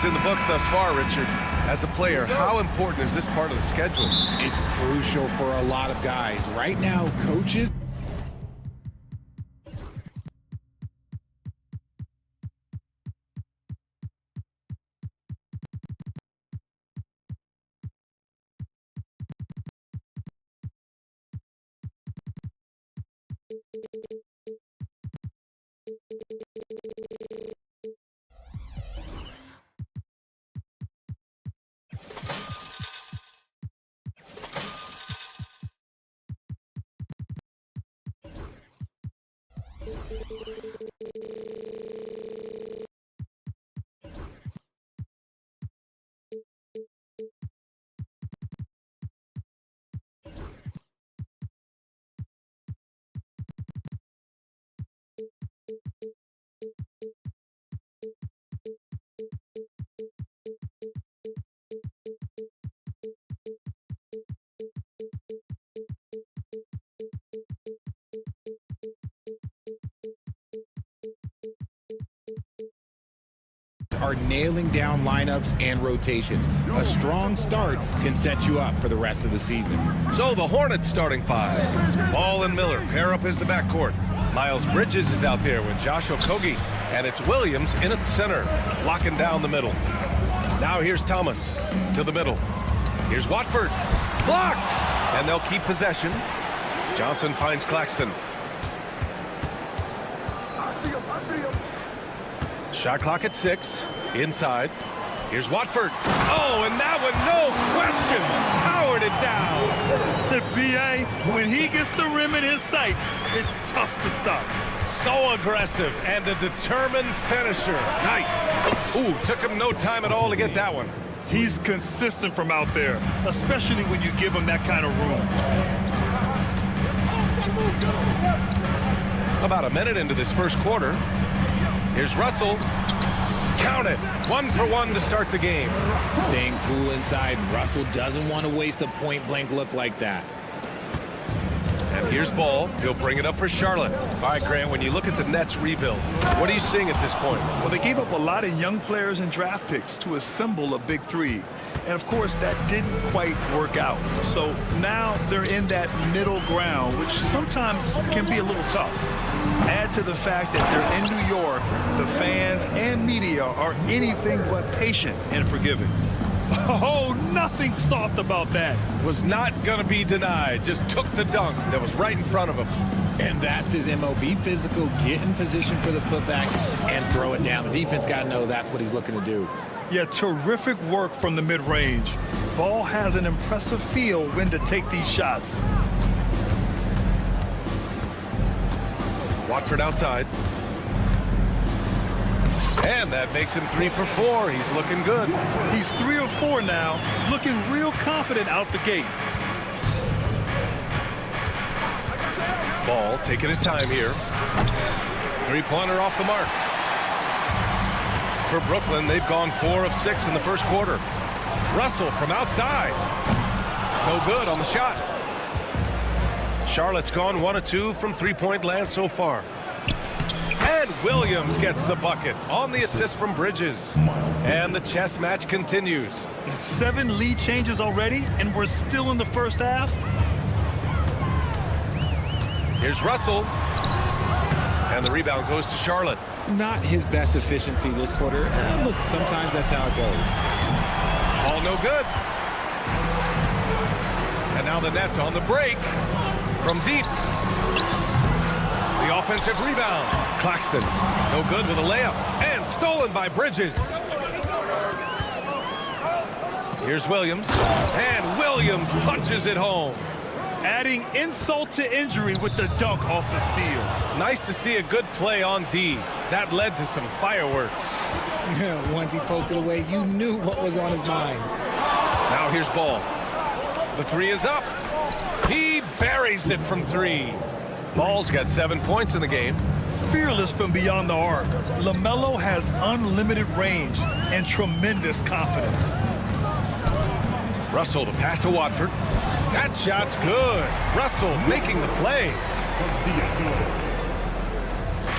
in the books thus far, Richard. As a player, how important is this part of the schedule? It's crucial for a lot of guys. Right now, coaches are nailing down lineups and rotations. A strong start can set you up for the rest of the season. So the Hornets starting five. Ball and Miller pair up as the backcourt. Miles Bridges is out there with Josh Okogie, and it's Williams in at center, locking down the middle. Now here's Thomas to the middle. Here's Watford, blocked, and they'll keep possession. Johnson finds Claxton. I see him. Shot clock at 6. Inside. Here's Watford. Oh, and that one, no question, powered it down. The BA, when he gets the rim in his sights, it's tough to stop. So aggressive and a determined finisher. Nice. Ooh, took him no time at all to get that one. He's consistent from out there, especially when you give him that kind of room. About a minute into this first quarter. Here's Russell. Count it. 1 for 1 to start the game. Staying cool inside. Russell doesn't want to waste a point-blank look like that. And here's Ball. He'll bring it up for Charlotte. All right, Grant, when you look at the Nets rebuild, what are you seeing at this point? Well, they gave up a lot of young players and draft picks to assemble a big three. And, of course, that didn't quite work out. So now they're in that middle ground, which sometimes can be a little tough. Add to the fact that they're in New York, the fans and media are anything but patient and forgiving. Oh, nothing soft about that. Was not going to be denied. Just took the dunk that was right in front of him. And that's his MOB, physical, get in position for the putback and throw it down. The defense got to know that's what he's looking to do. Yeah, terrific work from the mid-range. Ball has an impressive feel when to take these shots. Watford outside. And that makes him 3 for 4. He's looking good. He's 3 or 4 now, looking real confident out the gate. Ball taking his time here. Three-pointer off the mark. For Brooklyn, they've gone 4 of 6 in the first quarter. Russell from outside. No good on the shot. Charlotte's gone 1 of 2 from three-point land so far. And Williams gets the bucket on the assist from Bridges. And the chess match continues. 7 lead changes already, and we're still in the first half. Here's Russell. And the rebound goes to Charlotte. Not his best efficiency this quarter. Look, sometimes that's how it goes. All no good. And now the Nets on the break from deep. The offensive rebound. Claxton, no good with a layup. And stolen by Bridges. Here's Williams. And Williams punches it home. Adding insult to injury with the dunk off the steal. Nice to see a good play on D. That led to some fireworks. Once he poked it away, you knew what was on his mind. Now here's Ball. The 3 is up. He buries it from 3. Ball's got 7 points in the game. Fearless from beyond the arc. LaMelo has unlimited range and tremendous confidence. Russell to pass to Watford. That shot's good. Russell making the play.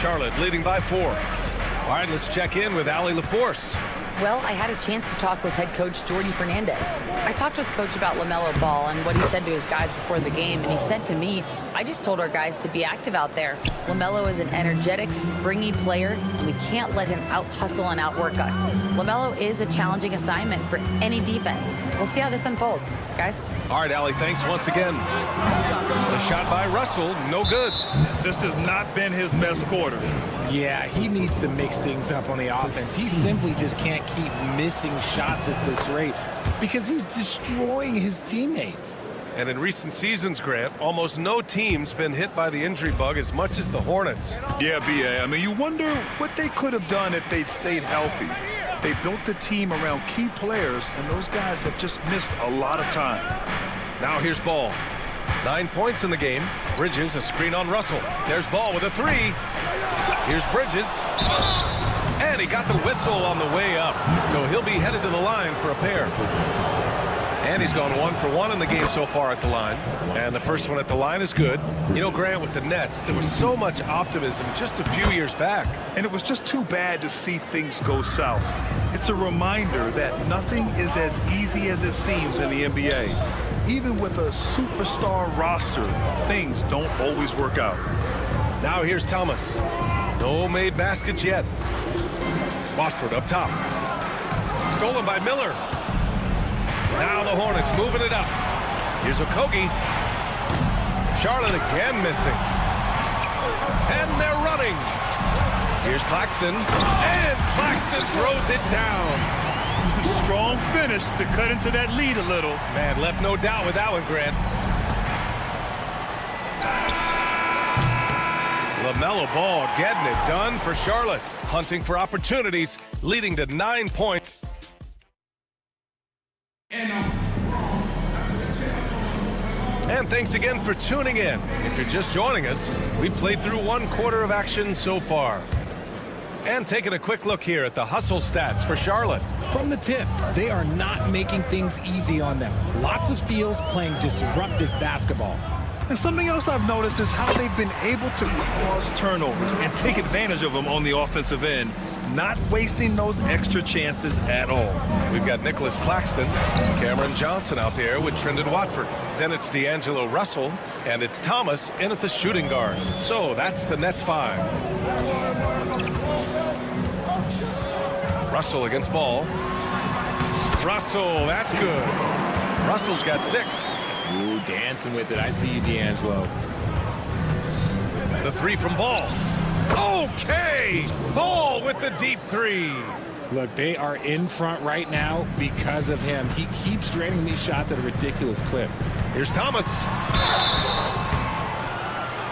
Charlotte leading by 4. All right, let's check in with Allie LaForce. Well, I had a chance to talk with head coach Jordi Fernandez. I talked with coach about LaMelo Ball and what he said to his guys before the game, and he said to me, I just told our guys to be active out there. LaMelo is an energetic, springy player, and we can't let him out-hustle and outwork us. LaMelo is a challenging assignment for any defense. We'll see how this unfolds, guys. All right, Allie, thanks once again. The shot by Russell, no good. This has not been his best quarter. Yeah, he needs to mix things up on the offense. He simply just can't keep missing shots at this rate because he's destroying his teammates. And in recent seasons, Grant, almost no team's been hit by the injury bug as much as the Hornets. Yeah, B.A. I mean, you wonder what they could have done if they'd stayed healthy. They built the team around key players, and those guys have just missed a lot of time. Now here's Ball. 9 points in the game. Bridges, a screen on Russell. There's Ball with a three. Here's Bridges. And he got the whistle on the way up. So he'll be headed to the line for a pair. And he's gone 1 for 1 in the game so far at the line. And the first one at the line is good. You know, Grant, with the Nets, there was so much optimism just a few years back. And it was just too bad to see things go south. It's a reminder that nothing is as easy as it seems in the NBA. Even with a superstar roster, things don't always work out. Now here's Thomas. No made baskets yet. Watford up top. Stolen by Miller. Now the Hornets moving it up. Here's Okogie. Charlotte again missing. And they're running. Here's Claxton. And Claxton throws it down. Strong finish to cut into that lead a little. Man, left no doubt with that one, Grant. LaMelo Ball getting it done for Charlotte. Hunting for opportunities, leading to 9 points. And thanks again for tuning in. If you're just joining us, we played through 1 quarter of action so far. And taking a quick look here at the hustle stats for Charlotte. From the tip, they are not making things easy on them. Lots of steals, playing disruptive basketball. And something else I've noticed is how they've been able to cause turnovers and take advantage of them on the offensive end, not wasting those extra chances at all. We've got Nicholas Claxton, Cameron Johnson out there with Trendon Watford. Then it's D'Angelo Russell, and it's Thomas in at the shooting guard. So that's the Nets 5. Russell against Ball. Russell, that's good. Russell's got 6. Ooh, dancing with it. I see you, D'Angelo. The 3 from Ball. Okay! Ball with the deep 3. Look, they are in front right now because of him. He keeps draining these shots at a ridiculous clip. Here's Thomas.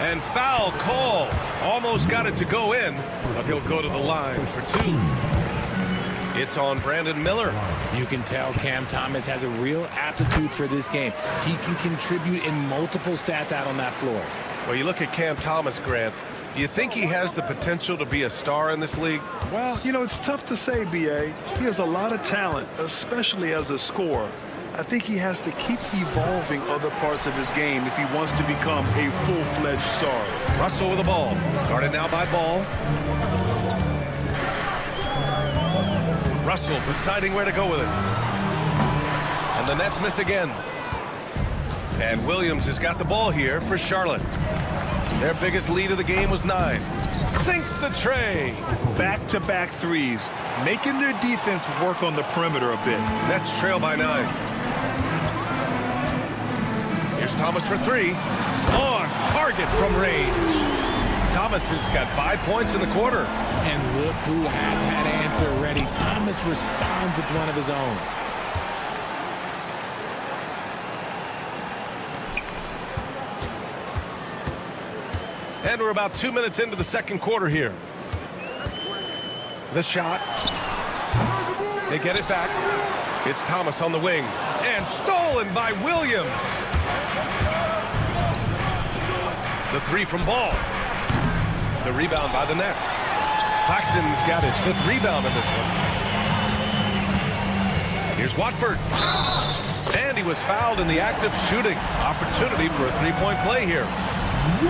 And foul call. Almost got it to go in, but he'll go to the line for 2. It's on Brandon Miller. You can tell Cam Thomas has a real aptitude for this game. He can contribute in multiple stats out on that floor. Well, you look at Cam Thomas, Grant. Do you think he has the potential to be a star in this league? Well, you know, it's tough to say, B.A. He has a lot of talent, especially as a scorer. I think he has to keep evolving other parts of his game if he wants to become a full-fledged star. Russell with the ball. Guarded now by Ball. Russell deciding where to go with it. And the Nets miss again. And Williams has got the ball here for Charlotte. Their biggest lead of the game was 9. Sinks the tray. Back-to-back threes, making their defense work on the perimeter a bit. Nets trail by 9. Here's Thomas for 3. On target from range. Thomas has got 5 points in the quarter. And look who had that answer ready. Thomas responds with one of his own. And we're about 2 minutes into the second quarter here. The shot. They get it back. It's Thomas on the wing. And stolen by Williams. The 3 from Ball. The rebound by the Nets. Claxton's got his 5th rebound in this one. Here's Watford. And he was fouled in the act of shooting. Opportunity for a 3-point play here.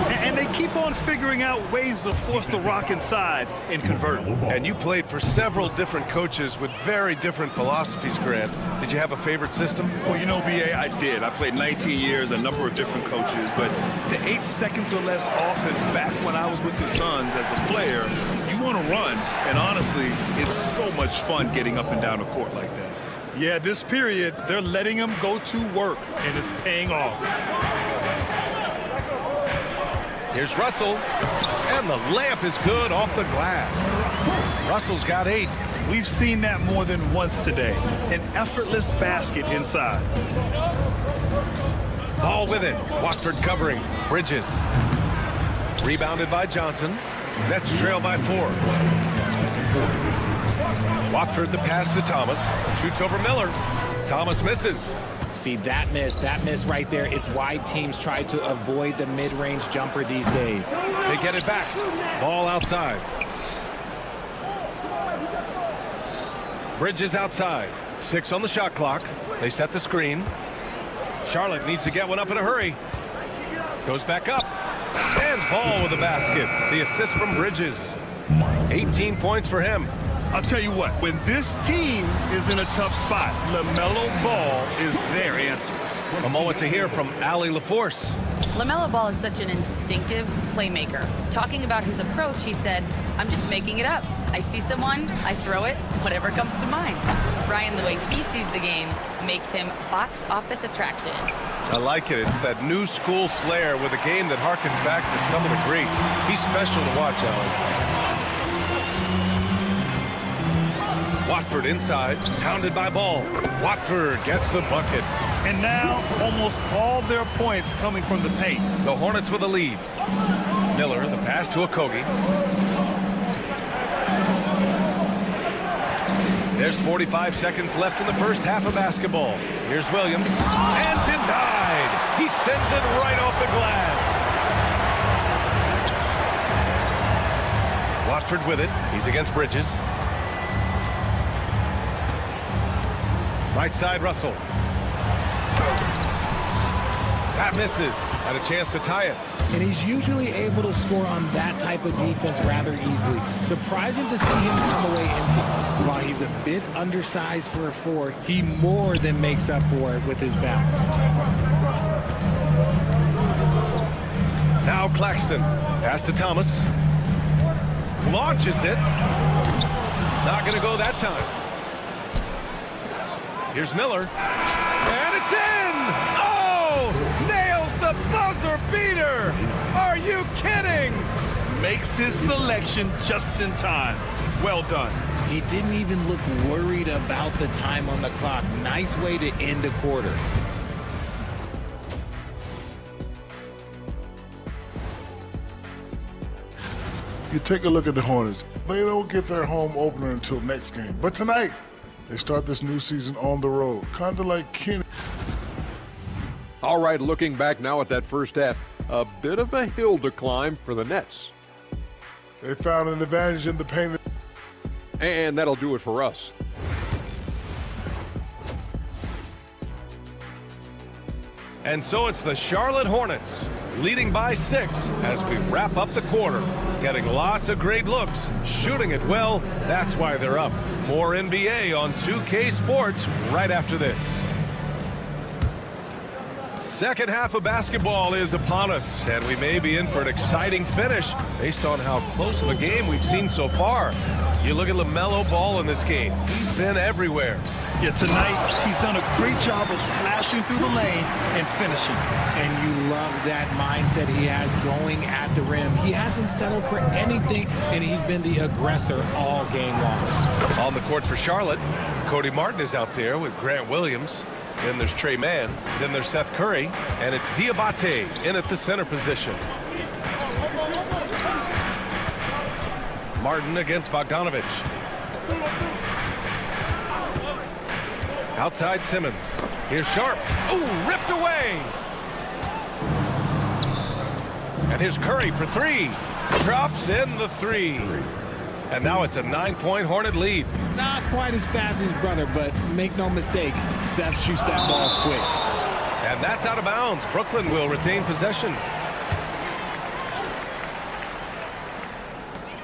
And they keep on figuring out ways to force the rock inside and convert. And you played for several different coaches with very different philosophies, Grant. Did you have a favorite system? Well, you know, BA, I did. I played 19 years, a number of different coaches, but the 8 seconds or less offense back when I was with the Suns as a player, you want to run, and honestly, it's so much fun getting up and down the court like that. Yeah, this period, they're letting him go to work, and it's paying off. Here's Russell, and the layup is good off the glass. Russell's got 8. We've seen that more than once today. An effortless basket inside. Ball with it. Watford covering. Bridges. Rebounded by Johnson. Nets trail by 4. Watford the pass to Thomas. Shoots over Miller. Thomas misses. See, that miss right there, it's why teams try to avoid the mid-range jumper these days. They get it back. Ball outside. Bridges outside. 6 on the shot clock. They set the screen. Charlotte needs to get one up in a hurry. Goes back up. And Ball with the basket. The assist from Bridges. 18 points for him. I'll tell you what, when this team is in a tough spot, LaMelo Ball is their answer. A moment to hear from Allie LaForce. LaMelo Ball is such an instinctive playmaker. Talking about his approach, he said, "I'm just making it up. I see someone, I throw it, whatever comes to mind." Brian, the way he sees the game makes him box office attraction. I like it. It's that new school flair with a game that harkens back to some of the greats. He's special to watch, Allie. Watford inside, pounded by Ball. Watford gets the bucket. And now, almost all their points coming from the paint. The Hornets with a lead. Miller, the pass to Okogie. There's 45 seconds left in the first half of basketball. Here's Williams. And denied. He sends it right off the glass. Watford with it. He's against Bridges. Right side, Russell. That misses. Had a chance to tie it. And he's usually able to score on that type of defense rather easily. Surprising to see him come away empty. While he's a bit undersized for a 4, he more than makes up for it with his bounce. Now Claxton. Pass to Thomas. Launches it. Not going to go that time. Here's Miller. And it's in! Oh! Nails the buzzer beater! Are you kidding? Makes his selection just in time. Well done. He didn't even look worried about the time on the clock. Nice way to end a quarter. You take a look at the Hornets. They don't get their home opener until next game. But tonight, they start this new season on the road, kind of like Kenny. All right, looking back now at that first half, a bit of a hill to climb for the Nets. They found an advantage in the paint. And that'll do it for us. And so it's the Charlotte Hornets leading by 6 as we wrap up the quarter. Getting lots of great looks, shooting it well. That's why they're up. More NBA on 2K Sports right after this. Second half of basketball is upon us, and we may be in for an exciting finish based on how close of a game we've seen so far. You look at LaMelo Ball in this game. He's been everywhere. Yeah, tonight he's done a great job of slashing through the lane and finishing. And you love that mindset he has going at the rim. He hasn't settled for anything, and he's been the aggressor all game long. On the court for Charlotte, Cody Martin is out there with Grant Williams. Then there's Trey Mann. Then there's Seth Curry. And it's Diabate in at the center position. Martin against Bogdanovich. Outside Simmons. Here's Sharp. Ooh, ripped away. And here's Curry for 3. Drops in the 3. And now it's a 9-point Hornet lead. Not quite as fast as his brother, but make no mistake, Seth shoots that ball quick. And that's out of bounds. Brooklyn will retain possession.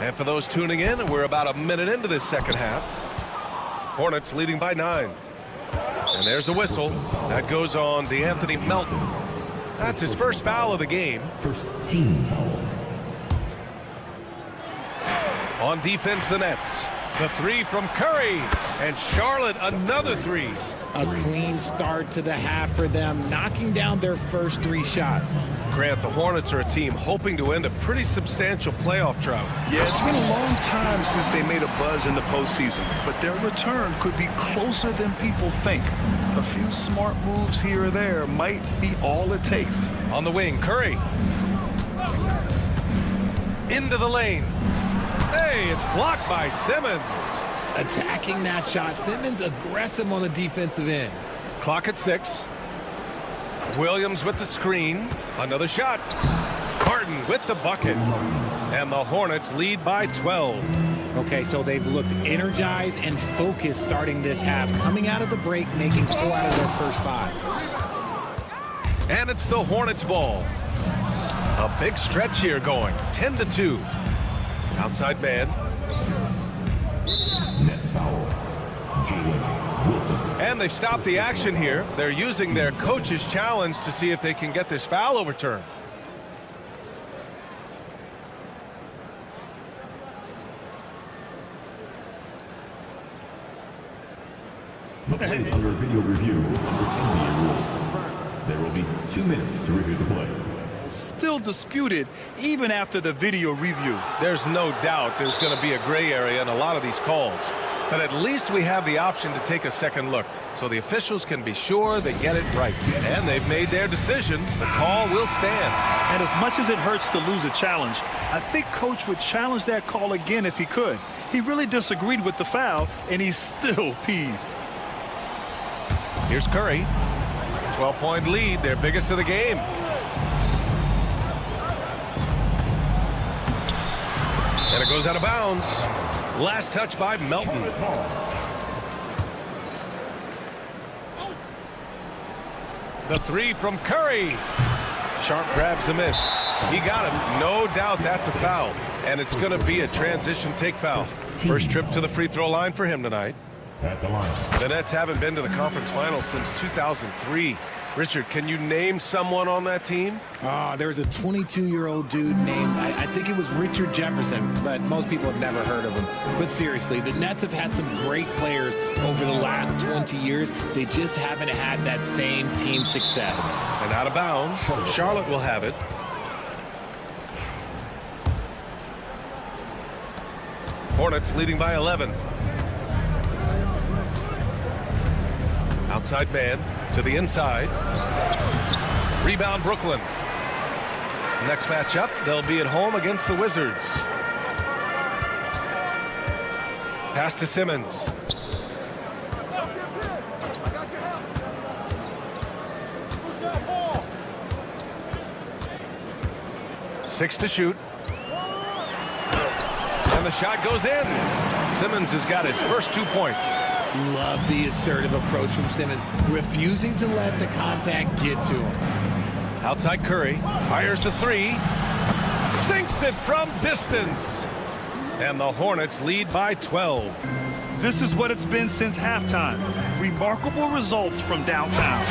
And for those tuning in, we're about a minute into this second half. Hornets leading by 9. And there's a whistle. That goes on DeAnthony Melton. That's his first foul of the game. First team foul. On defense, the Nets. The 3 from Curry. And Charlotte, another 3. A clean start to the half for them, knocking down their first 3 shots. Grant, the Hornets are a team hoping to end a pretty substantial playoff drought. Yeah, it's been a long time since they made a buzz in the postseason, but their return could be closer than people think. A few smart moves here or there might be all it takes. On the wing, Curry. Into the lane. Hey, it's blocked by Simmons. Attacking that shot. Simmons aggressive on the defensive end. Clock at 6. Williams with the screen. Another shot. Carton with the bucket. And the Hornets lead by 12. Okay, so they've looked energized and focused starting this half, coming out of the break, making 4 out of their first 5. And it's the Hornets ball. A big stretch here going. 10-2. Outside man. Nets foul. Jalen Wilson. And they stopped the action here. They're using their coach's challenge to see if they can get this foul overturned. The play is under video review under CLA-RO rules. There will be 2 minutes to review the play. Still disputed even after the video review. There's no doubt there's going to be a gray area in a lot of these calls. But at least we have the option to take a second look, so the officials can be sure they get it right. And they've made their decision. The call will stand. And as much as it hurts to lose a challenge, I think Coach would challenge that call again if he could. He really disagreed with the foul, and he's still peeved. Here's Curry. 12-point lead, their biggest of the game. And it goes out of bounds. Last touch by Melton. The 3 from Curry. Sharp grabs the miss. He got him. No doubt that's a foul. And it's going to be a transition take foul. First trip to the free throw line for him tonight. At the line. The Nets haven't been to the conference finals since 2003. Richard, can you name someone on that team? There was a 22-year-old dude named, I think it was Richard Jefferson, but most people have never heard of him. But seriously, the Nets have had some great players over the last 20 years. They just haven't had that same team success. And out of bounds, Charlotte will have it. Hornets leading by 11. Outside man to the inside. Rebound Brooklyn. Next matchup, they'll be at home against the Wizards. Pass to Simmons. Six to shoot. And the shot goes in. Simmons has got his first 2 points. Love the assertive approach from Simmons, refusing to let the contact get to him. Outside Curry, fires the 3, sinks it from distance. And the Hornets lead by 12. This is what it's been since halftime. Remarkable results from downtown.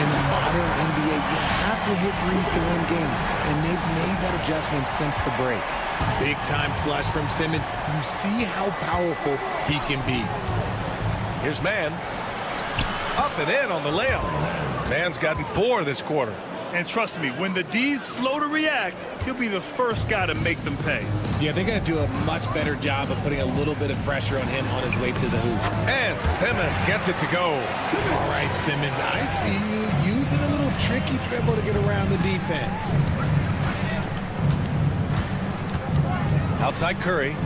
In the modern NBA, you have to hit threes to win games, and they've made that adjustment since the break. Big time flush from Simmons. You see how powerful he can be. Here's Mann. Up and in on the layup. Mann's gotten 4 this quarter. And trust me, when the D's slow to react, he'll be the first guy to make them pay. Yeah, they're going to do a much better job of putting a little bit of pressure on him on his way to the hoop. And Simmons gets it to go. All right, Simmons, I see you using a little tricky dribble to get around the defense. Outside Curry.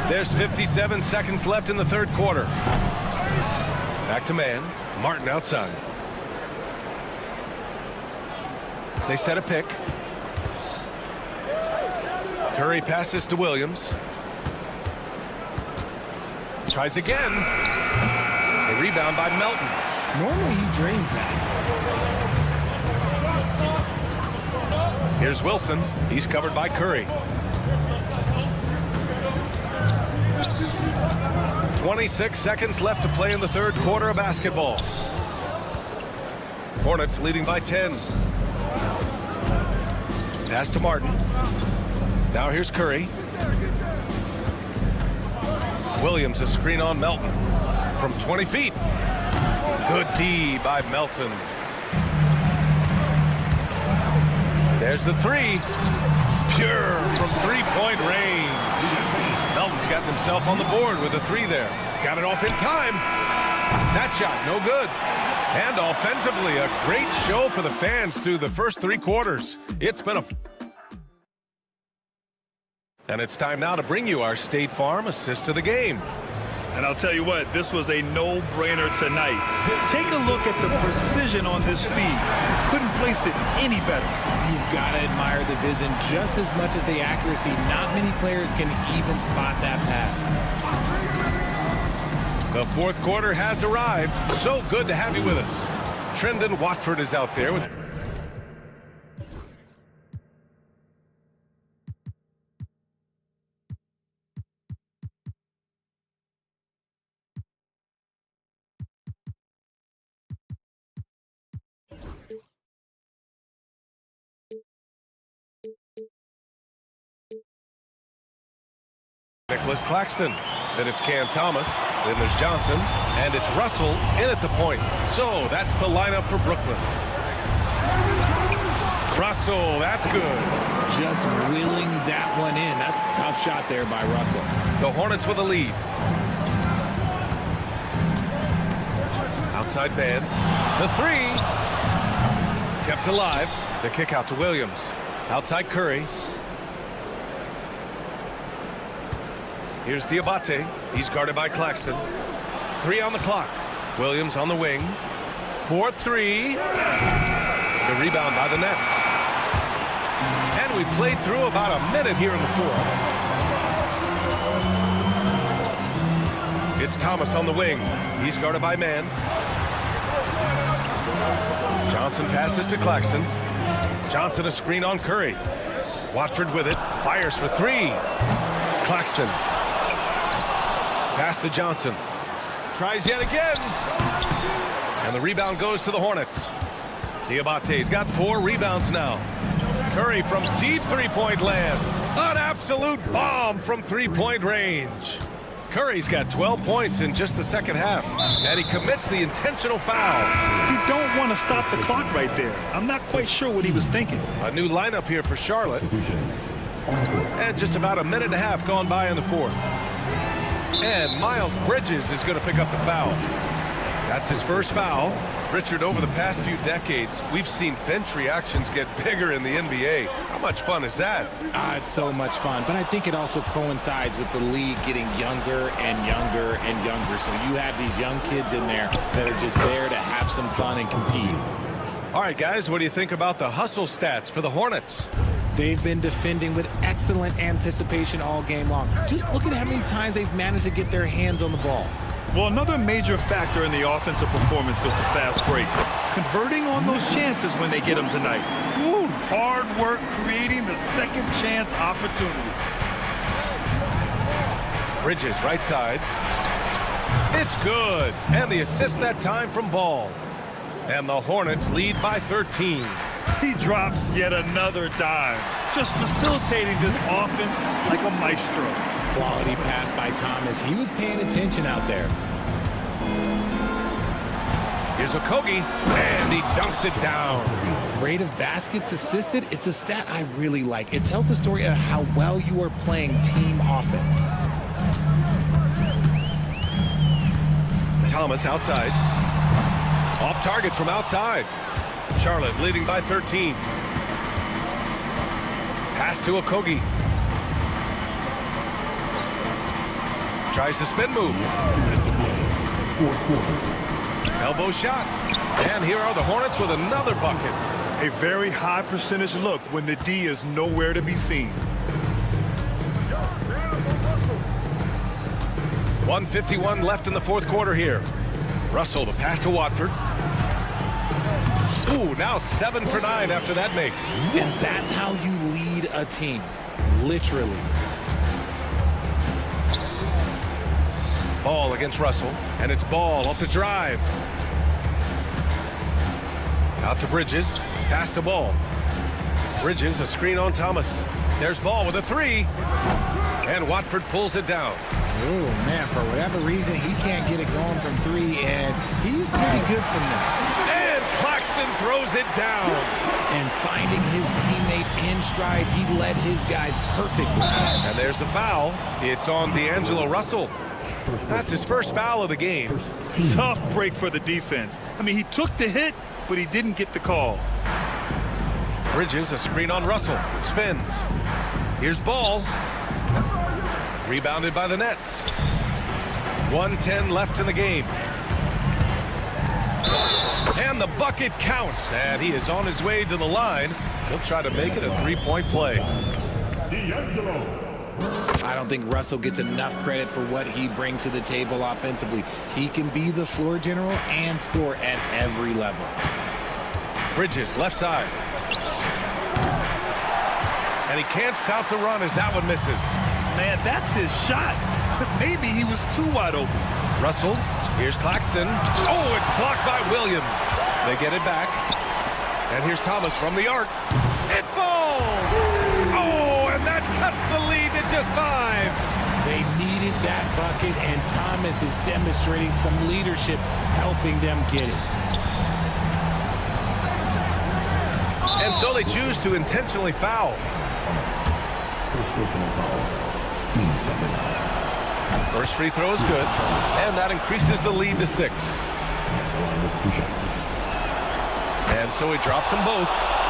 There's 57 seconds left in the third quarter. Back to man. Martin outside. They set a pick. Curry passes to Williams. Tries again. A rebound by Melton. Normally he drains that. Here's Wilson. He's covered by Curry. 26 seconds left to play in the third quarter of basketball. Hornets leading by 10. Pass to Martin. Now here's Curry. Williams, a screen on Melton from 20 feet. Good D by Melton. There's the three. Pure from three-point range. Melton's gotten himself on the board with a three there. Got it off in time. That shot, no good. And offensively, a great show for the fans through the first three quarters. It's been a... And it's time now to bring you our State Farm assist of the game. And I'll tell you what, this was a no-brainer tonight. Take a look at the precision on this feed. Couldn't place it any better. You've got to admire the vision just as much as the accuracy. Not many players can even spot that pass. The fourth quarter has arrived. So good to have you with us. Trendon Watford is out there with... Nicholas Claxton. Then it's Cam Thomas. Then there's Johnson. And it's Russell in at the point. So that's the lineup for Brooklyn. Russell, that's good. Just wheeling that one in. That's a tough shot there by Russell. The Hornets with a lead. Outside band. The three. Kept alive. The kick out to Williams. Outside Curry. Here's Diabate. He's guarded by Claxton. Three on the clock. Williams on the wing. 4-3. The rebound by the Nets. And we played through about a minute here in the fourth. It's Thomas on the wing. He's guarded by Mann. Johnson passes to Claxton. Johnson a screen on Curry. Watford with it. Fires for three. Claxton. Pass to Johnson. Tries yet again. And the rebound goes to the Hornets. Diabate's got 4 rebounds now. Curry from deep three-point land. An absolute bomb from three-point range. Curry's got 12 points in just the second half. And he commits the intentional foul. You don't want to stop the clock right there. I'm not quite sure what he was thinking. A new lineup here for Charlotte. And just about a minute and a half gone by in the fourth. And Miles Bridges is going to pick up the foul. That's his first foul. Richard, over the past few decades, we've seen bench reactions get bigger in the NBA. How much fun is that? It's so much fun, but I think it also coincides with the league getting younger and younger and younger. So you have these young kids in there that are just there to have some fun and compete. All right, guys, what do you think about the hustle stats for the Hornets? They've been defending with excellent anticipation all game long. Just look at how many times they've managed to get their hands on the ball. Well, another major factor in the offensive performance was the fast break. Converting on those chances when they get them tonight. Woo, hard work creating the second chance opportunity. Bridges, right side. It's good. And the assist that time from Ball. And the Hornets lead by 13. He drops yet another dime, just facilitating this offense like a maestro. Quality pass by Thomas. He was paying attention out there. Here's Okogie, and he dunks it down. Rate of baskets assisted, it's a stat I really like. It tells the story of how well you are playing team offense. Thomas outside. Off target from outside. Charlotte leading by 13. Pass to Okogie. Tries the spin move. Elbow shot. And here are the Hornets with another bucket. A very high percentage look when the D is nowhere to be seen. 1:51 left in the fourth quarter here. Russell, the pass to Watford. Ooh, now 7 for 9 after that make. And that's how you lead a team, literally. Ball against Russell, and it's Ball off the drive. Out to Bridges, pass to Ball. Bridges, a screen on Thomas. There's Ball with a 3, and Watford pulls it down. Oh, man, for whatever reason, he can't get it going from 3, and he's pretty good from there. And Claxton throws it down. And finding his teammate in stride, he led his guy perfectly. And there's the foul. It's on D'Angelo Russell. That's his first foul of the game. Tough break for the defense. I mean, he took the hit, but he didn't get the call. Bridges, a screen on Russell. Spins. Here's Ball. Rebounded by the Nets. 1:10 left in the game. And the bucket counts. And he is on his way to the line. He'll try to make it a 3-point play. I don't think Russell gets enough credit for what he brings to the table offensively. He can be the floor general and score at every level. Bridges, left side. And he can't stop the run as that one misses. Man, that's his shot. Maybe he was too wide open. Russell, here's Claxton. Oh, it's blocked by Williams. They get it back. And here's Thomas from the arc. It falls! Oh, and that cuts the lead to just 5. They needed that bucket, and Thomas is demonstrating some leadership, helping them get it. And so they choose to intentionally foul. First free throw is good, and that increases the lead to 6. And so he drops them both,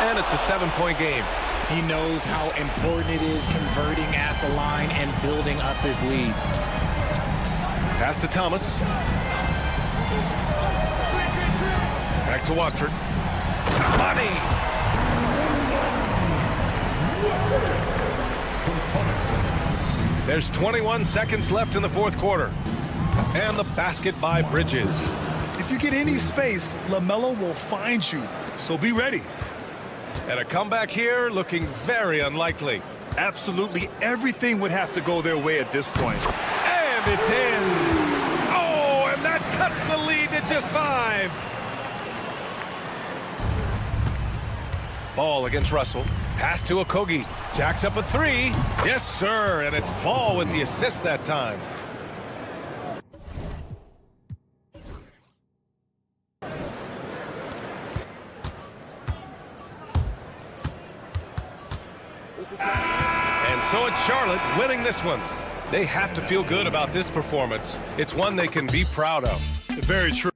and it's a 7-point game. He knows how important it is converting at the line and building up this lead. Pass to Thomas. Back to Watford. Money! There's 21 seconds left in the fourth quarter. And the basket by Bridges. If you get any space, LaMelo will find you, so be ready. And a comeback here looking very unlikely. Absolutely everything would have to go their way at this point. And it's in. Oh, and that cuts the lead to just 5. Ball against Russell. Pass to Okogie. Jacks up a 3. Yes, sir. And it's Ball with the assist that time. And so it's Charlotte winning this one. They have to feel good about this performance. It's one they can be proud of. Very true.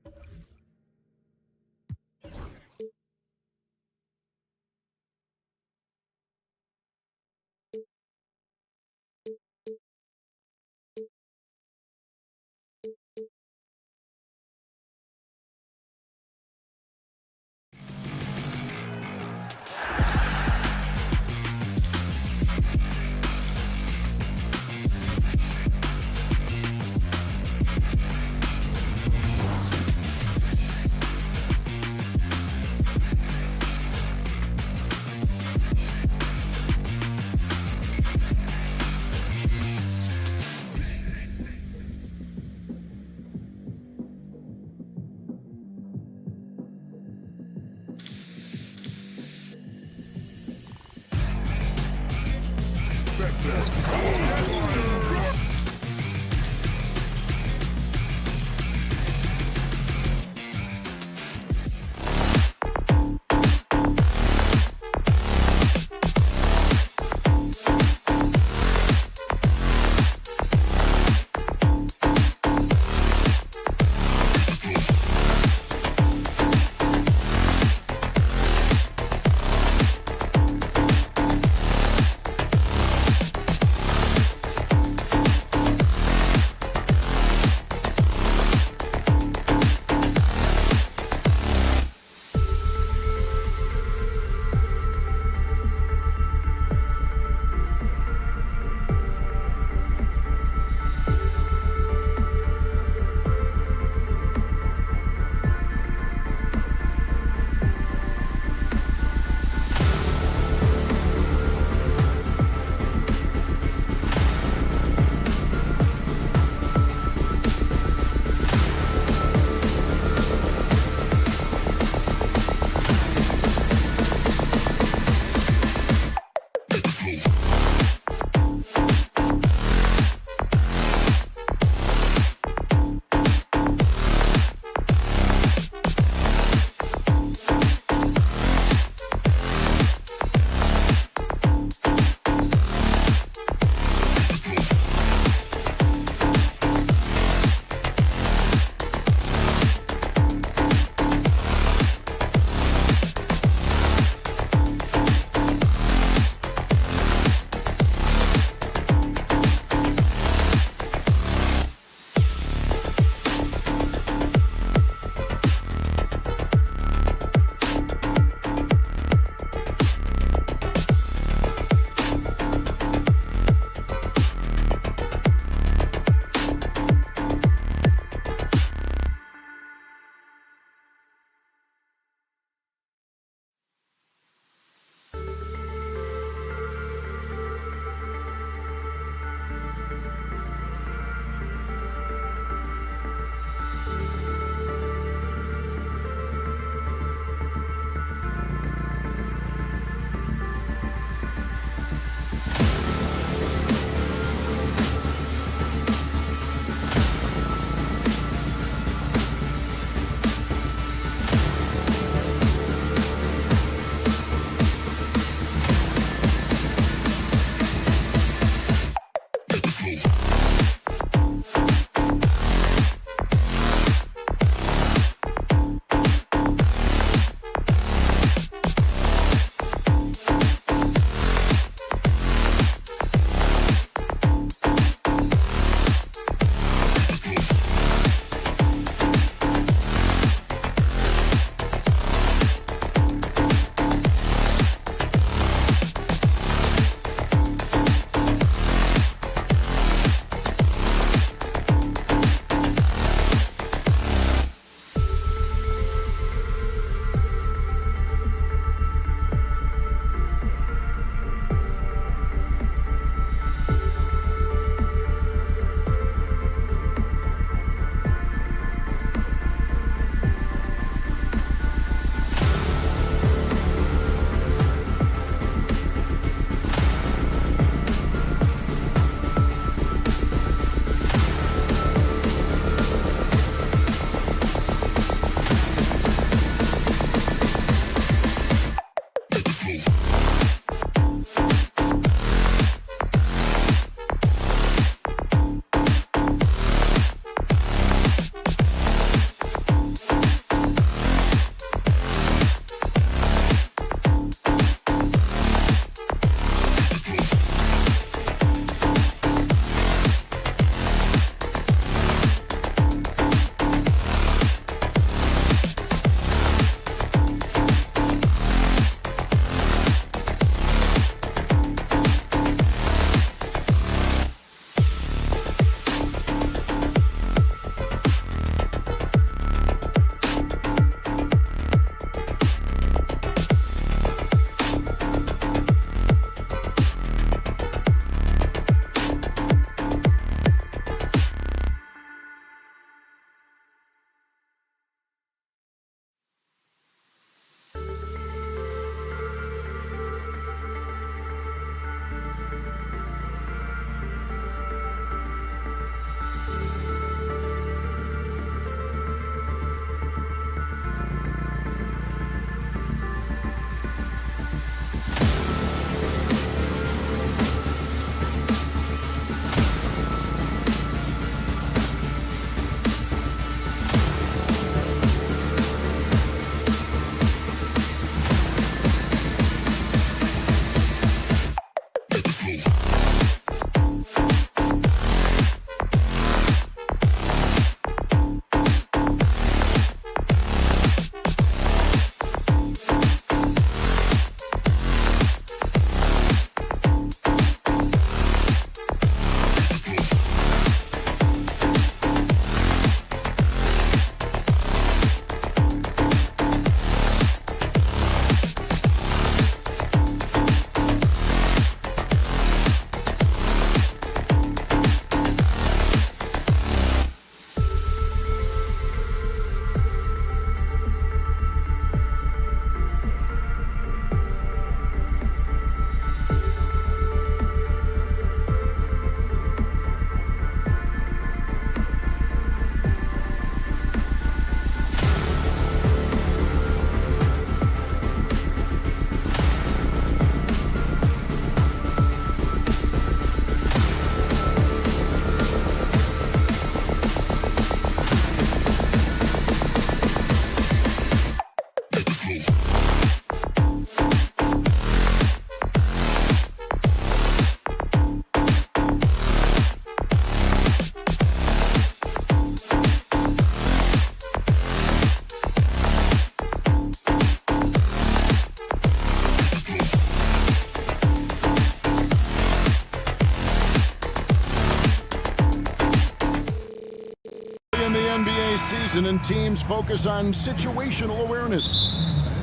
season and teams focus on situational awareness.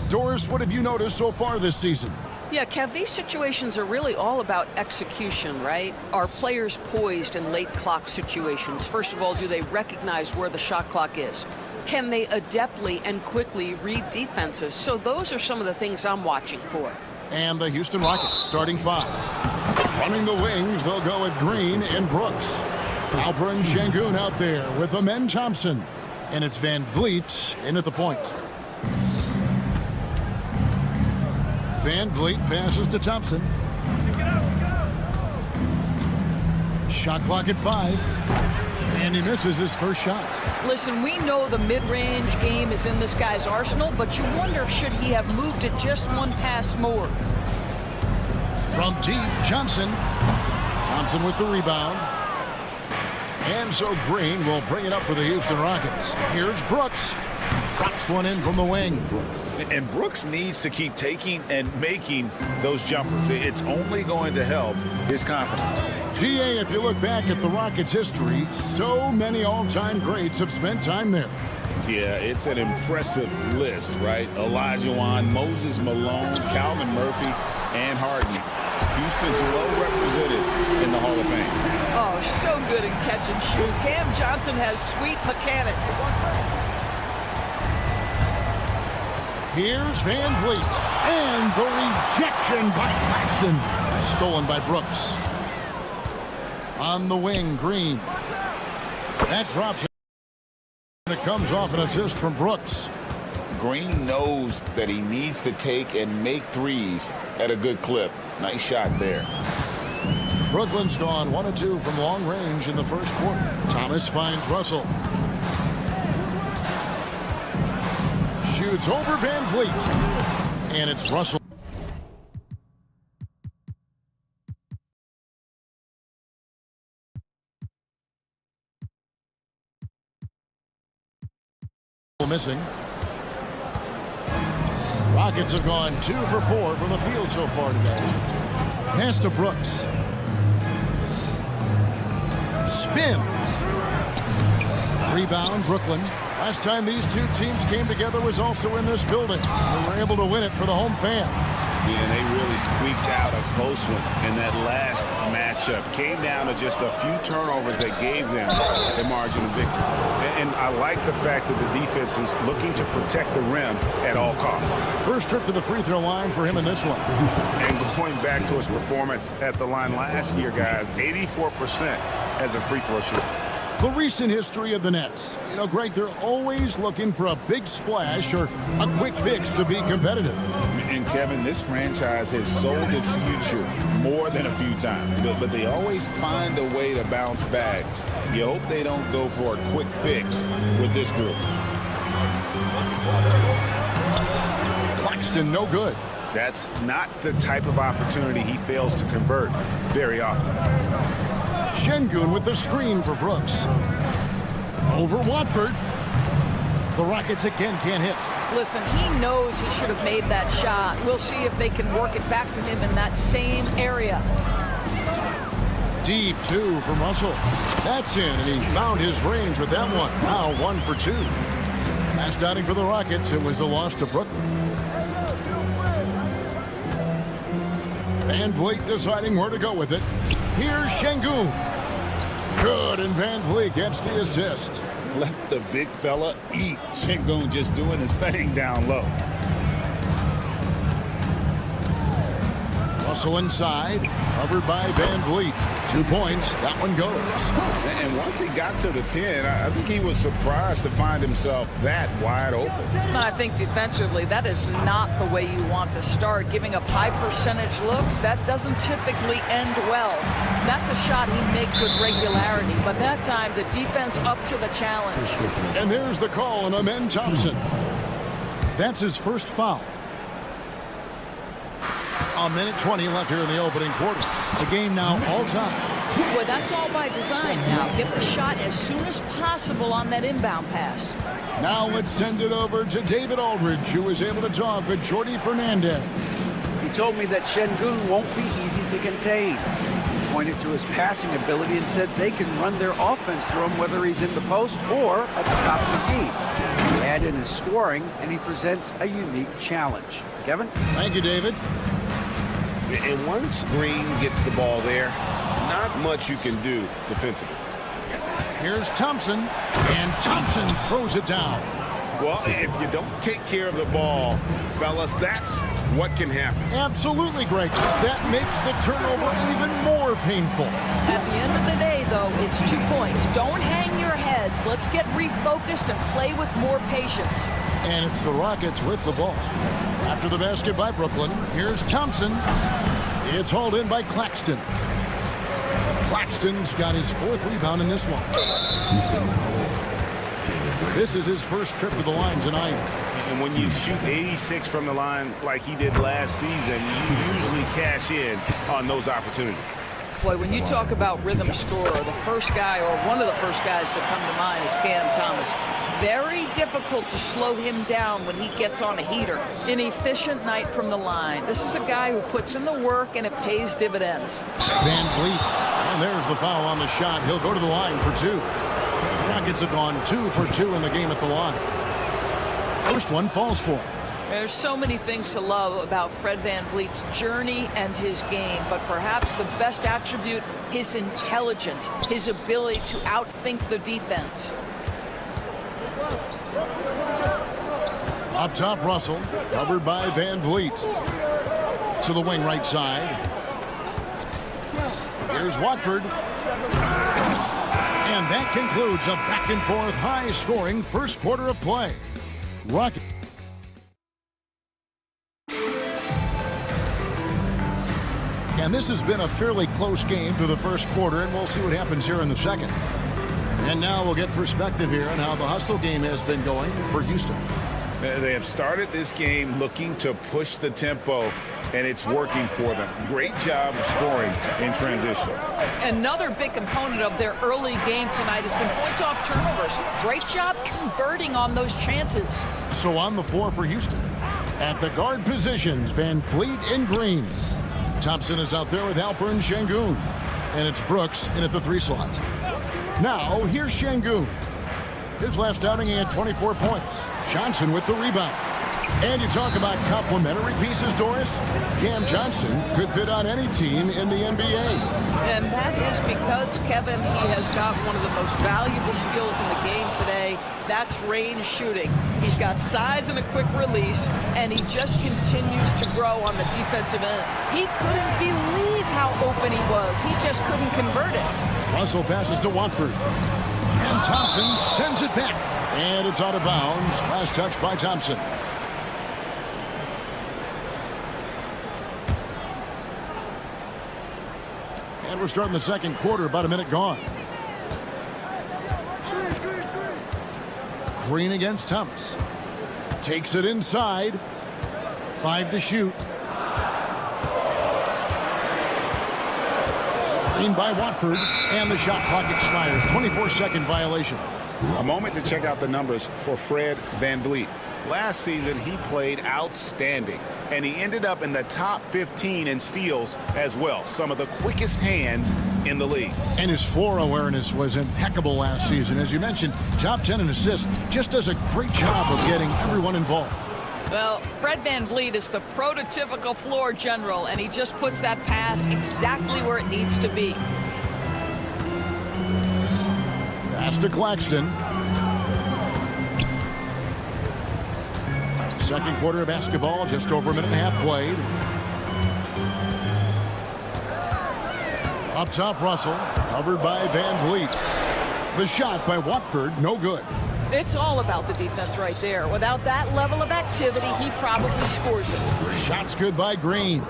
Doris, what have you noticed so far this season? Yeah, Kev, these situations are really all about execution, right? Are players poised in late clock situations? First of all, do they recognize where the shot clock is? Can they adeptly and quickly read defenses? So those are some of the things I'm watching for. And the Houston Rockets starting 5. Running the wings, they'll go with Green and Brooks. Alper and Şengün out there with Amen Thompson. And it's Van Vliet in at the point. Van Vliet passes to Thompson. Shot clock at 5. And he misses his first shot. Listen, we know the mid-range game is in this guy's arsenal, but you wonder, should he have moved it just one pass more? From deep, Johnson. Thompson with the rebound. And so Green will bring it up for the Houston Rockets. Here's Brooks. Drops one in from the wing. And Brooks needs to keep taking and making those jumpers. It's only going to help his confidence. GA, if you look back at the Rockets' history, so many all-time greats have spent time there. Yeah, it's an impressive list, right? Olajuwon, Moses Malone, Calvin Murphy, and Harden. Houston's well represented in the Hall of Fame. Oh, so good in catch and shoot. Cam Johnson has sweet mechanics. Here's Van Vliet. And the rejection by Claxton. Stolen by Brooks. On the wing, Green. That drops it. And it comes off an assist from Brooks. Green knows that he needs to take and make threes at a good clip. Nice shot there. Brooklyn's gone 1 of 2 from long range in the first quarter. Thomas finds Russell. Shoots over Van Vliet. And it's Russell. Missing. Rockets have gone 2 for 4 from the field so far today. Pass to Brooks. Spins. Rebound, Brooklyn. Last time these two teams came together was also in this building. They were able to win it for the home fans. Yeah, they really squeaked out a close one in that last matchup. Came down to just a few turnovers that gave them the margin of victory. And I like the fact that the defense is looking to protect the rim at all costs. First trip to the free throw line for him in this one. And going back to his performance at the line last year, guys, 84% as a free throw shooter. The recent history of the Nets. You know, Greg, they're always looking for a big splash or a quick fix to be competitive. And Kevin, this franchise has sold its future more than a few times, but they always find a way to bounce back. You hope they don't go for a quick fix with this group. Claxton, no good. That's not the type of opportunity he fails to convert very often. Şengün with the screen for Brooks. Over Watford. The Rockets again can't hit. Listen, he knows he should have made that shot. We'll see if they can work it back to him in that same area. Deep 2 from Russell. That's in, and he found his range with that one. Now 1 for 2. Last outing for the Rockets, it was a loss to Brooklyn. Van Vliet deciding where to go with it. Here's Şengün. Good, and Van Vliet gets the assist. Let the big fella eat. Şengün just doing his thing down low. Russell inside, covered by Van Vliet. 2 points, that one goes. And once he got to the 10, I think he was surprised to find himself that wide open. I think defensively, that is not the way you want to start. Giving up high percentage looks, that doesn't typically end well. That's a shot he makes with regularity, but that time the defense up to the challenge. And there's the call on Amen Thompson. That's his first foul. A minute 20 left here in the opening quarter. The game now all time. Boy, that's all by design now. Get the shot as soon as possible on that inbound pass. Now let's send it over to David Aldridge, who was able to talk with Jordy Fernandez. He told me that Şengün won't be easy to contain. pointed to his passing ability and said they can run their offense through him whether he's in the post or at the top of the key. He add in his scoring, and he presents a unique challenge. Kevin? Thank you, David. And once Green gets the ball there, not much you can do defensively. Here's Thompson, and Thompson throws it down. Well, if you don't take care of the ball, fellas, that's what can happen. Absolutely, Greg. That makes the turnover even more painful. At the end of the day, though, it's 2 points. Don't hang your heads. Let's get refocused and play with more patience. And it's the Rockets with the ball. After the basket by Brooklyn, here's Thompson. It's hauled in by Claxton. Claxton's got his 4th rebound in this one. This is his first trip to the line tonight. And when you shoot 86 from the line like he did last season, you usually cash in on those opportunities. Boy, when you talk about rhythm scorer, the first guy or one of the first guys to come to mind is Cam Thomas. Very difficult to slow him down when he gets on a heater. An efficient night from the line. This is a guy who puts in the work and it pays dividends. Van Vliet. And there's the foul on the shot. He'll go to the line for 2. Rockets have gone 2 for 2 in the game at the line. First one falls for him. There's so many things to love about Fred Van Vliet's journey and his game, but perhaps the best attribute, his intelligence, his ability to outthink the defense. Up top, Russell, covered by Van Vliet. To the wing right side. Here's Watford. And that concludes a back-and-forth, high-scoring first quarter of play. Rocket. And this has been a fairly close game through the first quarter, and we'll see what happens here in the second. And now we'll get perspective here on how the hustle game has been going for Houston. They have started this game looking to push the tempo, and it's working for them. Great job of scoring in transition. Another big component of their early game tonight has been points off turnovers. Great job converting on those chances. So on the floor for Houston. At the guard positions, Van Vliet and Green. Thompson is out there with Alpern Şengün. And it's Brooks in at the 3 slot. Now, here's Şengün. His last outing, he had 24 points. Johnson with the rebound. And you talk about complementary pieces, Doris. Cam Johnson could fit on any team in the NBA. And that is because, Kevin, he has got one of the most valuable skills in the game today. That's range shooting. He's got size and a quick release, and he just continues to grow on the defensive end. He couldn't believe how open he was. He just couldn't convert it. Russell passes to Watford. And Thompson sends it back. And it's out of bounds. Last touch by Thompson. And we're starting the second quarter, about a minute gone. Green against Thomas. Takes it inside. 5 to shoot. Screen by Watford, and the shot clock expires. 24-second violation. A moment to check out the numbers for Fred Van Vliet. Last season, he played outstanding, and he ended up in the top 15 in steals as well. Some of the quickest hands in the league. And his floor awareness was impeccable last season. As you mentioned, top 10 in assists. Just does a great job of getting everyone involved. Well, Fred Van Vliet is the prototypical floor general, and he just puts that pass exactly where it needs to be. Pass to Claxton. Second quarter of basketball, just over a minute and a half played. Up top, Russell, covered by Van Vliet. The shot by Watford, no good. It's all about the defense right there. Without that level of activity, he probably scores it. Shot's good by Green.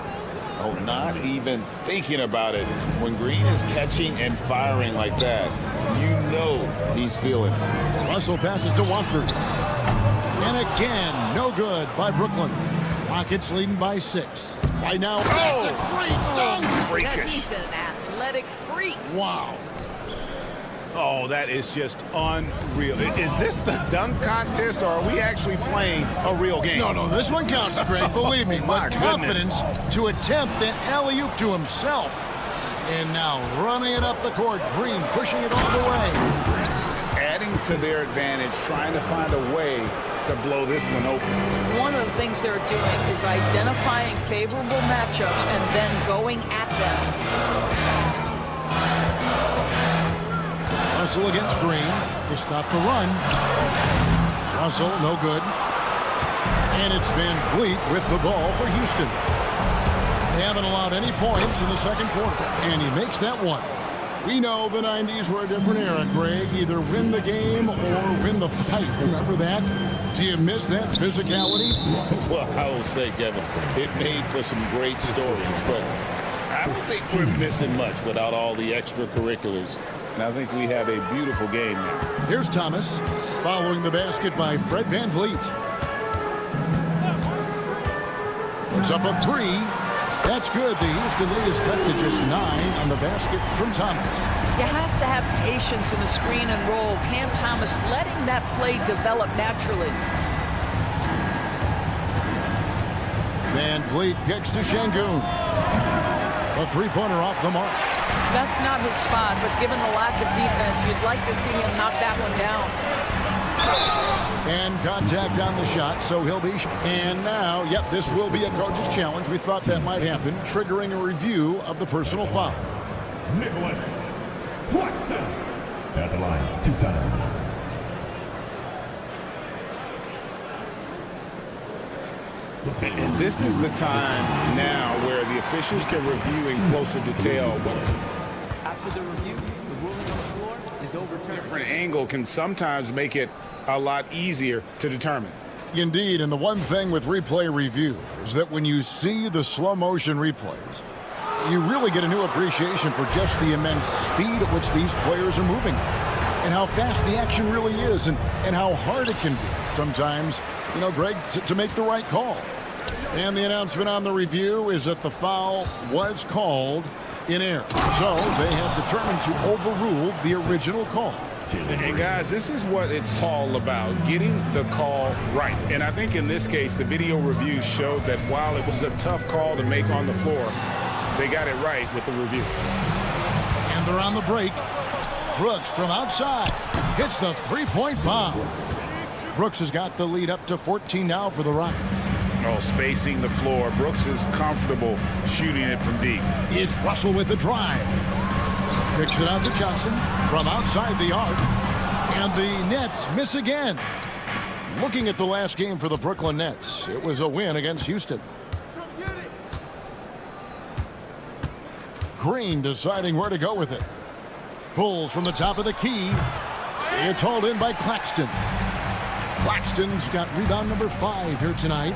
Oh, not even thinking about it. When Green is catching and firing like that, you know he's feeling it. Russell passes to Watford. And again, no good by Brooklyn. Rockets leading by 6. Right now, that's a great dunk. Because he's an athletic freak. Wow. Oh, that is just unreal. Is this the dunk contest, or are we actually playing a real game? No, this one counts, Greg. Believe me. My With confidence to attempt an alley-oop to himself. And now running it up the court. Green pushing it all the way. Adding to their advantage, trying to find a way to blow this one open. One of the things they're doing is identifying favorable matchups and then going at them. Russell against Green to stop the run. Russell, no good. And it's Van Vliet with the ball for Houston. They haven't allowed any points in the second quarter. And he makes that one. We know the 90s were a different era, Greg. Either win the game or win the fight. Remember that? Do you miss that physicality? Well, I will say, Kevin, it made for some great stories, but I don't think we're missing much without all the extracurriculars. And I think we have a beautiful game now. Here's Thomas, following the basket by Fred Van Vliet. Puts up a three. That's good. The Houston lead is cut to just 9 on the basket from Thomas. You have to have patience in the screen and roll. Cam Thomas letting that play develop naturally. Van Vliet kicks to Şengün. A three-pointer off the mark. That's not his spot, but given the lack of defense, you'd like to see him knock that one down. And contact on the shot, so he'll be... And now, yep, this will be a coach's challenge. We thought that might happen, triggering a review of the personal foul. Nicholas Claxton at the line 2 times. And this is the time now where the officials can review in closer detail. After the review, the ruling on the floor is overturned. Different angle can sometimes make it a lot easier to determine. Indeed, and the one thing with replay review is that when you see the slow motion replays, you really get a new appreciation for just the immense speed at which these players are moving and how fast the action really is and how hard it can be sometimes, you know, Greg, to make the right call. And the announcement on the review is that the foul was called in error. So they have determined to overrule the original call. And guys, this is what it's all about, getting the call right. And I think in this case, the video review showed that while it was a tough call to make on the floor, they got it right with the review. And they're on the break. Brooks from outside hits the three-point bomb. Brooks has got the lead up to 14 now for the Rockets. Oh, spacing the floor. Brooks is comfortable shooting it from deep. It's Russell with the drive. Kicks it out to Johnson from outside the arc. And the Nets miss again. Looking at the last game for the Brooklyn Nets, it was a win against Houston. Green deciding where to go with it. Pulls from the top of the key. It's hauled in by Claxton. Claxton's got rebound number 5 here tonight.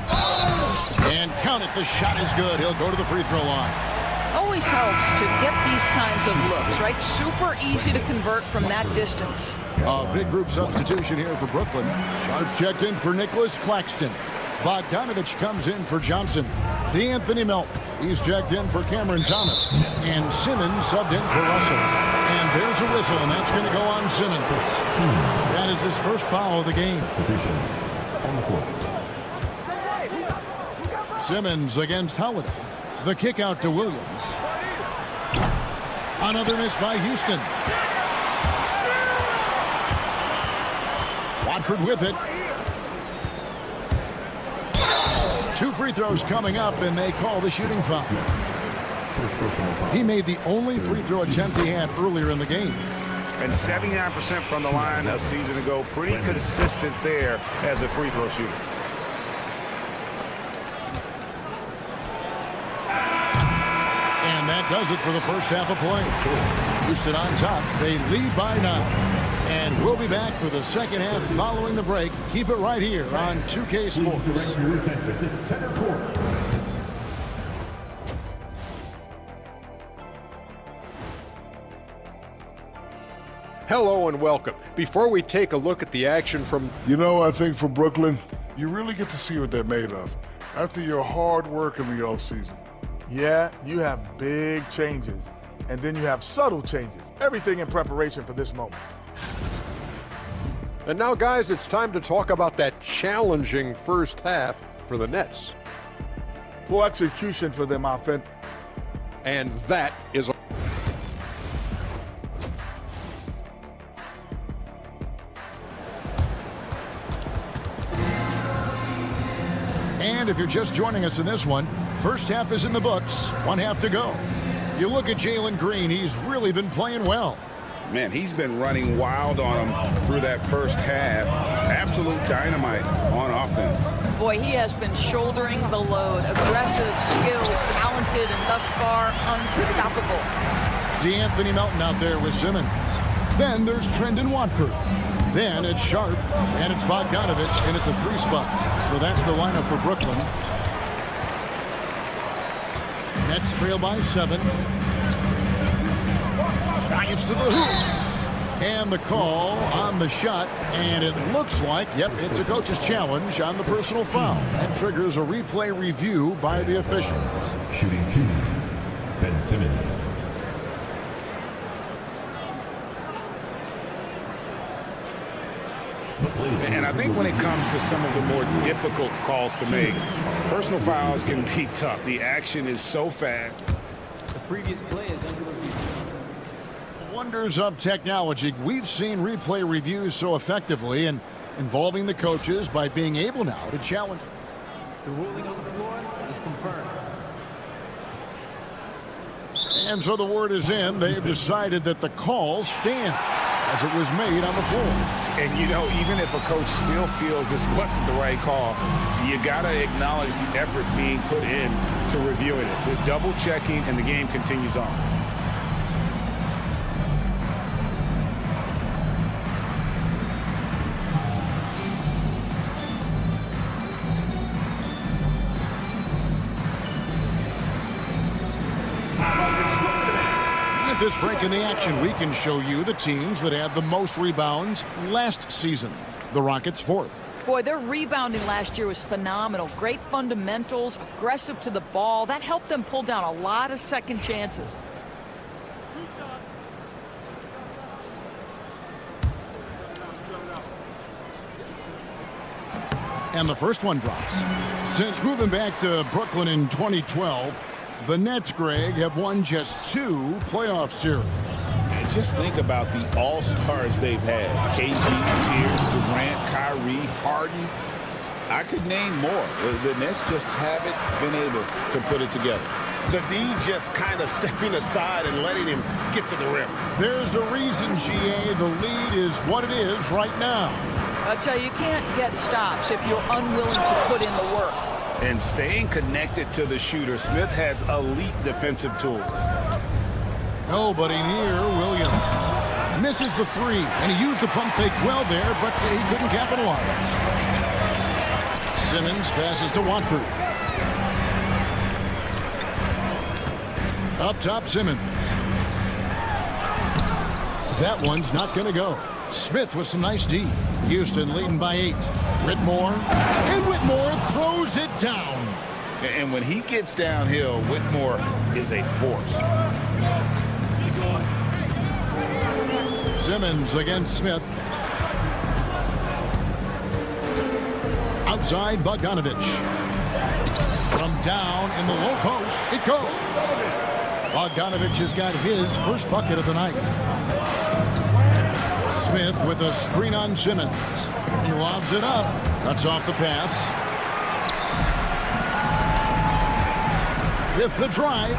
And count it, the shot is good. He'll go to the free throw line. Always helps to get these kinds of looks, right? Super easy to convert from that distance. A big group substitution here for Brooklyn. Sharps checked in for Nicholas Claxton. Bogdanovich comes in for Johnson. DeAnthony Melton, he's checked in for Cameron Thomas. And Simmons subbed in for Russell. And there's a whistle, and that's going to go on Simmons. That is his first foul of the game. Simmons against Holiday. The kick out to Williams. Another miss by Houston. Watford with it. 2 free throws coming up, and they call the shooting foul. He made the only free throw attempt he had earlier in the game. And 79% from the line a season ago. Pretty consistent there as a free throw shooter. And that does it for the first half of play. Houston on top. They lead by 9. And we'll be back for the second half following the break. Keep it right here on 2K Sports. Hello and welcome. Before we take a look at the action from... You know, I think for Brooklyn, you really get to see what they're made of after your hard work in the offseason. Yeah, you have big changes, and then you have subtle changes. Everything in preparation for this moment. And now, guys, it's time to talk about that challenging first half for the Nets. Poor execution for them offense. And that is... just joining us in this one, first half is in the books, 1 half to go. You look at Jalen Green, he's really been playing well. Man, he's been running wild on him through that first half. Absolute dynamite on offense. Boy, he has been shouldering the load. Aggressive, skilled, talented, and thus far unstoppable. DeAnthony Melton out there with Simmons. Then there's Trendon Watford. Then it's Sharp, and it's Bogdanovich in at the 3 spot. So that's the lineup for Brooklyn. Nets trail by 7. Drives to the hoop. And the call on the shot. And it looks like, yep, it's a coach's challenge on the personal foul. That triggers a replay review by the officials. Shooting 2, Ben Simmons. And I think when it comes to some of the more difficult calls to make, personal fouls can be tough. The action is so fast. The previous play is under review. Wonders of technology. We've seen replay reviews so effectively and involving the coaches by being able now to challenge. The ruling on the floor is confirmed. And so the word is in. They've decided that the call stands as it was made on the floor. And, you know, even if a coach still feels this wasn't the right call, you got to acknowledge the effort being put in to reviewing it. The double checking, and the game continues on. This break in the action, we can show you the teams that had the most rebounds last season. The Rockets 4th. Boy, their rebounding last year was phenomenal. Great fundamentals, aggressive to the ball. That helped them pull down a lot of second chances. And the first one drops. Since moving back to Brooklyn in 2012, the Nets, Greg, have won just 2 playoff series. And just think about the all-stars they've had. KG, Pierce, Durant, Kyrie, Harden. I could name more. The Nets just haven't been able to put it together. The D just kind of stepping aside and letting him get to the rim. There's a reason, GA, the lead is what it is right now. I'll tell you, you can't get stops if you're unwilling to put in the work. And staying connected to the shooter, Smith has elite defensive tools. Nobody near Williams. Misses the 3, and he used the pump fake well there, but he couldn't capitalize. Simmons passes to Watford. Up top, Simmons. That one's not going to go. Smith with some nice D. Houston leading by 8. Whitmore. And Whitmore throws it down. And when he gets downhill, Whitmore is a force. Simmons against Smith. Outside, Bogdanovich. From down in the low post, it goes. Bogdanovich has got his first bucket of the night. Smith with a screen on Simmons. He lobs it up. Cuts off the pass. With the drive.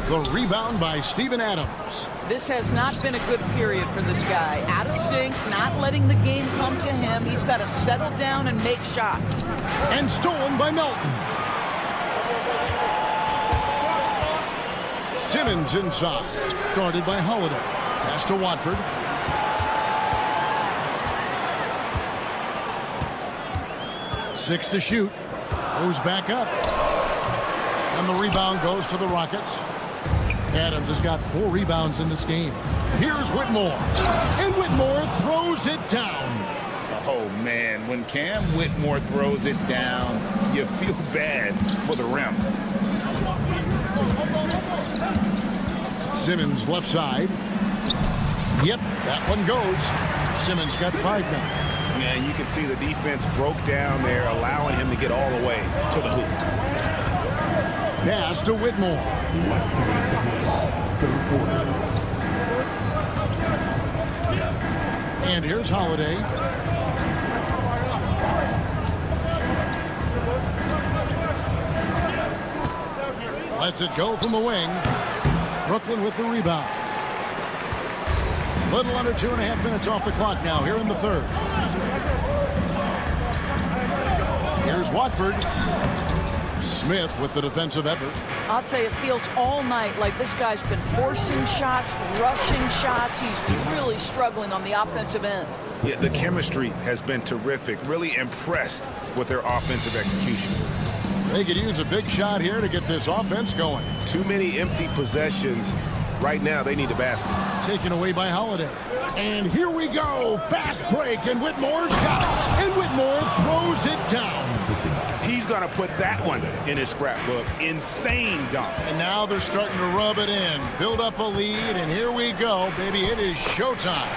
The rebound by Steven Adams. This has not been a good period for this guy. Out of sync, not letting the game come to him. He's got to settle down and make shots. And stolen by Melton. Simmons inside. Guarded by Holiday. Pass to Watford. Six to shoot. Goes back up. And the rebound goes to the Rockets. Adams has got 4 rebounds in this game. Here's Whitmore. And Whitmore throws it down. Oh, man. When Cam Whitmore throws it down, you feel bad for the rim. Simmons left side. Yep, that one goes. Simmons got 5 now. Yeah, you can see the defense broke down there, allowing him to get all the way to the hoop. Pass to Whitmore. And here's Holiday. Lets it go from the wing. Brooklyn with the rebound. Little under 2.5 minutes off the clock now here in the third. Here's Watford. Smith with the defensive effort. I'll tell you, it feels all night like this guy's been forcing shots, rushing shots. He's really struggling on the offensive end. Yeah, the chemistry has been terrific. Really impressed with their offensive execution. They could use a big shot here to get this offense going. Too many empty possessions. Right now, they need a basket. Taken away by Holiday. And here we go. Fast break, and Whitmore's got it. And Whitmore throws it down. He's going to put that one in his scrapbook. Insane dunk. And now they're starting to rub it in. Build up a lead, and here we go, baby. It is showtime.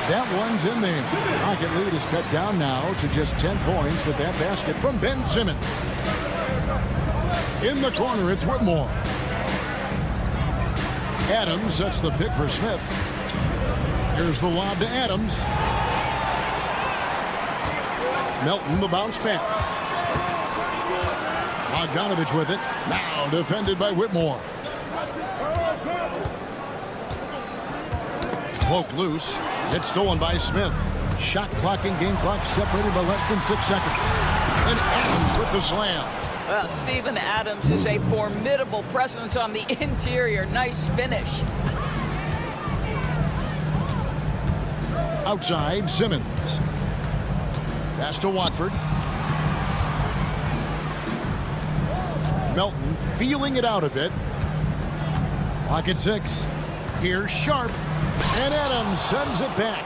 That one's in there. Rocket lead is cut down now to just 10 points with that basket from Ben Simmons. In the corner, it's Whitmore. Adams sets the pick for Smith. Here's the lob to Adams. Melton, the bounce pass. Bogdanovich with it. Now defended by Whitmore. Poke loose. It's stolen by Smith. Shot clock and game clock separated by less than 6 seconds. And Adams with the slam. Well, Steven Adams is a formidable presence on the interior. Nice finish. Outside, Simmons. Pass to Watford. Melton feeling it out a bit. Clock at 6. Here's Sharp. And Adams sends it back.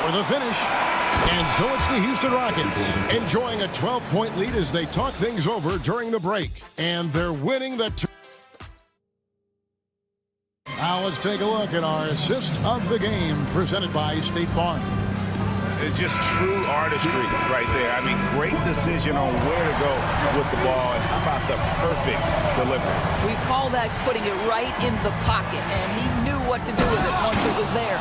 For the finish. And so it's the Houston Rockets enjoying a 12-point lead as they talk things over during the break. And they're winning the... Now let's take a look at our assist of the game presented by State Farm. It's just true artistry right there. I mean, great decision on where to go with the ball, and how about the perfect delivery. We call that putting it right in the pocket, and he knew what to do with it once it was there.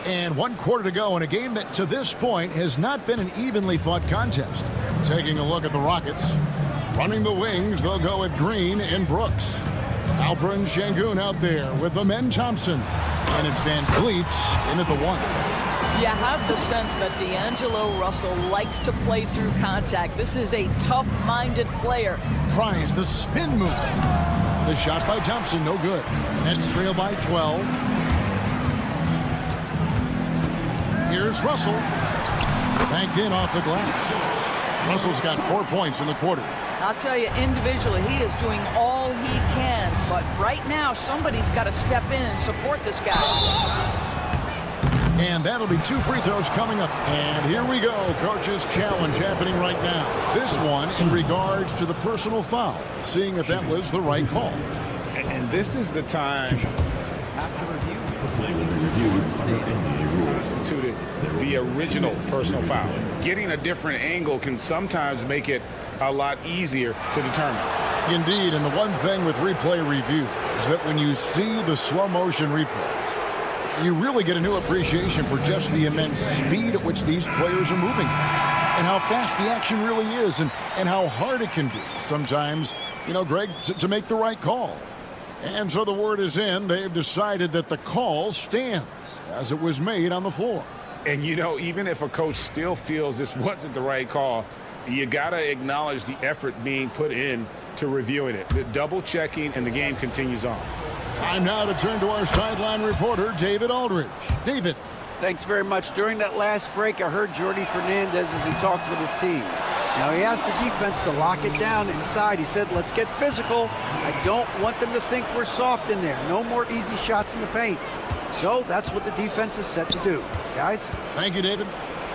And 1 quarter to go in a game that to this point has not been an evenly fought contest. Taking a look at the Rockets. Running the wings, they'll go with Green and Brooks. Alperen Şengün out there with Amen Thompson. And it's Van Vliet in at the 1. You have the sense that D'Angelo Russell likes to play through contact. This is a tough-minded player. Tries the spin move. The shot by Thompson, no good. Nets trail by 12. Here's Russell. Banked in off the glass. Russell's got 4 points in the quarter. I'll tell you, individually, he is doing all he can. But right now, somebody's got to step in and support this guy. And that'll be 2 free throws coming up. And here we go. Coach's challenge happening right now. This one in regards to the personal foul. Seeing if that was the right call. And this is the time After review, constituted the original personal foul. Getting a different angle can sometimes make it a lot easier to determine. Indeed, and the one thing with replay review is that when you see the slow motion replays, you really get a new appreciation for just the immense speed at which these players are moving and how fast the action really is and how hard it can be sometimes, Greg, to make the right call. And so the word is in. They've decided that the call stands as it was made on the floor. And, even if a coach still feels this wasn't the right call, you got to acknowledge the effort being put in to reviewing it. The double checking, and the game continues on. Time now to turn to our sideline reporter, David Aldridge. David. Thanks very much. During that last break, I heard Jordy Fernandez as he talked with his team. Now, he asked the defense to lock it down inside. He said, let's get physical. I don't want them to think we're soft in there. No more easy shots in the paint. So that's what the defense is set to do. Guys? Thank you, David.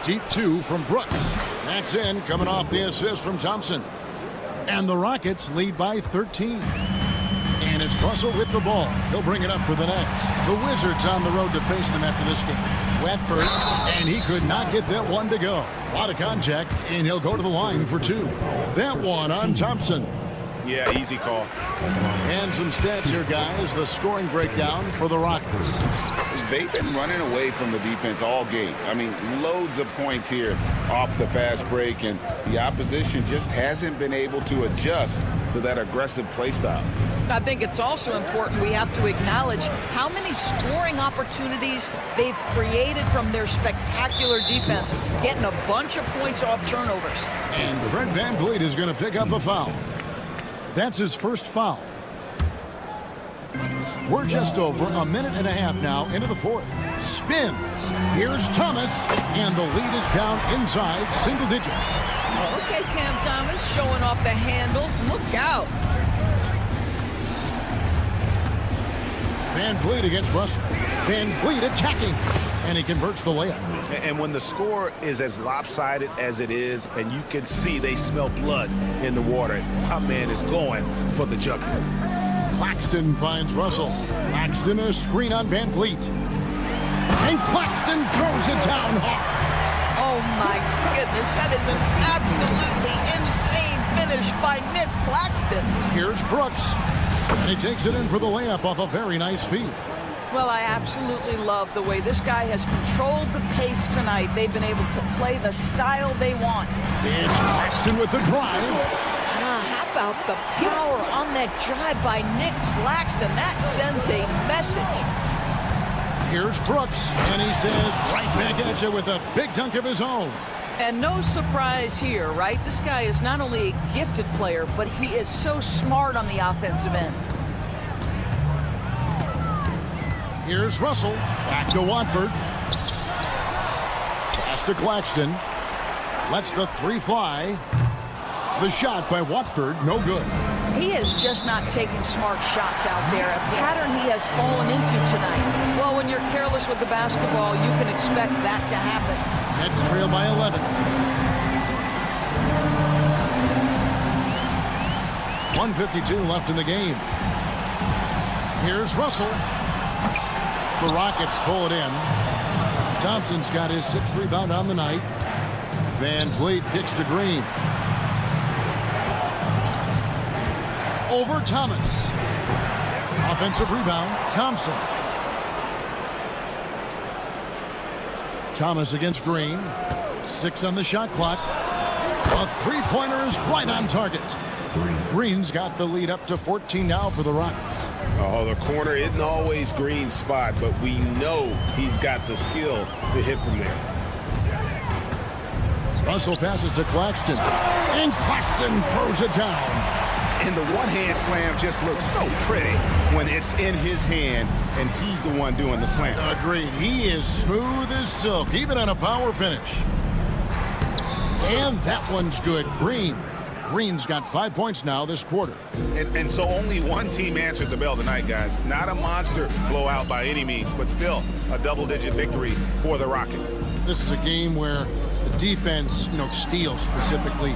Deep 2 from Brooks. That's in, coming off the assist from Thompson. And the Rockets lead by 13. And it's Russell with the ball. He'll bring it up for the Nets. The Wizards on the road to face them after this game. Watford, and he could not get that one to go. A lot of contact, and he'll go to the line for 2. That one on Thompson. Yeah, easy call. And some stats here, guys. The scoring breakdown for the Rockets. They've been running away from the defense all game. I mean, loads of points here off the fast break, and the opposition just hasn't been able to adjust to that aggressive play style. I think it's also important we have to acknowledge how many scoring opportunities they've created from their spectacular defense, getting a bunch of points off turnovers. And Fred VanVleet is going to pick up a foul. That's his first foul. We're just over a minute and a half now into the fourth. Spins. Here's Thomas, and the lead is down inside single digits. Okay, Cam Thomas showing off the handles. Look out. VanVleet against Russell. VanVleet attacking, and he converts the layup. And when the score is as lopsided as it is, and you can see they smell blood in the water, our man is going for the jugular. Claxton finds Russell. Claxton a screen on VanVleet. And Claxton throws it down hard. Oh my goodness, that is an absolutely insane finish by Nick Claxton. Here's Brooks. And he takes it in for the layup off a very nice feed. Well, I absolutely love the way this guy has controlled the pace tonight. They've been able to play the style they want. It's Claxton with the drive. How about the power on that drive by Nick Claxton? That sends a message. Here's Brooks, and he says right back at you with a big dunk of his own. And no surprise here, right? This guy is not only a gifted player, but he is so smart on the offensive end. Here's Russell. Back to Watford. Pass to Claxton. Lets the three fly. The shot by Watford, no good. He is just not taking smart shots out there, a pattern he has fallen into tonight. Well, when you're careless with the basketball, you can expect that to happen. Nets trail by 11. 1:52 left in the game. Here's Russell. The Rockets pull it in. Thompson's got his 6th rebound on the night. VanVleet kicks to Green. Over Thomas. Offensive rebound, Thompson. Thomas against Green. 6 on the shot clock. A three-pointer is right on target. Green's got the lead up to 14 now for the Rockets. Oh, the corner isn't always Green's spot, but we know he's got the skill to hit from there. Russell passes to Claxton. And Claxton throws it down. And the one-hand slam just looks so pretty when it's in his hand and he's the one doing the slam. Agreed. He is smooth as silk, even on a power finish. And that one's good. Green's got 5 points now this quarter. And so only one team answered the bell tonight, guys. Not a monster blowout by any means, but still a double-digit victory for the Rockets. This is a game where the defense, steals specifically,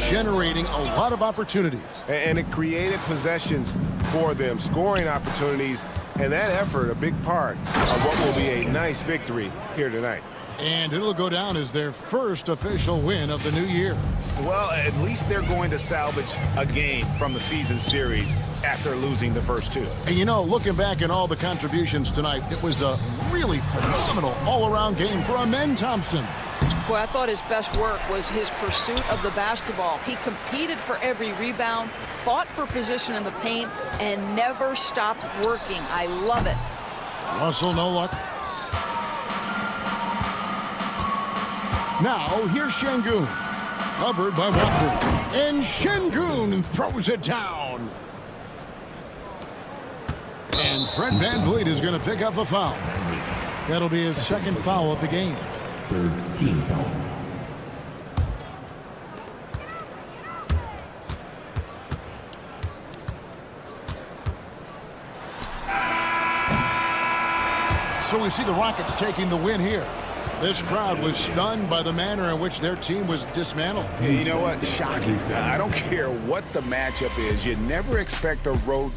generating a lot of opportunities. And it created possessions for them, scoring opportunities, and that effort a big part of what will be a nice victory here tonight. And it'll go down as their first official win of the new year. Well, at least they're going to salvage a game from the season series after losing the first 2. And looking back at all the contributions tonight, it was a really phenomenal all-around game for Amen Thompson. Boy, I thought his best work was his pursuit of the basketball. He competed for every rebound, fought for position in the paint, and never stopped working. I love it. Russell, no luck. Now, here's Şengün. Covered by Watford. And Şengün throws it down. And Fred VanVleet is going to pick up a foul. That'll be his 2nd foul of the game. 3rd team foul. So we see the Rockets taking the win here. This crowd was stunned by the manner in which their team was dismantled. Hey, you know what? Shocking. I don't care what the matchup is. You never expect a road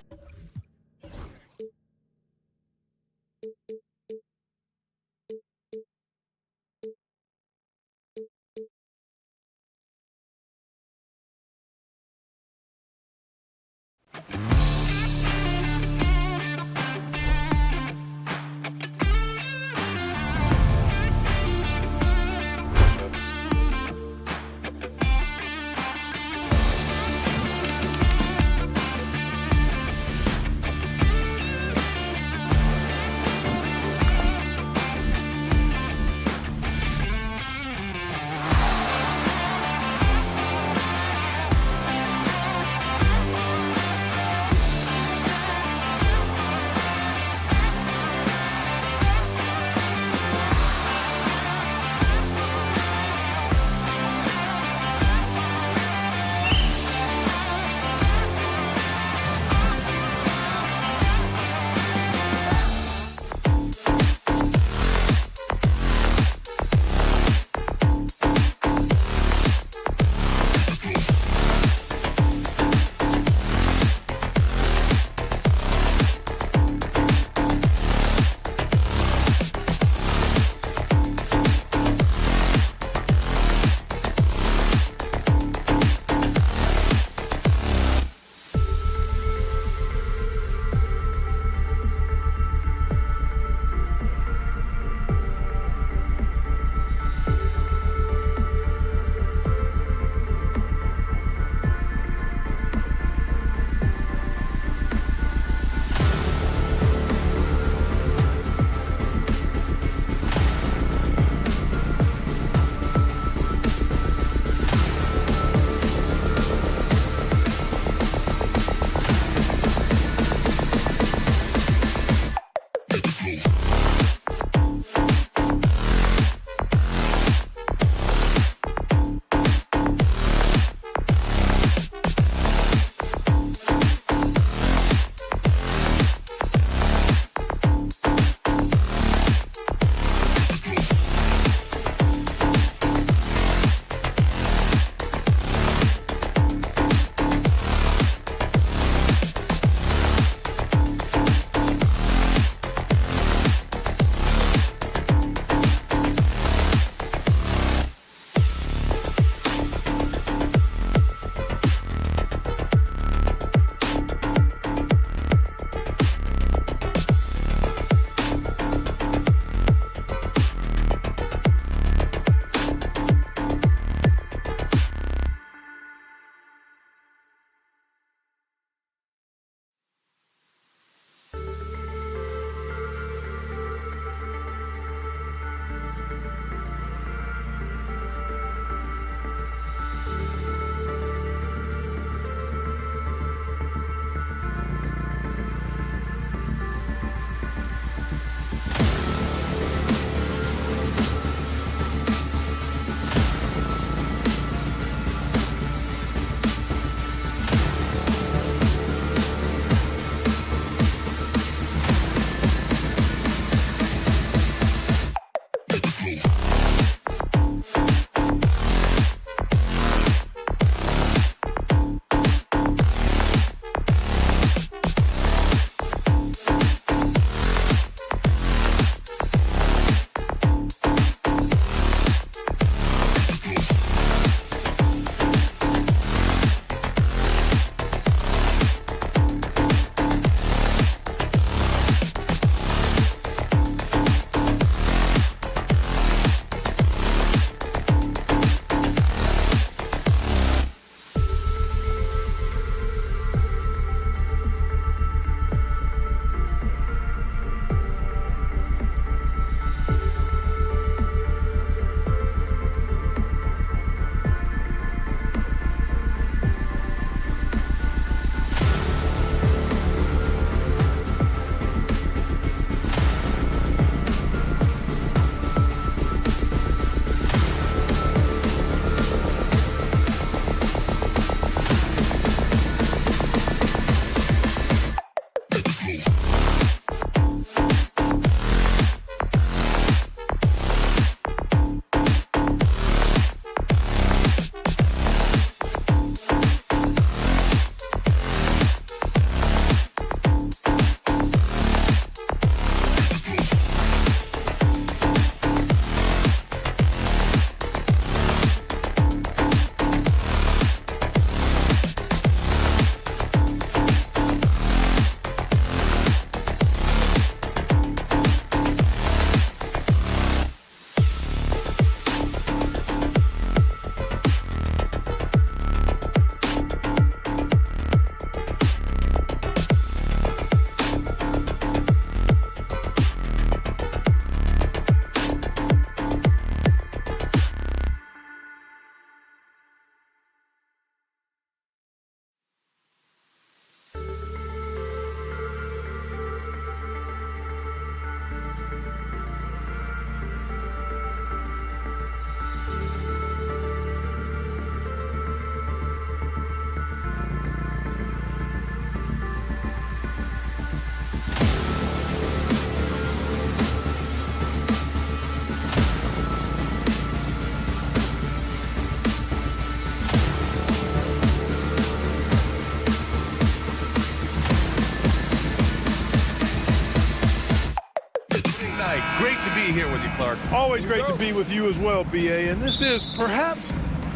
Always great to be with you as well, BA. And this is perhaps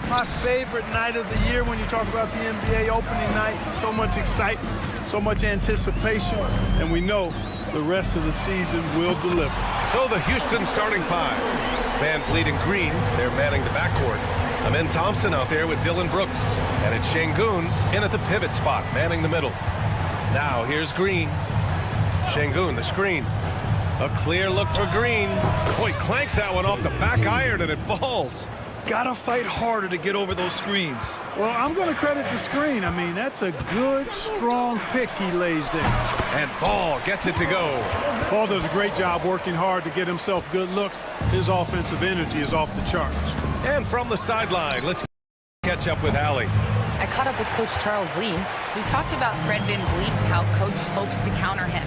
my favorite night of the year when you talk about the NBA opening night. So much excitement, so much anticipation, and we know the rest of the season will deliver. So the Houston starting five. Van Vliet and Green, they're manning the backcourt. Amen Thompson out there with Dylan Brooks. And it's Şengün in at the pivot spot, manning the middle. Now here's Green. Şengün, the screen. A clear look for Green. Boy, clanks that one off the back iron and it falls. Gotta fight harder to get over those screens. Well, I'm going to credit the screen. I mean, that's a good, strong pick he lays there. And Ball gets it to go. Ball does a great job working hard to get himself good looks. His offensive energy is off the charts. And from the sideline, let's catch up with Allie. I caught up with Coach Charles Lee. We talked about Fred Van Vliet and how Coach hopes to counter him.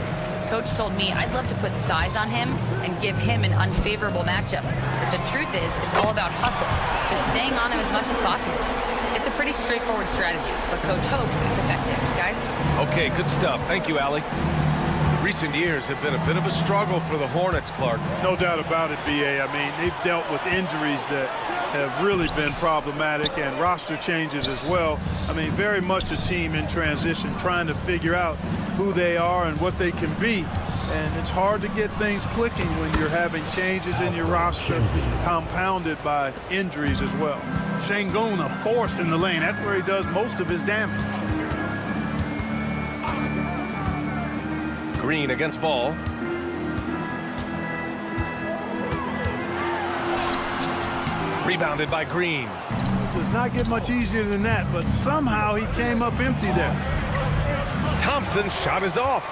Coach told me I'd love to put size on him and give him an unfavorable matchup. But the truth is, it's all about hustle, just staying on him as much as possible. It's a pretty straightforward strategy, but Coach hopes it's effective. Guys? Okay, good stuff. Thank you, Allie. Recent years have been a bit of a struggle for the Hornets, Clark. No doubt about it, BA. I mean, they've dealt with injuries that have really been problematic and roster changes as well. I mean, very much a team in transition, trying to figure out who they are and what they can be. And it's hard to get things clicking when you're having changes in your roster compounded by injuries as well. Şengün, a force in the lane. That's where he does most of his damage. Green against Ball. Rebounded by Green. It does not get much easier than that, but somehow he came up empty there. Thompson's shot is off.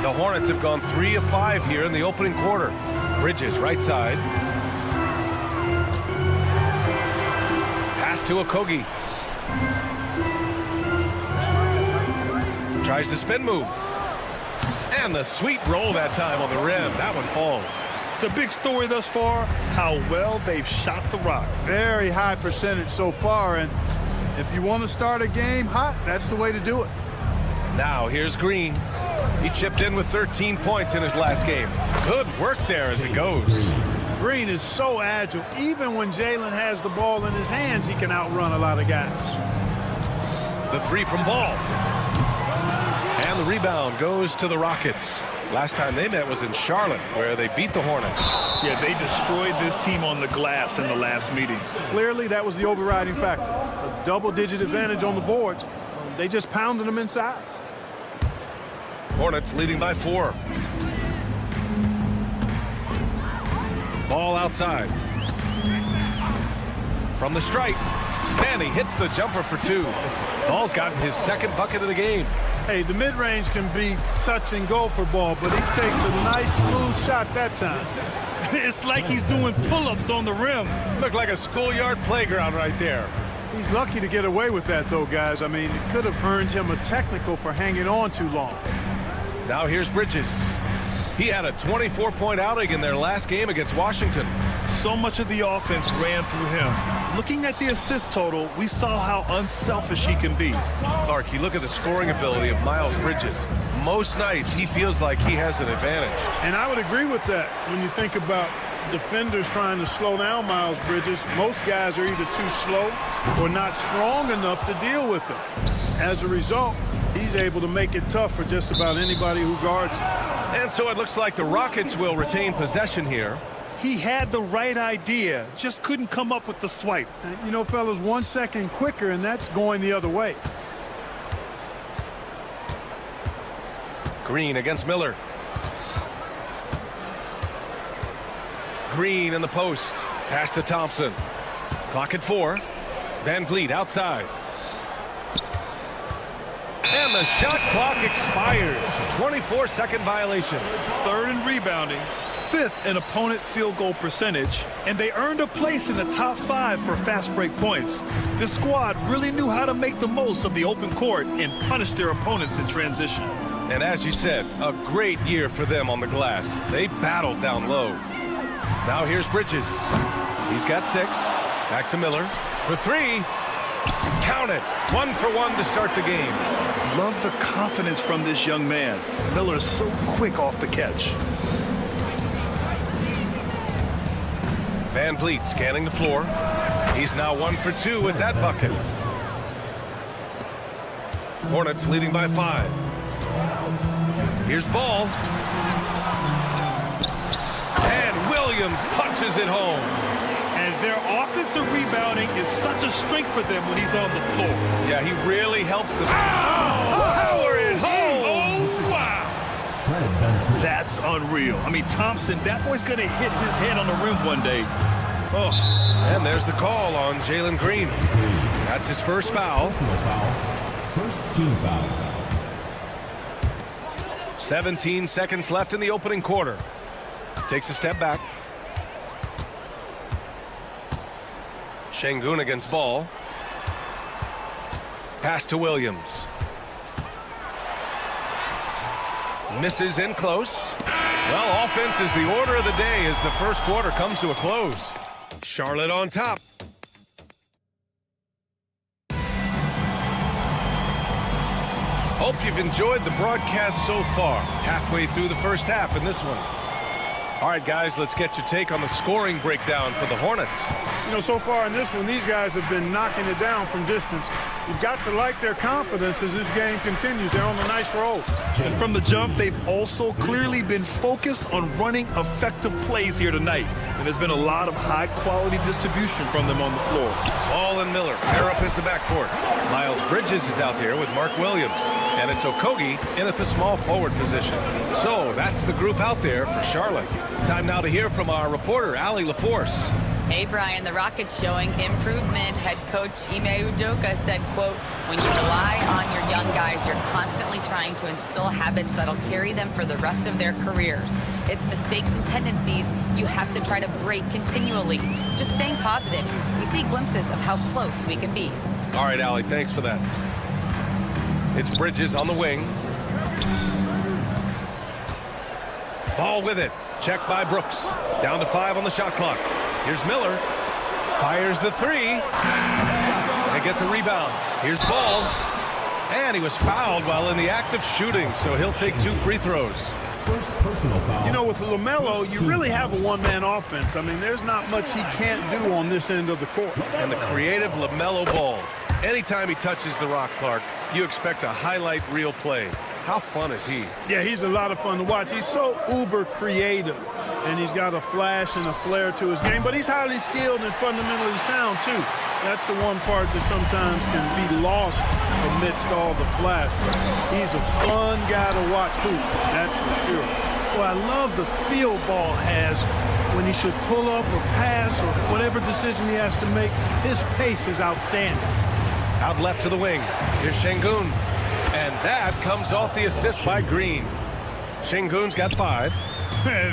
The Hornets have gone 3 of 5 here in the opening quarter. Bridges, right side. Pass to Okogie. Tries the spin move. And the sweet roll that time on the rim. That one falls. The big story thus far, how well they've shot the rock. Very high percentage so far, and if you want to start a game hot, that's the way to do it. Now here's Green. He chipped in with 13 points in his last game. Good work there as it goes. Green is so agile. Even when Jalen has the ball in his hands, he can outrun a lot of guys. The three from Ball. And the rebound goes to the Rockets. Last time they met was in Charlotte, where they beat the Hornets. Yeah, they destroyed this team on the glass in the last meeting. Clearly, that was the overriding factor. A double-digit advantage on the boards. They just pounded them inside. Hornets leading by 4. Ball outside. From the stripe. And he hits the jumper for 2. Ball's gotten his second bucket of the game. Hey, the mid-range can be touch and go for Ball, but he takes a nice, smooth shot that time. It's like he's doing pull-ups on the rim. Looked like a schoolyard playground right there. He's lucky to get away with that, though, guys. I mean, it could have earned him a technical for hanging on too long. Now here's Bridges. He had a 24-point outing in their last game against Washington. So much of the offense ran through him. Looking at the assist total, we saw how unselfish he can be. Clark, you look at the scoring ability of Miles Bridges. Most nights, he feels like he has an advantage. And I would agree with that when you think about defenders trying to slow down Miles Bridges. Most guys are either too slow or not strong enough to deal with him. As a result, he's able to make it tough for just about anybody who guards him. And so it looks like the Rockets will retain possession here. He had the right idea, just couldn't come up with the swipe. You know, fellas, 1 second quicker, and that's going the other way. Green against Miller. Green in the post. Pass to Thompson. Clock at 4. Van Vliet outside. And the shot clock expires. 24-second violation. 3rd in rebounding. 5th in opponent field goal percentage, and they earned a place in the top 5 for fast break points. This squad really knew how to make the most of the open court and punish their opponents in transition. And as you said, a great year for them on the glass. They battled down low. Now here's Bridges. He's got 6. Back to Miller for 3. Count it. 1 for 1 to start the game. Love the confidence from this young man. Miller is so quick off the catch. Van Vliet scanning the floor. He's now 1 for 2 with that bucket. Hornets leading by 5. Here's Ball. And Williams punches it home. And their offensive rebounding is such a strength for them when he's on the floor. Yeah, he really helps them. Power it home! Oh, wow! That's unreal. I mean, Thompson, that boy's going to hit his head on the rim one day. Oh. And there's the call on Jalen Green. That's his first foul. First team foul. 17 seconds left in the opening quarter. Takes a step back. Şengün against Ball. Pass to Williams. Misses in close. Well, offense is the order of the day as the first quarter comes to a close. Charlotte on top. Hope you've enjoyed the broadcast so far. Halfway through the first half in this one. All right, guys, let's get your take on the scoring breakdown for the Hornets. You know, so far in this one, these guys have been knocking it down from distance. You've got to like their confidence as this game continues. They're on a nice roll. And from the jump, they've also clearly been focused on running effective plays here tonight. And there's been a lot of high-quality distribution from them on the floor. Ball and Miller pair up as the backcourt. Miles Bridges is out there with Mark Williams. And it's Okogie in at the small forward position. So that's the group out there for Charlotte. Time now to hear from our reporter, Allie LaForce. Hey, Brian, the Rockets showing improvement. Head coach Ime Udoka said, quote, when you rely on your young guys, you're constantly trying to instill habits that'll carry them for the rest of their careers. It's mistakes and tendencies you have to try to break continually. Just staying positive. We see glimpses of how close we can be. All right, Allie, thanks for that. It's Bridges on the wing. Ball with it. Checked by Brooks. Down to 5 on the shot clock. Here's Miller. Fires the 3. They get the rebound. Here's Ball. And he was fouled while in the act of shooting, so he'll take 2 free throws. First personal foul. You know, with LaMelo, you really have a one-man offense. I mean, there's not much he can't do on this end of the court. And the creative LaMelo Ball. Anytime he touches the rock, Clark, you expect a highlight reel play. How fun is he? Yeah, he's a lot of fun to watch. He's so uber creative, and he's got a flash and a flair to his game, but he's highly skilled and fundamentally sound, too. That's the one part that sometimes can be lost amidst all the flash. He's a fun guy to watch hoop, that's for sure. Well, I love the feel Ball has when he should pull up or pass or whatever decision he has to make. His pace is outstanding. Out left to the wing. Here's Şengün. And that comes off the assist by Green. Şengün's got 5.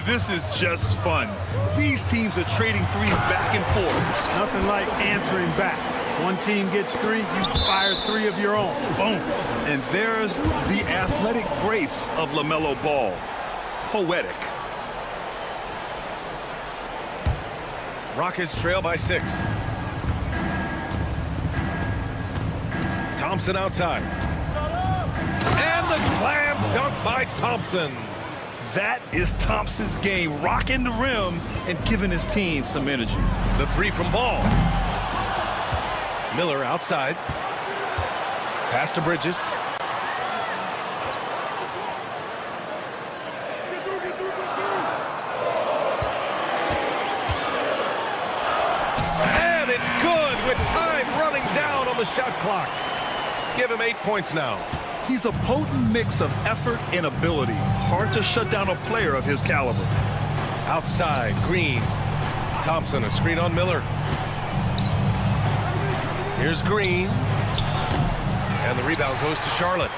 This is just fun. These teams are trading threes back and forth. Nothing like answering back. One team gets 3, you fire 3 of your own. Boom. And there's the athletic grace of LaMelo Ball. Poetic. Rockets trail by 6. Thompson outside. And the slam dunk by Thompson. That is Thompson's game, rocking the rim and giving his team some energy. The 3 from Ball. Miller outside. Pass to Bridges. And it's good with time running down on the shot clock. Give him 8 points now. He's a potent mix of effort and ability. Hard to shut down a player of his caliber. Outside, Green. Thompson, a screen on Miller. Here's Green. And the rebound goes to Charlotte.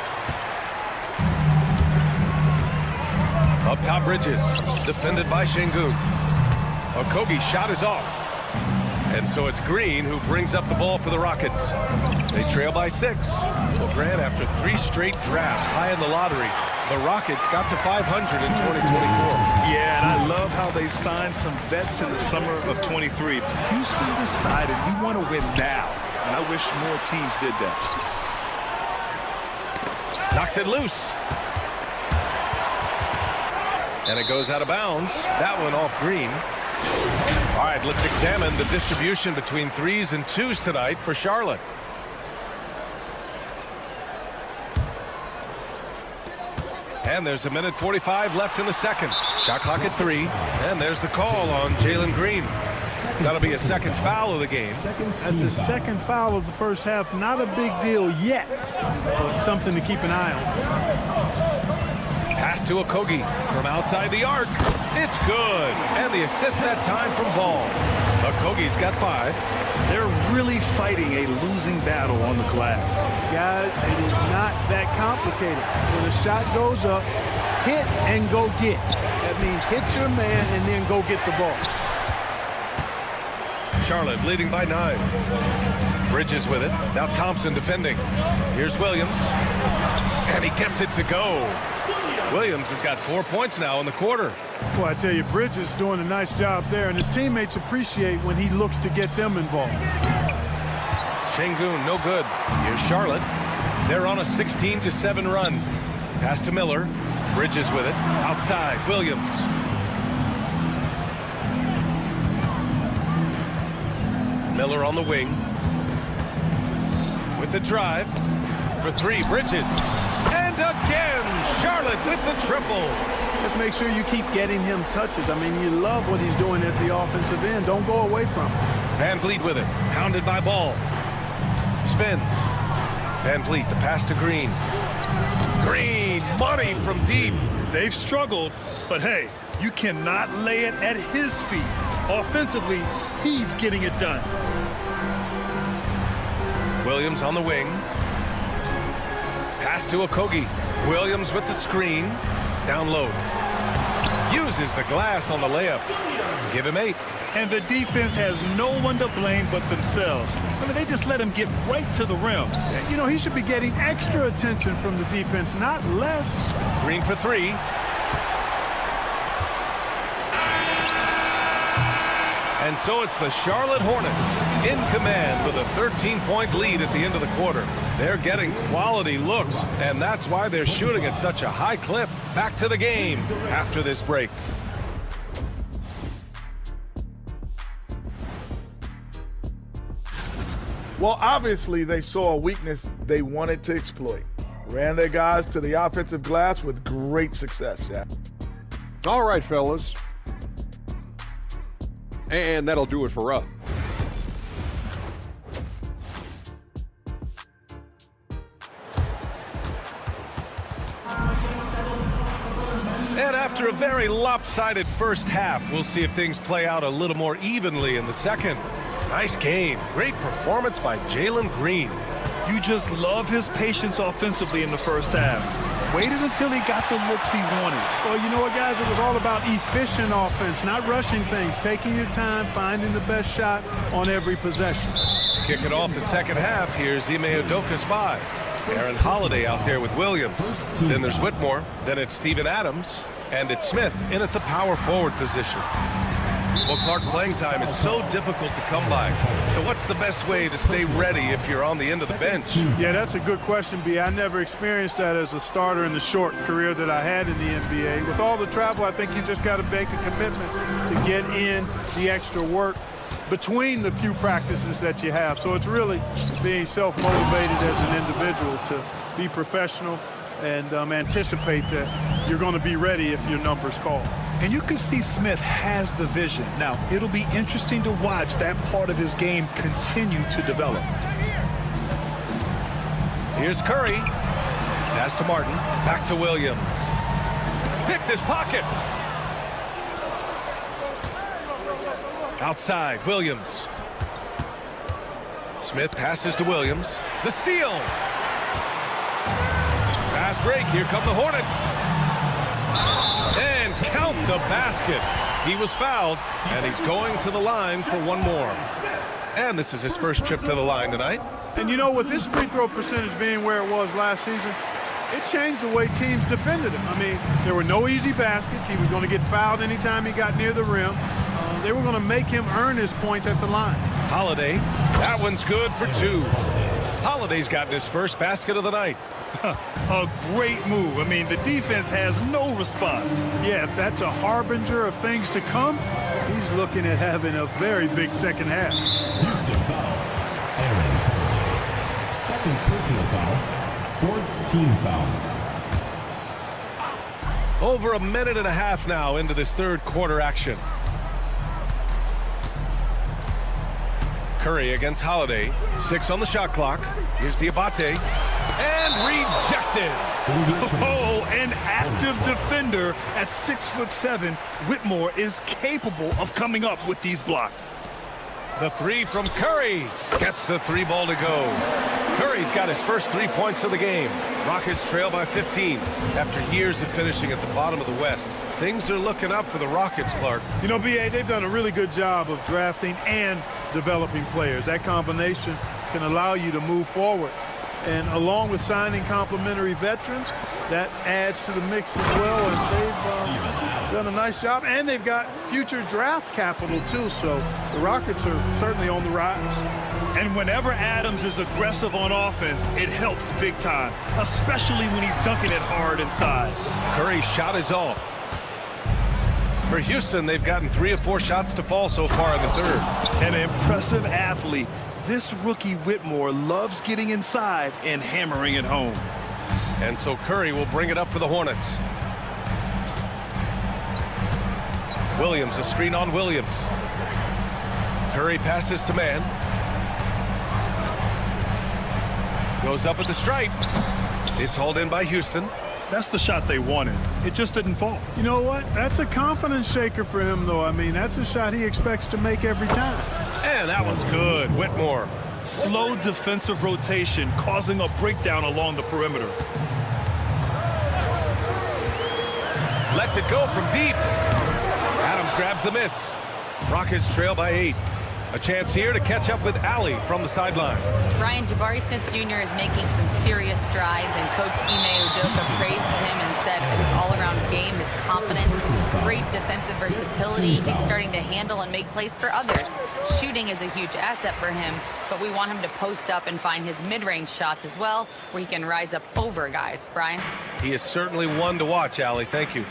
Up top, Bridges. Defended by Şengün. Okogie's shot is off. And so it's Green who brings up the ball for the Rockets. They trail by 6. Well, Grant, after 3 straight drafts high in the lottery, the Rockets got to 500 in 2024. Yeah, and I love how they signed some vets in the summer of 23. Houston decided we want to win now, and I wish more teams did that. Knocks it loose. And it goes out of bounds. That one off Green. All right, let's examine the distribution between 3s and 2s tonight for Charlotte. And there's 1:45 left in the second. Shot clock at 3. And there's the call on Jalen Green. That'll be a second foul of the game. That's his second foul of the first half. Not a big deal yet, but something to keep an eye on. Pass to Okogie from outside the arc. It's good. And the assist that time from Ball. Okogie's got 5. They're really fighting a losing battle on the glass. Guys, it is not that complicated. When a shot goes up, hit and go get. That means hit your man and then go get the ball. Charlotte leading by 9. Bridges with it. Now Thompson defending. Here's Williams. And he gets it to go. Williams has got 4 points now in the quarter. Well, I tell you, Bridges is doing a nice job there, and his teammates appreciate when he looks to get them involved. Şengün, no good. Here's Charlotte. They're on a 16-7 run. Pass to Miller. Bridges with it. Outside, Williams. Miller on the wing. With the drive. For 3, Bridges. And again, Charlotte with the triple. Just make sure you keep getting him touches. I mean, you love what he's doing at the offensive end. Don't go away from him. Van Vliet with it. Hounded by Ball. Spins. Van Vliet, the pass to Green. Green, money from deep. They've struggled, but hey, you cannot lay it at his feet. Offensively, he's getting it done. Williams on the wing. Pass to Okogie. Williams with the screen. Down low. Uses the glass on the layup. Give him 8. And the defense has no one to blame but themselves. I mean, they just let him get right to the rim. You know, he should be getting extra attention from the defense, not less. Green for 3. And so it's the Charlotte Hornets in command with a 13-point lead at the end of the quarter. They're getting quality looks, and that's why they're shooting at such a high clip. Back to the game after this break. Well, obviously they saw a weakness they wanted to exploit. Ran their guys to the offensive glass with great success, Jack. All right, fellas. And that'll do it for us. And after a very lopsided first half, we'll see if things play out a little more evenly in the second. Nice game. Great performance by Jalen Green. You just love his patience offensively in the first half. Waited until he got the looks he wanted. Well, you know what, guys? It was all about efficient offense, not rushing things, taking your time, finding the best shot on every possession. Kicking off the second half, here's Ime Udoka's 5. Aaron Holiday out there with Williams. Then there's Whitmore. Then it's Steven Adams. And it's Smith in at the power forward position. Well, Clark, playing time is so difficult to come by. So what's the best way to stay ready if you're on the end of the bench? Yeah, that's a good question, B. I never experienced that as a starter in the short career that I had in the NBA. With all the travel, I think you just got to make a commitment to get in the extra work between the few practices that you have. So it's really being self-motivated as an individual to be professional and anticipate that you're going to be ready if your number's called. And you can see Smith has the vision. Now, it'll be interesting to watch that part of his game continue to develop. Here's Curry. Pass to Martin. Back to Williams. Picked his pocket. Outside, Williams. Smith passes to Williams. The steal. Fast break. Here come the Hornets. And count the basket. He was fouled, and he's going to the line for one more. And this is his first trip to the line tonight. And you know, with his free throw percentage being where it was last season, it changed the way teams defended him. I mean, there were no easy baskets. He was going to get fouled anytime he got near the rim. They were going to make him earn his points at the line. Holiday, that one's good for 2. Holiday's gotten his first basket of the night. A great move. I mean, the defense has no response. Yeah, if that's a harbinger of things to come, He's looking at having a very big second half. Houston foul. Aaron Holiday. Second personal foul. Fourth team foul. Over a minute and a half now into this third quarter action. Curry against Holiday. 6 on the shot clock. Here's Diabate. And rejected. Oh, an active defender at 6'7". Whitmore is capable of coming up with these blocks. The three from Curry. Gets the three ball to go. Curry's got his first 3 points of the game. Rockets trail by 15 after years of finishing at the bottom of the West. Things are looking up for the Rockets, Clark. You know, B.A., they've done a really good job of drafting and developing players. That combination can allow you to move forward. And along with signing complementary veterans, that adds to the mix as well. And they've done a nice job. And they've got future draft capital, too. So the Rockets are certainly on the rise. And whenever Adams is aggressive on offense, it helps big time, especially when he's dunking it hard inside. Curry's shot is off. For Houston, they've gotten 3 of 4 shots to fall so far in the third. An impressive athlete. This rookie Whitmore loves getting inside and hammering it home. And so Curry will bring it up for the Hornets. Williams, a screen on Williams. Curry passes to man. Goes up at the stripe. It's hauled in by Houston. That's the shot they wanted. It just didn't fall. You know what? That's a confidence shaker for him, though. I mean, that's a shot he expects to make every time. And that one's good. Whitmore. Slow defensive rotation causing a breakdown along the perimeter. Lets it go from deep. Adams grabs the miss. Rockets trail by 8. A chance here to catch up with Allie from the sideline. Brian, Jabari Smith Jr. is making some serious strides, and Coach Ime Udoka praised him and said his all-around game, his confidence, great defensive versatility. He's starting to handle and make plays for others. Shooting is a huge asset for him, but we want him to post up and find his mid-range shots as well, where he can rise up over guys. Brian? He is certainly one to watch, Allie. Thank you.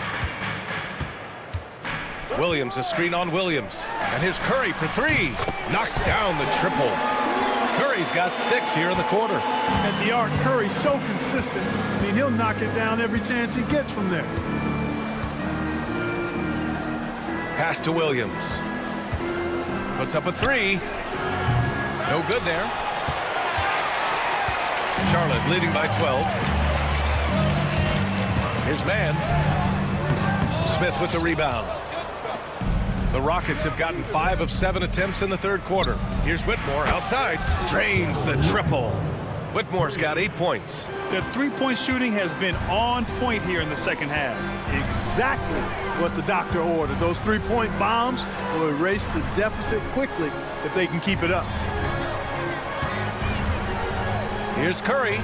Williams, a screen on Williams. And here's Curry for 3. Knocks down the triple. Curry's got 6 here in the quarter. At the arc, Curry's so consistent. I mean, he'll knock it down every chance he gets from there. Pass to Williams. Puts up a 3. No good there. Charlotte leading by 12. Here's man. Smith with the rebound. The Rockets have gotten 5 of 7 attempts in the third quarter. Here's Whitmore outside. Drains the triple. Whitmore's got 8 points. The three-point shooting has been on point here in the second half. Exactly what the doctor ordered. Those three-point bombs will erase the deficit quickly if they can keep it up. Here's Curry.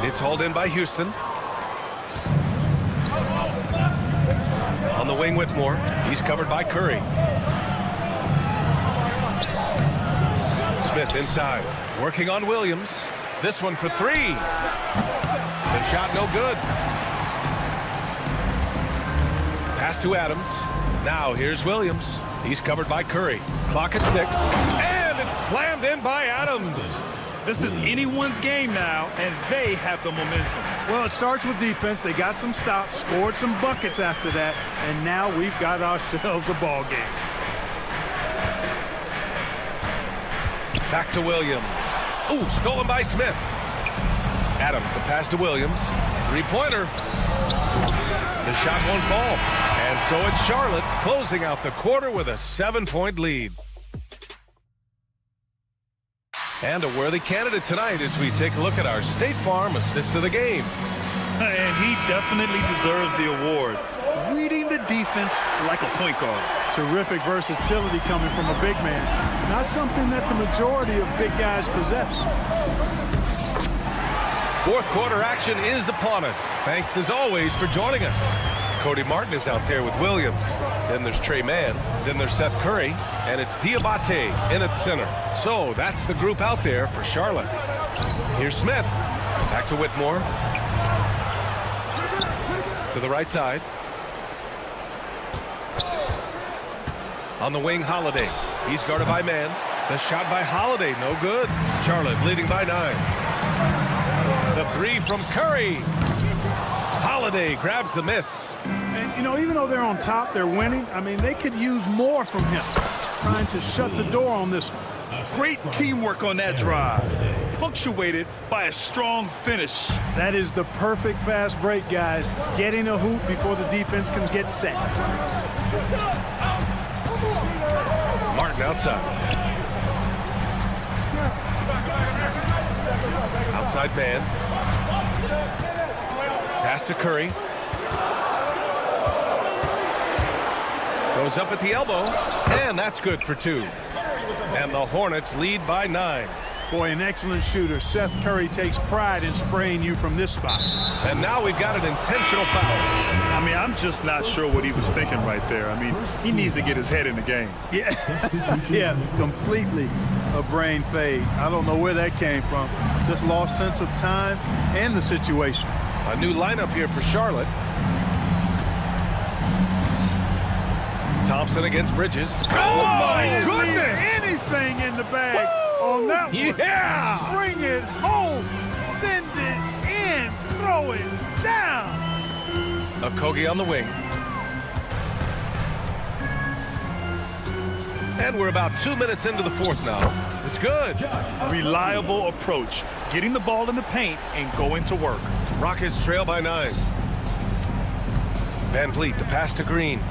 It's hauled in by Houston. On the wing, Whitmore. He's covered by Curry. Smith inside. Working on Williams. This one for 3. The shot no good. Pass to Adams. Now here's Williams. He's covered by Curry. Clock at 6. And it's slammed in by Adams. This is anyone's game now, and they have the momentum. Well, it starts with defense. They got some stops, scored some buckets after that, and now we've got ourselves a ball game. Back to Williams. Ooh, stolen by Smith. Adams, the pass to Williams. 3-pointer. The shot won't fall. And so it's Charlotte closing out the quarter with a 7-point lead. And a worthy candidate tonight as we take a look at our State Farm assist of the game. And he definitely deserves the award. Reading the defense like a point guard. Terrific versatility coming from a big man. Not something that the majority of big guys possess. Fourth quarter action is upon us. Thanks as always for joining us. Cody Martin is out there with Williams. Then there's Trey Mann. Then there's Seth Curry. And it's Diabate in at center. So that's the group out there for Charlotte. Here's Smith. Back to Whitmore. To the right side. On the wing, Holiday. He's guarded by man. The shot by Holiday, no good. Charlotte leading by 9. The three from Curry. Holiday grabs the miss. And, you know, even though they're on top, they're winning. I mean, they could use more from him. Trying to shut the door on this one. Great teamwork on that drive, punctuated by a strong finish. That is the perfect fast break, guys. Getting a hoop before the defense can get set. Martin outside. Outside man. Pass to Curry. Goes up at the elbow, and that's good for 2. And the Hornets lead by 9. Boy, an excellent shooter. Seth Curry takes pride in spraying you from this spot. And now we've got an intentional foul. I mean, I'm just not sure what he was thinking right there. I mean, he needs to get his head in the game. Yeah, yeah, completely a brain fade. I don't know where that came from. Just lost sense of time and the situation. A new lineup here for Charlotte. Thompson against Bridges. Oh my goodness! Anything in the bag on that one. Yeah! Bring it home. Send it in. Throw it down. Okogie on the wing. And we're about 2 minutes into the fourth now. It's good. Reliable approach. Getting the ball in the paint and going to work. Rockets trail by 9. Van Vliet, the pass to Green.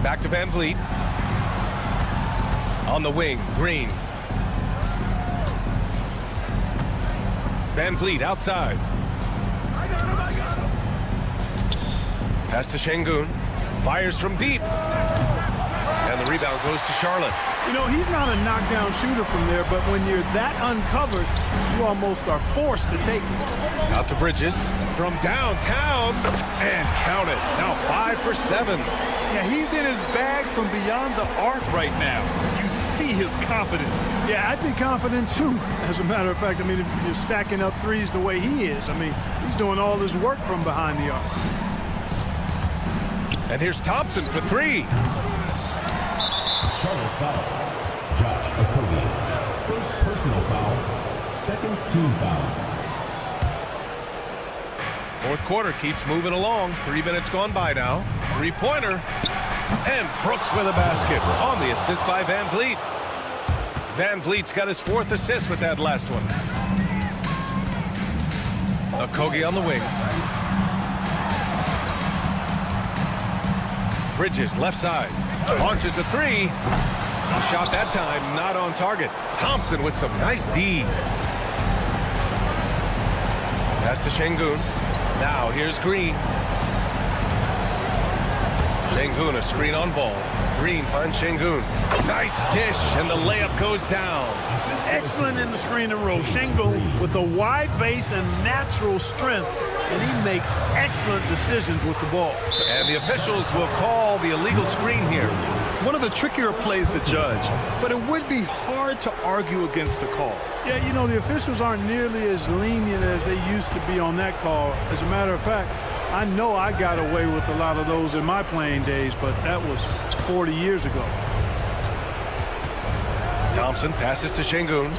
Back to Van Vliet. On the wing, Green. Van Vliet outside. Pass to Şengün. Fires from deep. And the rebound goes to Charlotte. You know, he's not a knockdown shooter from there, but when you're that uncovered, you almost are forced to take it. Out to Bridges. From downtown. And count it. Now 5 for 7. Yeah, he's in his bag from beyond the arc right now. You see his confidence. Yeah, I'd be confident too. As a matter of fact, I mean, if you're stacking up threes the way he is, I mean, he's doing all his work from behind the arc. And here's Thompson for 3. Charlotte's foul. Josh Okogie. First personal foul. Second team foul. Fourth quarter keeps moving along. 3 minutes gone by now. Three-pointer. And Brooks with a basket on the assist by Van Vliet. Van Vliet's got his 4th assist with that last one. Okogie on the wing. Bridges left side. Launches a 3. Shot that time, not on target. Thompson with some nice D. Pass to Şengün. Now here's Green. Şengün, a screen on ball. Green finds Şengün. Nice dish, and the layup goes down. Excellent in the screen and roll. Şengün with a wide base and natural strength, and he makes excellent decisions with the ball. And the officials will call the illegal screen here. One of the trickier plays to judge, but it would be hard to argue against the call. Yeah, you know, the officials aren't nearly as lenient as they used to be on that call. As a matter of fact, I know I got away with a lot of those in my playing days, but that was 40 years ago. Thompson passes to Şengün.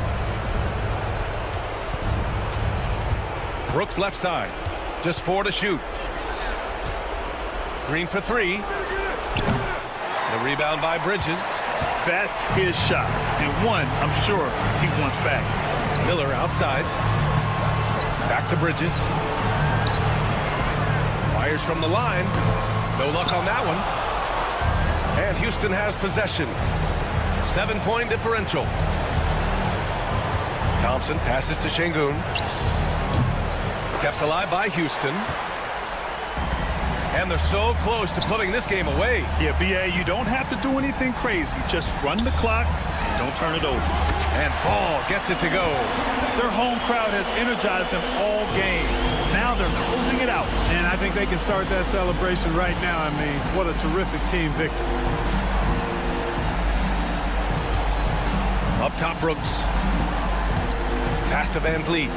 Brooks left side. Just 4 to shoot. Green for 3. The rebound by Bridges. That's his shot, and one I'm sure he wants back. Miller outside. Back to Bridges. Fires from the line. No luck on that one. And Houston has possession. 7-point differential. Thompson passes to Şengün. Kept alive by Houston. And they're so close to putting this game away. Yeah, B.A., you don't have to do anything crazy. Just run the clock and don't turn it over. And Ball gets it to go. Their home crowd has energized them all game. Now they're closing it out. And I think they can start that celebration right now. I mean, what a terrific team victory. Up top, Brooks. Pass to Van Vliet.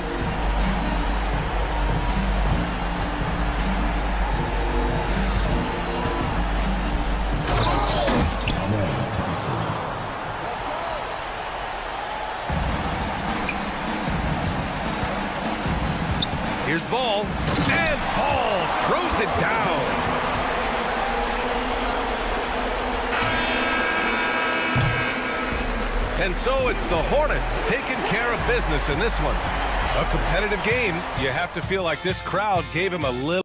Here's Ball, and Ball throws it down. And so it's the Hornets taking care of business in this one. A competitive game. You have to feel like this crowd gave him a little.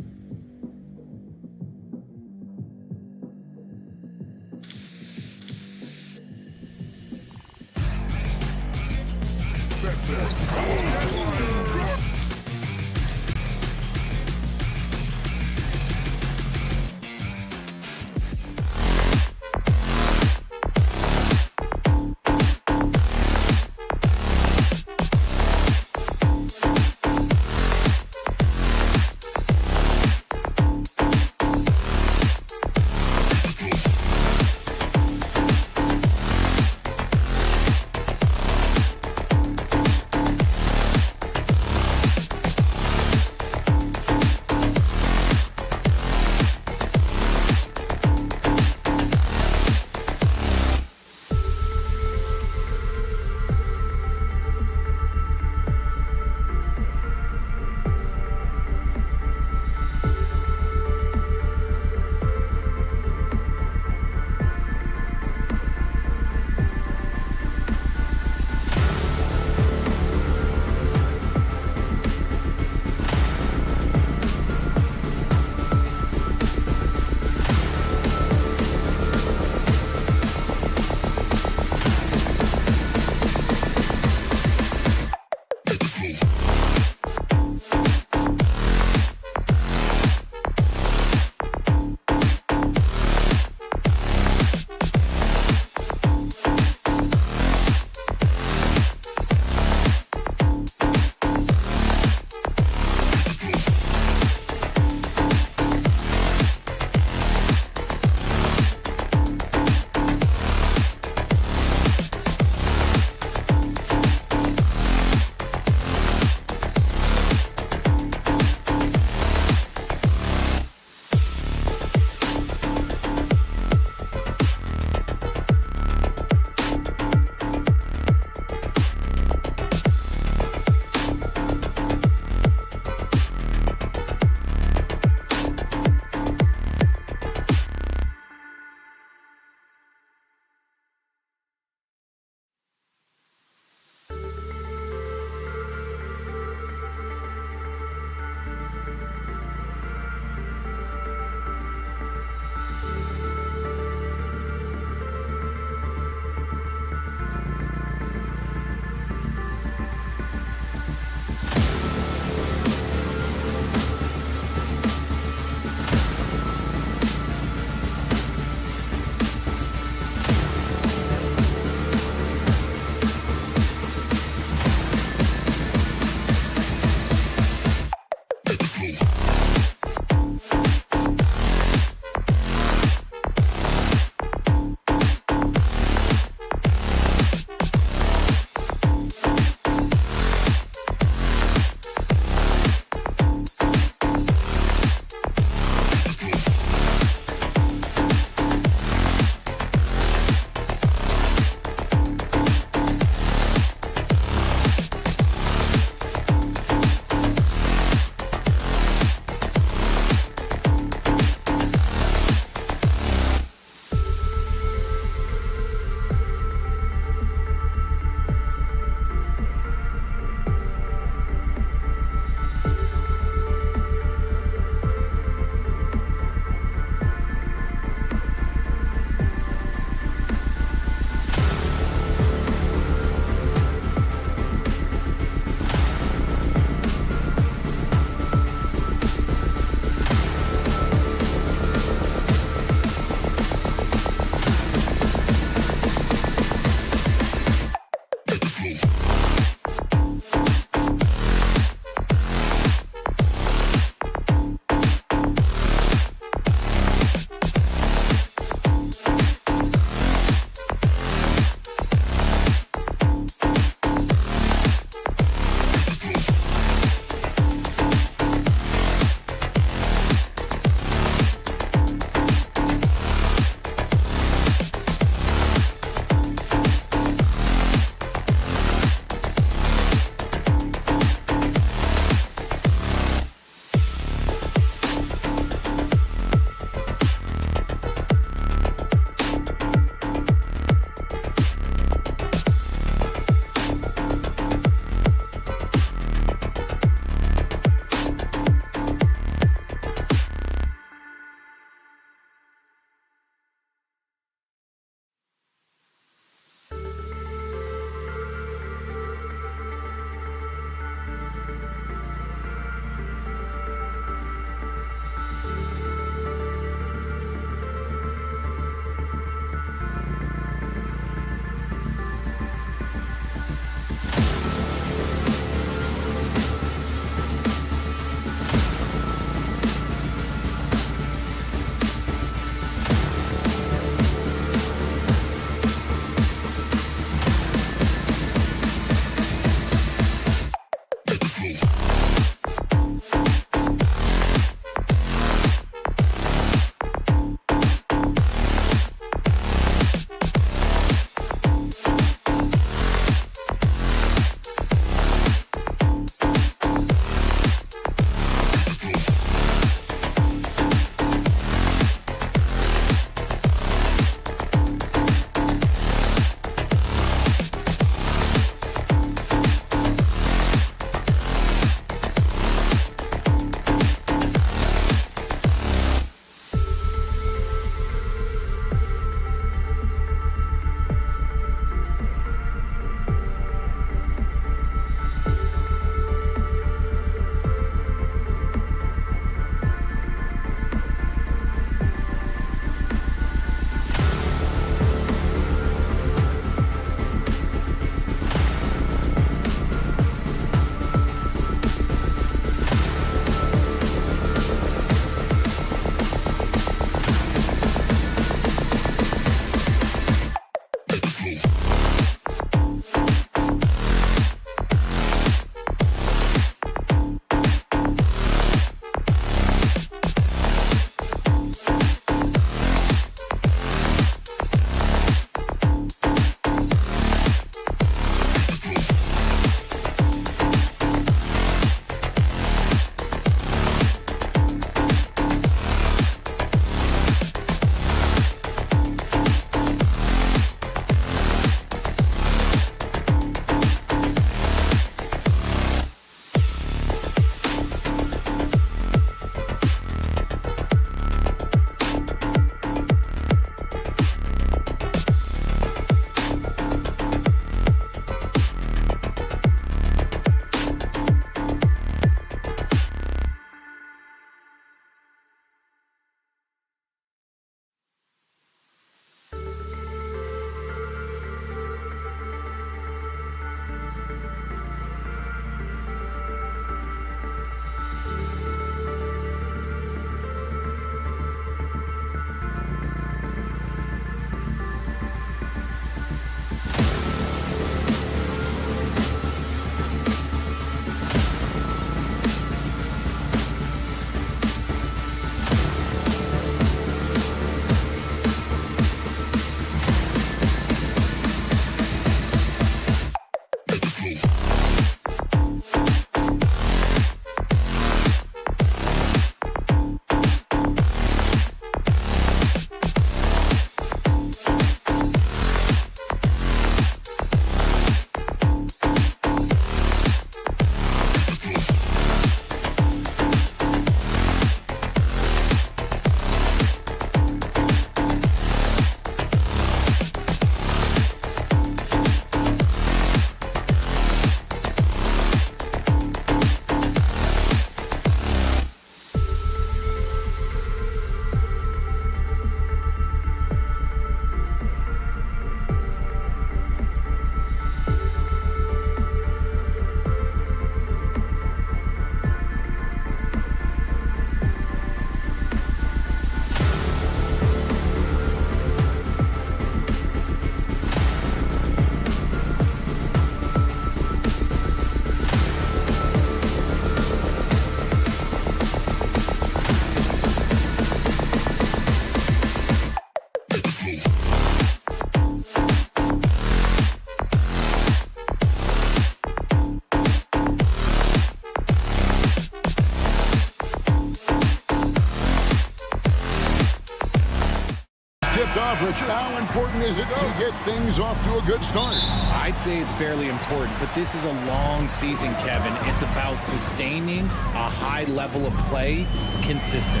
off, Richard. How important is it to get things off to a good start? I'd say it's fairly important, but this is a long season, Kevin. It's about sustaining a high level of play consistently.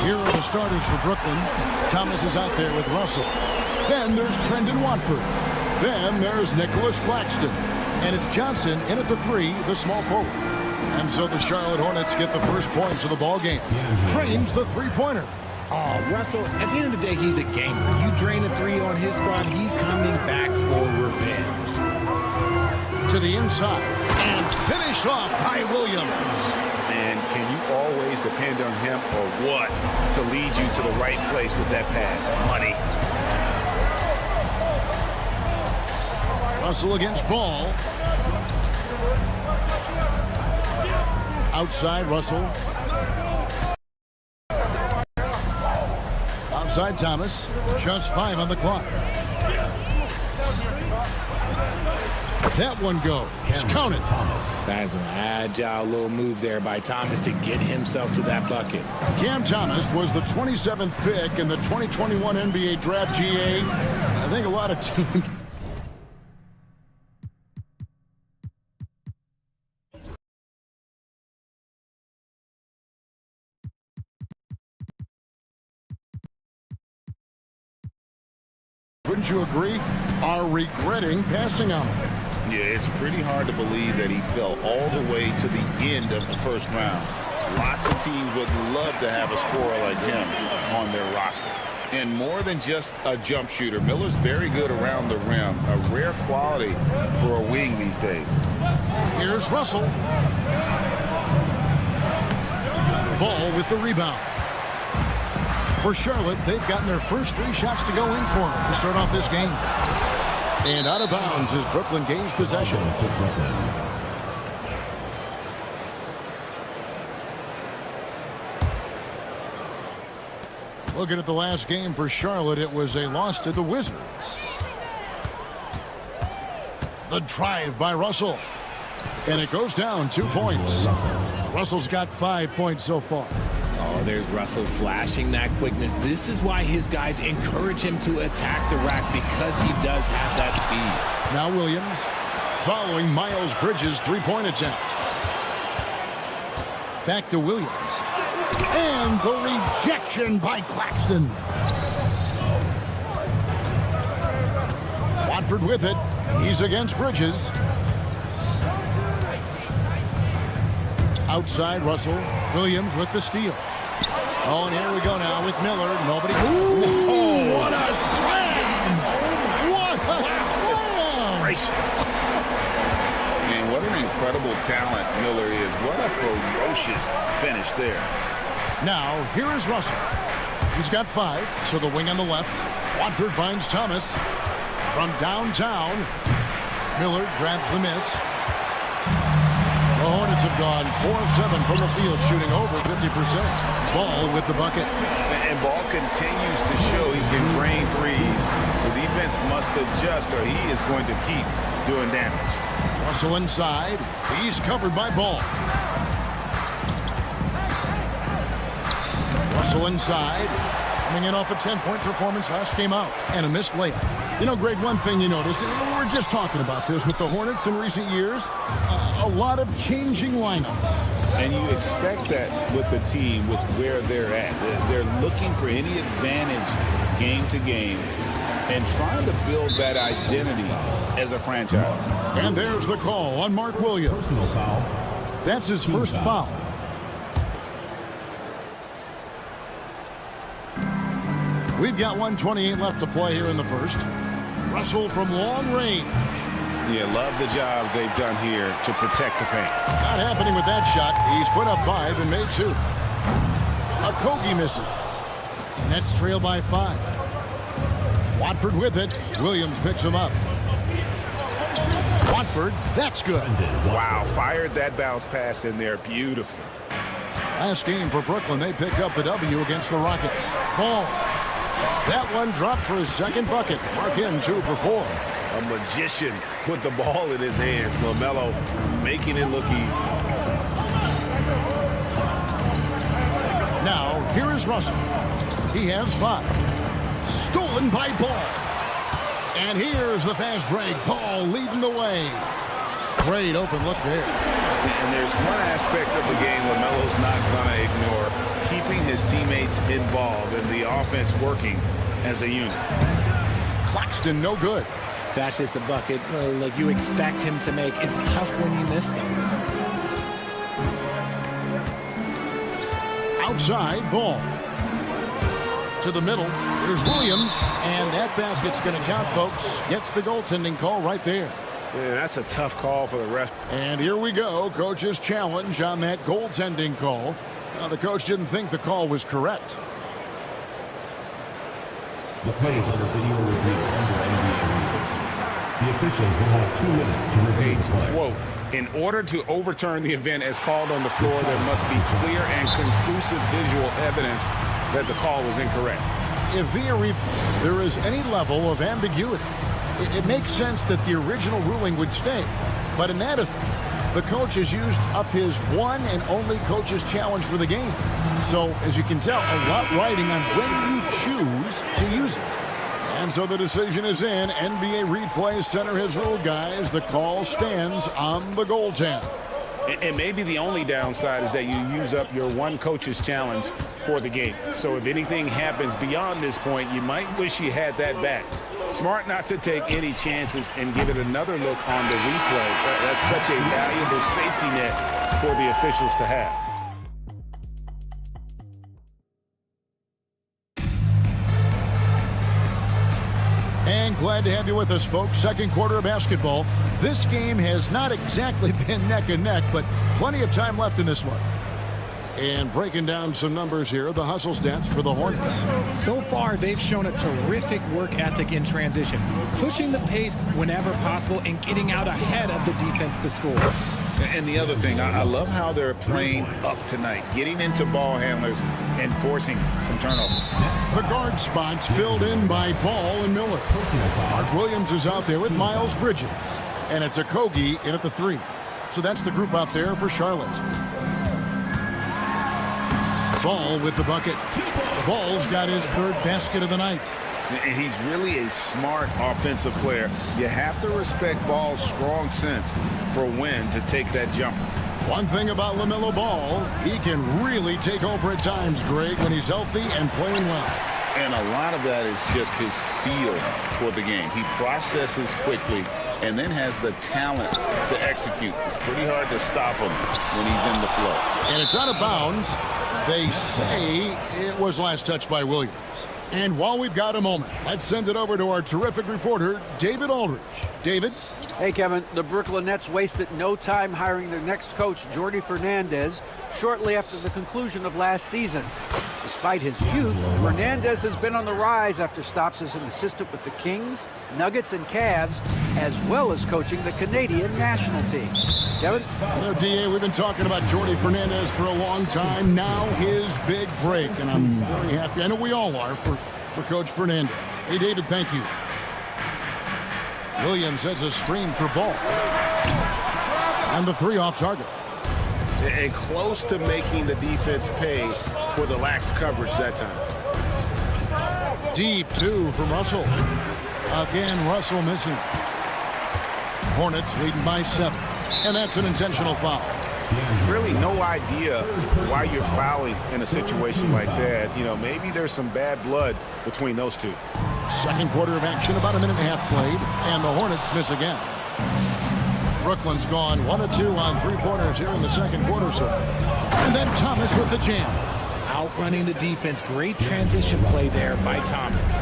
Here are the starters for Brooklyn. Thomas is out there with Russell. Then there's Trendon Watford. Then there's Nicholas Claxton. And it's Johnson in at the 3, the small forward. And so the Charlotte Hornets get the first points of the ball game. Trains the three-pointer. Oh, Russell, at the end of the day, he's a gamer. You drain a 3 on his squad, he's coming back for revenge. To the inside. And finished off by Williams. And can you always depend on him or what to lead you to the right place with that pass? Money. Russell against Ball. Outside Russell. Outside Thomas. Just 5 on the clock. That one goes. Count it. That's an agile little move there by Thomas to get himself to that bucket. Cam Thomas was the 27th pick in the 2021 NBA Draft GA. I think a lot of teams... Wouldn't you agree? Are regretting passing on him. Yeah, it's pretty hard to believe that he fell all the way to the end of the first round. Lots of teams would love to have a scorer like him on their roster. And more than just a jump shooter, Miller's very good around the rim. A rare quality for a wing these days. Here's Russell. Ball with the rebound. For Charlotte, they've gotten their first 3 shots to go in for them to start off this game. And out of bounds as Brooklyn gains possession. Looking at the last game for Charlotte, it was a loss to the Wizards. The drive by Russell. And it goes down 2 points. Russell's got 5 points so far. Oh, there's Russell flashing that quickness. This is why his guys encourage him to attack the rack, because he does have that speed. Now Williams following Miles Bridges' 3-point attempt. Back to Williams. And the rejection by Claxton. Watford with it. He's against Bridges. Outside Russell. Williams with the steal. Oh, and here we go now with Miller. Nobody. Ooh, what a slam! What a slam! Gracious. And what an incredible talent Miller is. What a ferocious finish there. Now, here is Russell. He's got 5 to the wing on the left. Watford finds Thomas from downtown. Miller grabs the miss. The Hornets have gone 4 of 7 from the field, shooting over 50%. Ball with the bucket. And Ball continues to show he can drain threes. The defense must adjust or he is going to keep doing damage. Russell inside. He's covered by Ball. Russell inside. Coming in off a 10-point performance last game out. And a missed layup. You know, Greg, one thing you notice, we're just talking about this with the Hornets in recent years, a lot of changing lineups. And you expect that with the team, with where they're at. They're looking for any advantage game to game and trying to build that identity as a franchise. And there's the call on Mark Williams. Personal foul. That's his first foul. We've got 1:28 left to play here in the first. Russell from long range. Yeah, love the job they've done here to protect the paint. Not happening with that shot. He's put up 5 and made 2. Okogie misses. Nets trail by 5. Watford with it. Williams picks him up. Watford, that's good. Wow, fired that bounce pass in there beautifully. Last game for Brooklyn, they picked up the W against the Rockets. Ball. That one dropped for his second bucket. Mark in 2 for 4. A magician with the ball in his hands. LaMelo making it look easy. Now, here is Russell. He has 5. stolen by Ball. And here's the fast break. Ball leading the way. Great open look there. And there's one aspect of the game LaMelo's not going to ignore, keeping his teammates involved and the offense working as a unit. Claxton, no good. That's just a bucket like you expect him to make. It's tough when you miss those. Outside, Ball. To the middle. Here's Williams. And that basket's going to count, folks. Gets the goaltending call right there. Yeah, that's a tough call for the ref. And here we go. Coach's challenge on that goaltending call. The coach didn't think the call was correct. The play is under video review under NBA rules. The officials will have 2 minutes to review the play. Quote, in order to overturn the event as called on the floor, there must be clear and conclusive visual evidence that the call was incorrect. If via replay there is any level of ambiguity, it makes sense that the original ruling would stay. But in that event, the coach has used up his one and only coach's challenge for the game. So, as you can tell, a lot riding on when you choose to use it. And so the decision is in. NBA Replay Center has ruled, guys. The call stands on the goaltend. And maybe the only downside is that you use up your one coach's challenge for the game. So if anything happens beyond this point, you might wish you had that back. Smart not to take any chances and give it another look on the replay. That's such a valuable safety net for the officials to have. And glad to have you with us, folks. Second quarter of basketball. This game has not exactly been neck and neck, but plenty of time left in this one. And breaking down some numbers here, the hustle stats for the Hornets. So far, they've shown a terrific work ethic in transition, pushing the pace whenever possible and getting out ahead of the defense to score. And the other thing, I love how they're playing up tonight, getting into ball handlers and forcing some turnovers. The guard spots filled in by Ball and Miller. Mark Williams is out there with Miles Bridges. And it's Okogie in at the 3. So that's the group out there for Charlotte. Ball with the bucket. Ball's got his third basket of the night. And he's really a smart offensive player. You have to respect Ball's strong sense for when to take that jumper. One thing about LaMelo Ball, he can really take over at times, Greg, when he's healthy and playing well. And a lot of that is just his feel for the game. He processes quickly and then has the talent to execute. It's pretty hard to stop him when he's in the flow. And it's out of bounds. They say it was last touched by Williams. And while we've got a moment, let's send it over to our terrific reporter, David Aldridge. David? Hey, Kevin. The Brooklyn Nets wasted no time hiring their next coach, Jordi Fernandez, shortly after the conclusion of last season. Despite his youth, Fernandez has been on the rise after stops as an assistant with the Kings, Nuggets, and Cavs, as well as coaching the Canadian national team. Kevin? Well, D.A., we've been talking about Jordi Fernandez for a long time. Now his big break, and I'm very happy. I know we all are for Coach Fernandez. Hey, David, thank you. Williams sets a screen for Ball. And the 3 off target. And close to making the defense pay for the lax coverage that time. Deep 2 from Russell. Again, Russell missing. Hornets leading by 7. And that's an intentional foul. Really no idea why you're fouling in a situation like that. You know, maybe there's some bad blood between those two. Second quarter of action, about a minute and a half played, and the Hornets miss again. Brooklyn's gone 1 of 2 on 3-pointers here in the second quarter so far. And then Thomas with the jam. Outrunning the defense. Great transition play there by Thomas.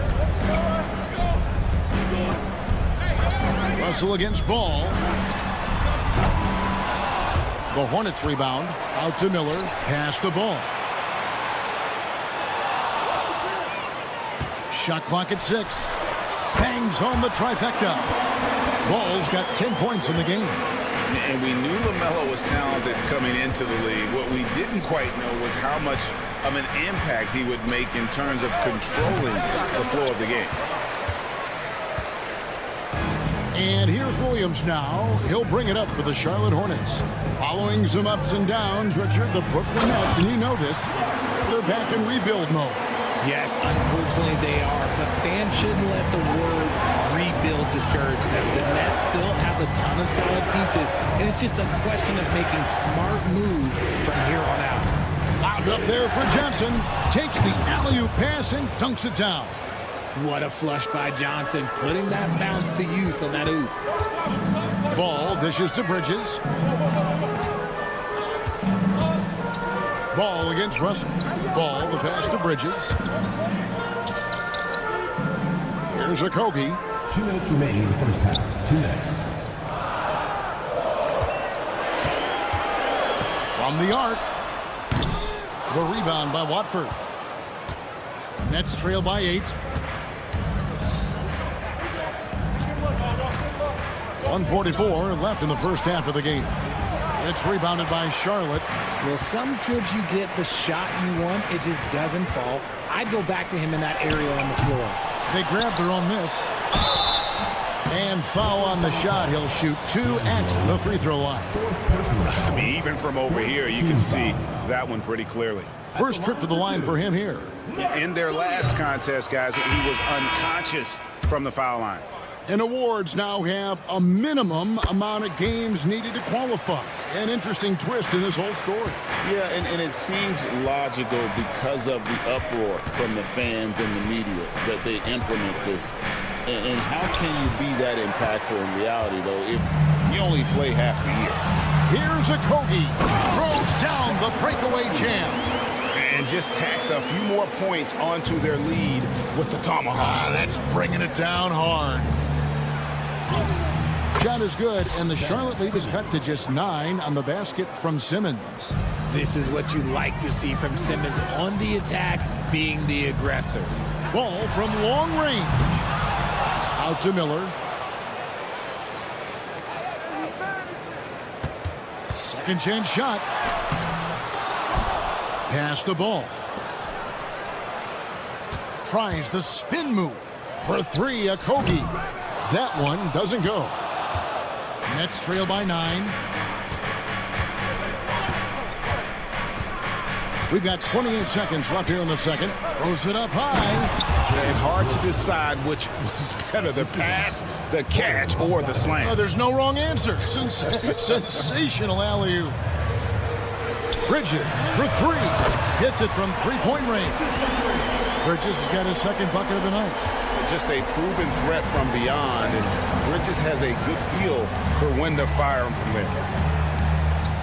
Russell against Ball. The Hornets rebound. Out to Miller. Pass the Ball. Shot clock at 6. Bangs home the trifecta. Ball's got 10 points in the game. And we knew LaMelo was talented coming into the league. What we didn't quite know was how much of an impact he would make in terms of controlling the flow of the game. And here's Williams now. He'll bring it up for the Charlotte Hornets. Following some ups and downs, Richard, the Brooklyn Nets, and you know this, they're back in rebuild mode. Yes, unfortunately they are, but fans shouldn't let the word rebuild discourage them. The Nets still have a ton of solid pieces, and it's just a question of making smart moves from here on out. Wound up there for Johnson. Takes the alley-oop pass and dunks it down. What a flush by Johnson, putting that bounce to use on that oop. Ball dishes to Bridges. Ball against Russell. Ball, the pass to Bridges. Here's a Kogi. 2 minutes remaining in the first half. 2 minutes. From the arc. The rebound by Watford. Nets trail by 8. 1:44 left in the first half of the game. It's rebounded by Charlotte. Well, some trips you get the shot you want, it just doesn't fall. I'd go back to him in that area on the floor. They grab their own miss. And foul on the shot. He'll shoot 2 at the free throw line. I mean, even from over here, you can see that one pretty clearly. First trip to the line for him here. In their last contest, guys, he was unconscious from the foul line. And awards now have a minimum amount of games needed to qualify. An interesting twist in this whole story. Yeah, and it seems logical because of the uproar from the fans and the media that they implement this. And how can you be that impactful in reality, though, if you only play half the year? Here's a Kogi. Throws down the breakaway jam. And just tacks a few more points onto their lead with the tomahawk. That's bringing it down hard. Shot is good, and the Charlotte lead is cut to just 9 on the basket from Simmons. This is what you like to see from Simmons on the attack, being the aggressor. Ball from long range. Out to Miller. Second chance shot. Pass the ball. Tries the spin move. For 3, a Kogi. That one doesn't go. Nets trail by 9. We've got 28 seconds left here in the second. Throws it up high. And hard to decide which was better, the pass, the catch, or the slam. Oh, there's no wrong answer. Sensational alley-oop. Bridges for 3. Hits it from three-point range. Bridges has got his second bucket of the night. Just a proven threat from beyond, and Bridges has a good feel for when to fire him from there.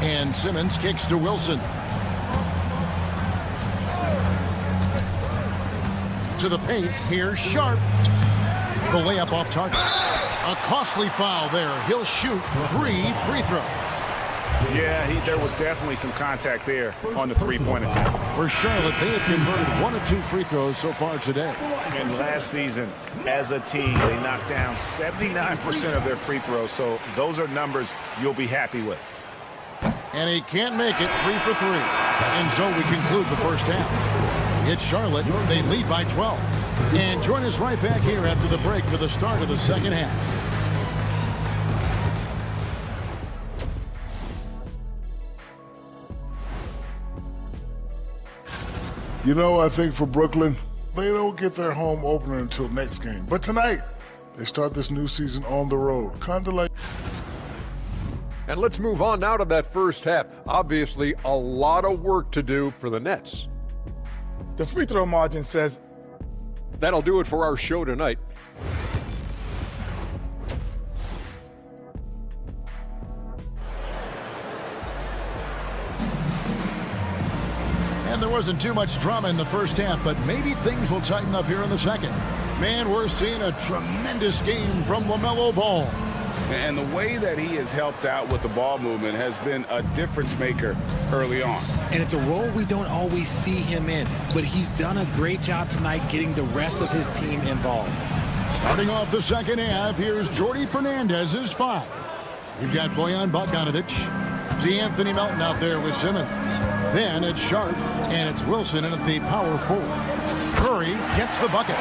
And Simmons kicks to Wilson. To the paint, here's Sharp. The layup off target. A costly foul there. He'll shoot 3 free throws. Yeah, there was definitely some contact there on the three-point attempt. For Charlotte, they have converted 1 of 2 free throws so far today. And last season, as a team, they knocked down 79% of their free throws, so those are numbers you'll be happy with. And he can't make it 3 for 3. And so we conclude the first half. It's Charlotte. They lead by 12. And join us right back here after the break for the start of the second half. You know, I think for Brooklyn, they don't get their home opener until next game. But tonight, they start this new season on the road. Kind of like... And let's move on now to that first half. Obviously, a lot of work to do for the Nets. The free throw margin says... That'll do it for our show tonight. And there wasn't too much drama in the first half, but maybe things will tighten up here in the second. Man, we're seeing a tremendous game from LaMelo Ball. And the way that he has helped out with the ball movement has been a difference maker early on. And it's a role we don't always see him in, but he's done a great job tonight getting the rest of his team involved. Starting off the second half, here's Jordy Fernandez's 5. You've got Bojan Bogdanovic, DeAnthony Melton out there with Simmons. Then it's Sharp, and it's Wilson at the power forward. Curry gets the bucket.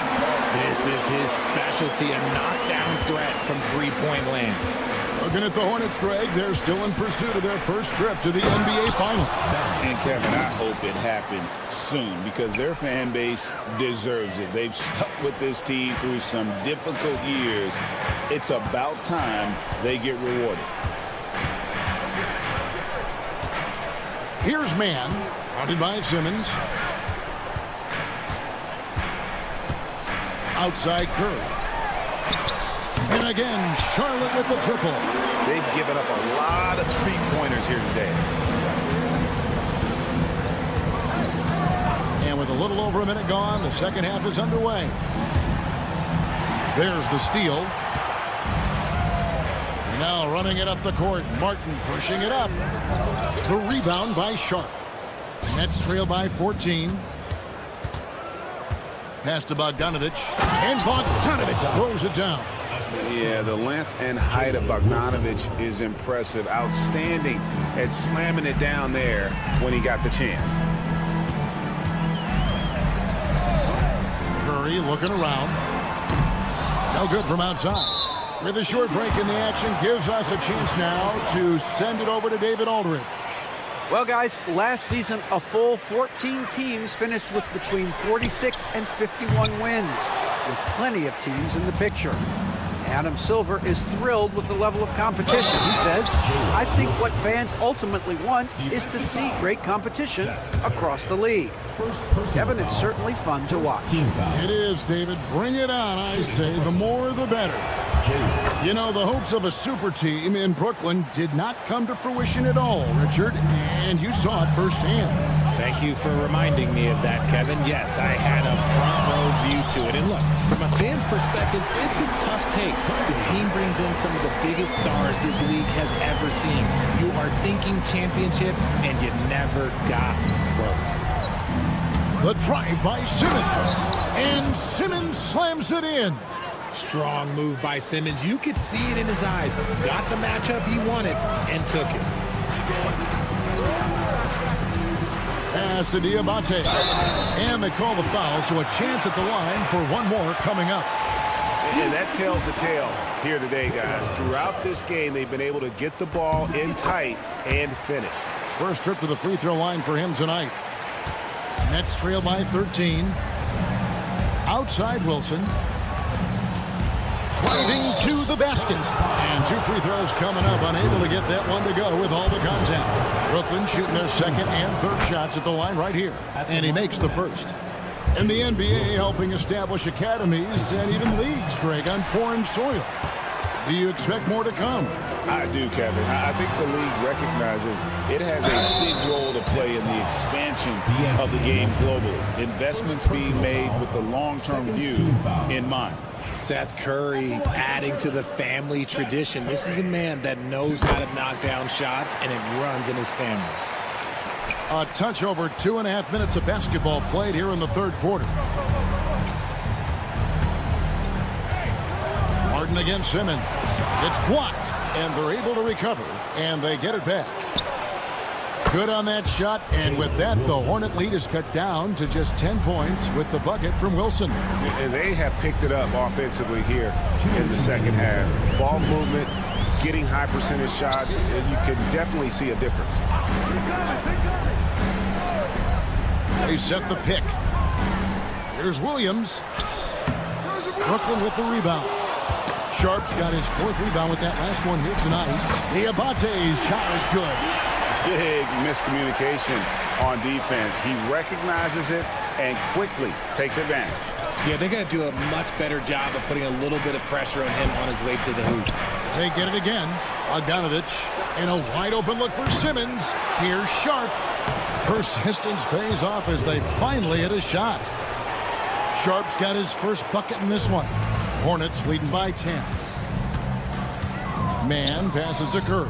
This is his specialty, a knockdown threat from three-point land. A Looking at the Hornets, Greg, they're still in pursuit of their first trip to the NBA Finals. And Kevin, I hope it happens soon because their fan base deserves it. They've stuck with this team through some difficult years. It's about time they get rewarded. Here's man, guarded by Simmons. Outside Curry. And again, Charlotte with the triple. They've given up a lot of three-pointers here today. And with a little over a minute gone, the second half is underway. There's the steal. And now running it up the court, Martin pushing it up. The rebound by Sharp. Nets trail by 14. Pass to Bogdanovich. And Bogdanovich throws it down. Yeah, the length and height of Bogdanovich is impressive. Outstanding at slamming it down there when he got the chance. Curry looking around. No good from outside. With a short break in the action, gives us a chance now to send it over to David Aldridge. Well, guys, last season, a full 14 teams finished with between 46 and 51 wins, with plenty of teams in the picture. Adam Silver is thrilled with the level of competition. He says, I think what fans ultimately want is to see great competition across the league. Kevin, it's certainly fun to watch. It is, David. Bring it on, I say. The more, the better. You know, the hopes of a super team in Brooklyn did not come to fruition at all, Richard, and you saw it firsthand. Thank you for reminding me of that, Kevin. Yes, I had a front row view to it. And look, from a fan's perspective, it's a tough take. The team brings in some of the biggest stars this league has ever seen. You are thinking championship, and you never got close. The drive by Simmons, and Simmons slams it in. Strong move by Simmons. You could see it in his eyes. Got the matchup he wanted and took it. Pass to Diabate. And they call the foul, so a chance at the line for one more coming up. And that tells the tale here today, guys. Throughout this game, they've been able to get the ball in tight and finish. First trip to the free throw line for him tonight. Nets trail by 13. Outside Wilson. Driving to the basket. And two free throws coming up. Unable to get that one to go with all the contact. Brooklyn shooting their second and third shots at the line right here. And he makes the first. And the NBA helping establish academies and even leagues, Greg, on foreign soil. Do you expect more to come? I do, Kevin. I think the league recognizes it has a big role to play in the expansion of the game globally. Investments being made with the long-term view in mind. Seth Curry adding to the family tradition. This is a man that knows how to knock down shots, and it runs in his family. A touch over 2.5 minutes of basketball played here in the third quarter. Martin against Simmons. It's blocked, and they're able to recover, and they get it back. Good on that shot, and with that, the Hornet lead is cut down to just 10 points with the bucket from Wilson. And they have picked it up offensively here in the second half. Ball movement, getting high percentage shots, and you can definitely see a difference. They set the pick. Here's Williams. Brooklyn with the rebound. Sharp's got his fourth rebound with that last one here tonight. Diabate's shot is good. Big miscommunication on defense. He recognizes it and quickly takes advantage. Yeah, they're going to do a much better job of putting a little bit of pressure on him on his way to the hoop. They get it again. Bogdanovich and a wide open look for Simmons. Here's Sharp. Persistence pays off as they finally hit a shot. Sharp's got his first bucket in this one. Hornets leading by 10. Man passes to Curry.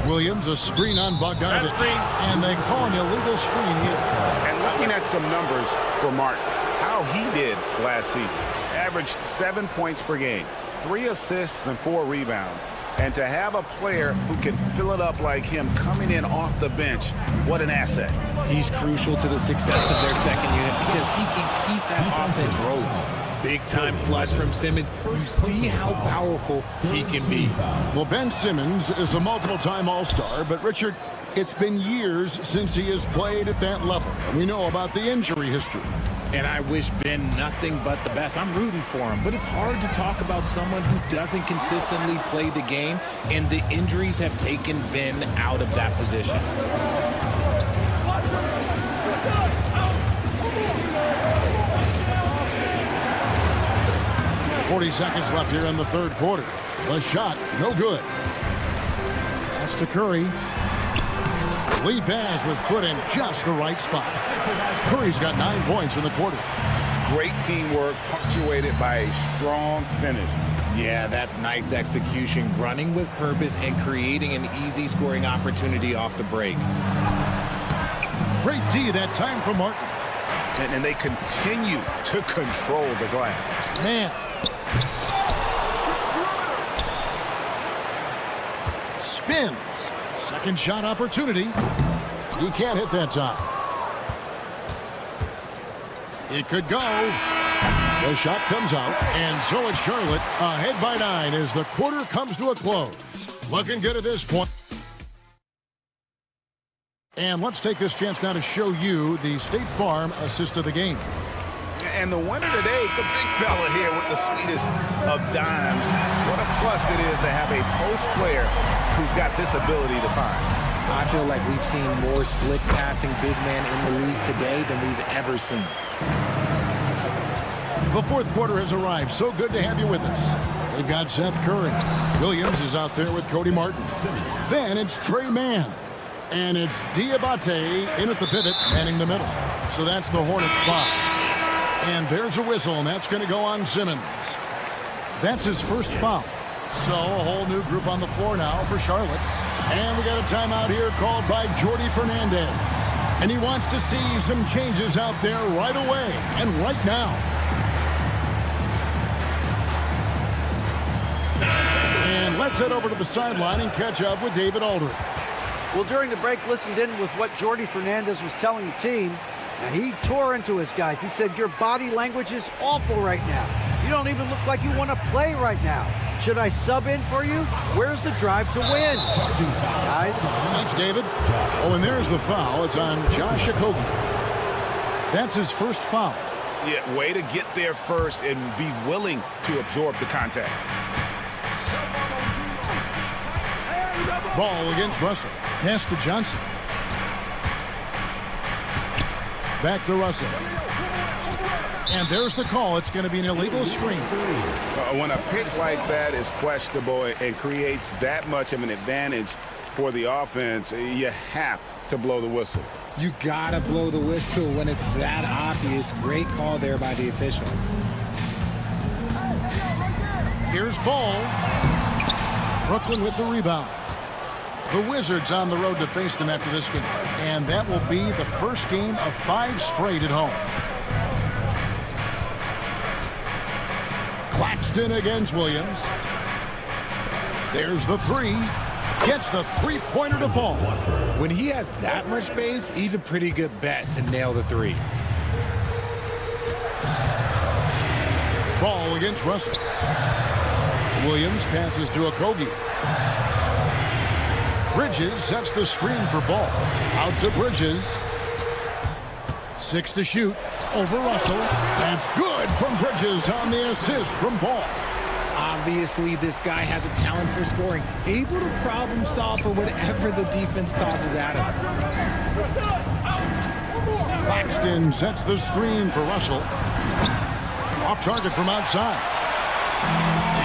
Williams, a screen on Bogdanovich. And they call an illegal screen here. And looking at some numbers for Martin, how he did last season. Averaged 7 points per game, 3 assists and 4 rebounds. And to have a player who can fill it up like him coming in off the bench, what an asset. He's crucial to the success of their second unit because he can keep that offense rolling. big-time flush from Simmons. You see how powerful he can be. Well, Ben Simmons is a multiple-time All-Star, but Richard, it's been years since he has played at that level. And we know about the injury history. And I wish Ben nothing but the best. I'm rooting for him. But it's hard to talk about someone who doesn't consistently play the game, and the injuries have taken Ben out of that position. "40 seconds left here in the third quarter. The shot, no good. That's to Curry. Lead pass was put in just the right spot. Curry's got 9 points in the quarter. Great teamwork, punctuated by a strong finish. Yeah, that's nice execution, running with purpose and creating an easy scoring opportunity off the break. Great D that time from Martin. And they continue to control the glass. Man. Spins. Second shot opportunity. He can't hit that time. It could go. The shot comes out, and so it's Charlotte ahead by 9 as the quarter comes to a close. Looking good at this point. And let's take this chance now to show you the State Farm assist of the game. And the winner today, the big fella here with the sweetest of dimes. What a plus it is to have a post player who's got this ability to find. I feel like we've seen more slick passing big man in the league today than we've ever seen. The fourth quarter has arrived. So good to have you with us. They've got Seth Curry. Williams is out there with Cody Martin. Then it's Trey Mann. And it's Diabate in at the pivot, manning the middle. So that's the Hornets' spot. And there's a whistle, and that's going to go on Simmons. That's his first foul. So a whole new group on the floor now for Charlotte. And we got a timeout here called by Jordy Fernandez. And he wants to see some changes out there right away and right now. And let's head over to the sideline and catch up with David Aldridge. Well, during the break, listened in with what Jordy Fernandez was telling the team. Now, he tore into his guys. He said, your body language is awful right now. You don't even look like you want to play right now. Should I sub in for you? Where's the drive to win? Guys. Thanks, David. Oh, and there's the foul. It's on Josh Okogie. That's his first foul. Yeah, way to get there first and be willing to absorb the contact. Ball against Russell. Pass to Johnson. Back to Russell. And there's the call. It's going to be an illegal screen. When a pick like that is questionable and creates that much of an advantage for the offense, you have to blow the whistle. You got to blow the whistle when it's that obvious. Great call there by the official. Here's Ball. Brooklyn with the rebound. The Wizards on the road to face them after this game. And that will be the first game of 5 straight at home. Claxton against Williams. There's the 3. Gets the three-pointer to fall. When he has that much space, he's a pretty good bet to nail the 3. Ball against Russell. Williams passes to Okogie. Bridges sets the screen for Ball. Out to Bridges. 6 to shoot. Over Russell. That's good from Bridges on the assist from Ball. Obviously, this guy has a talent for scoring. Able to problem solve for whatever the defense tosses at him. Claxton sets the screen for Russell. Off target from outside.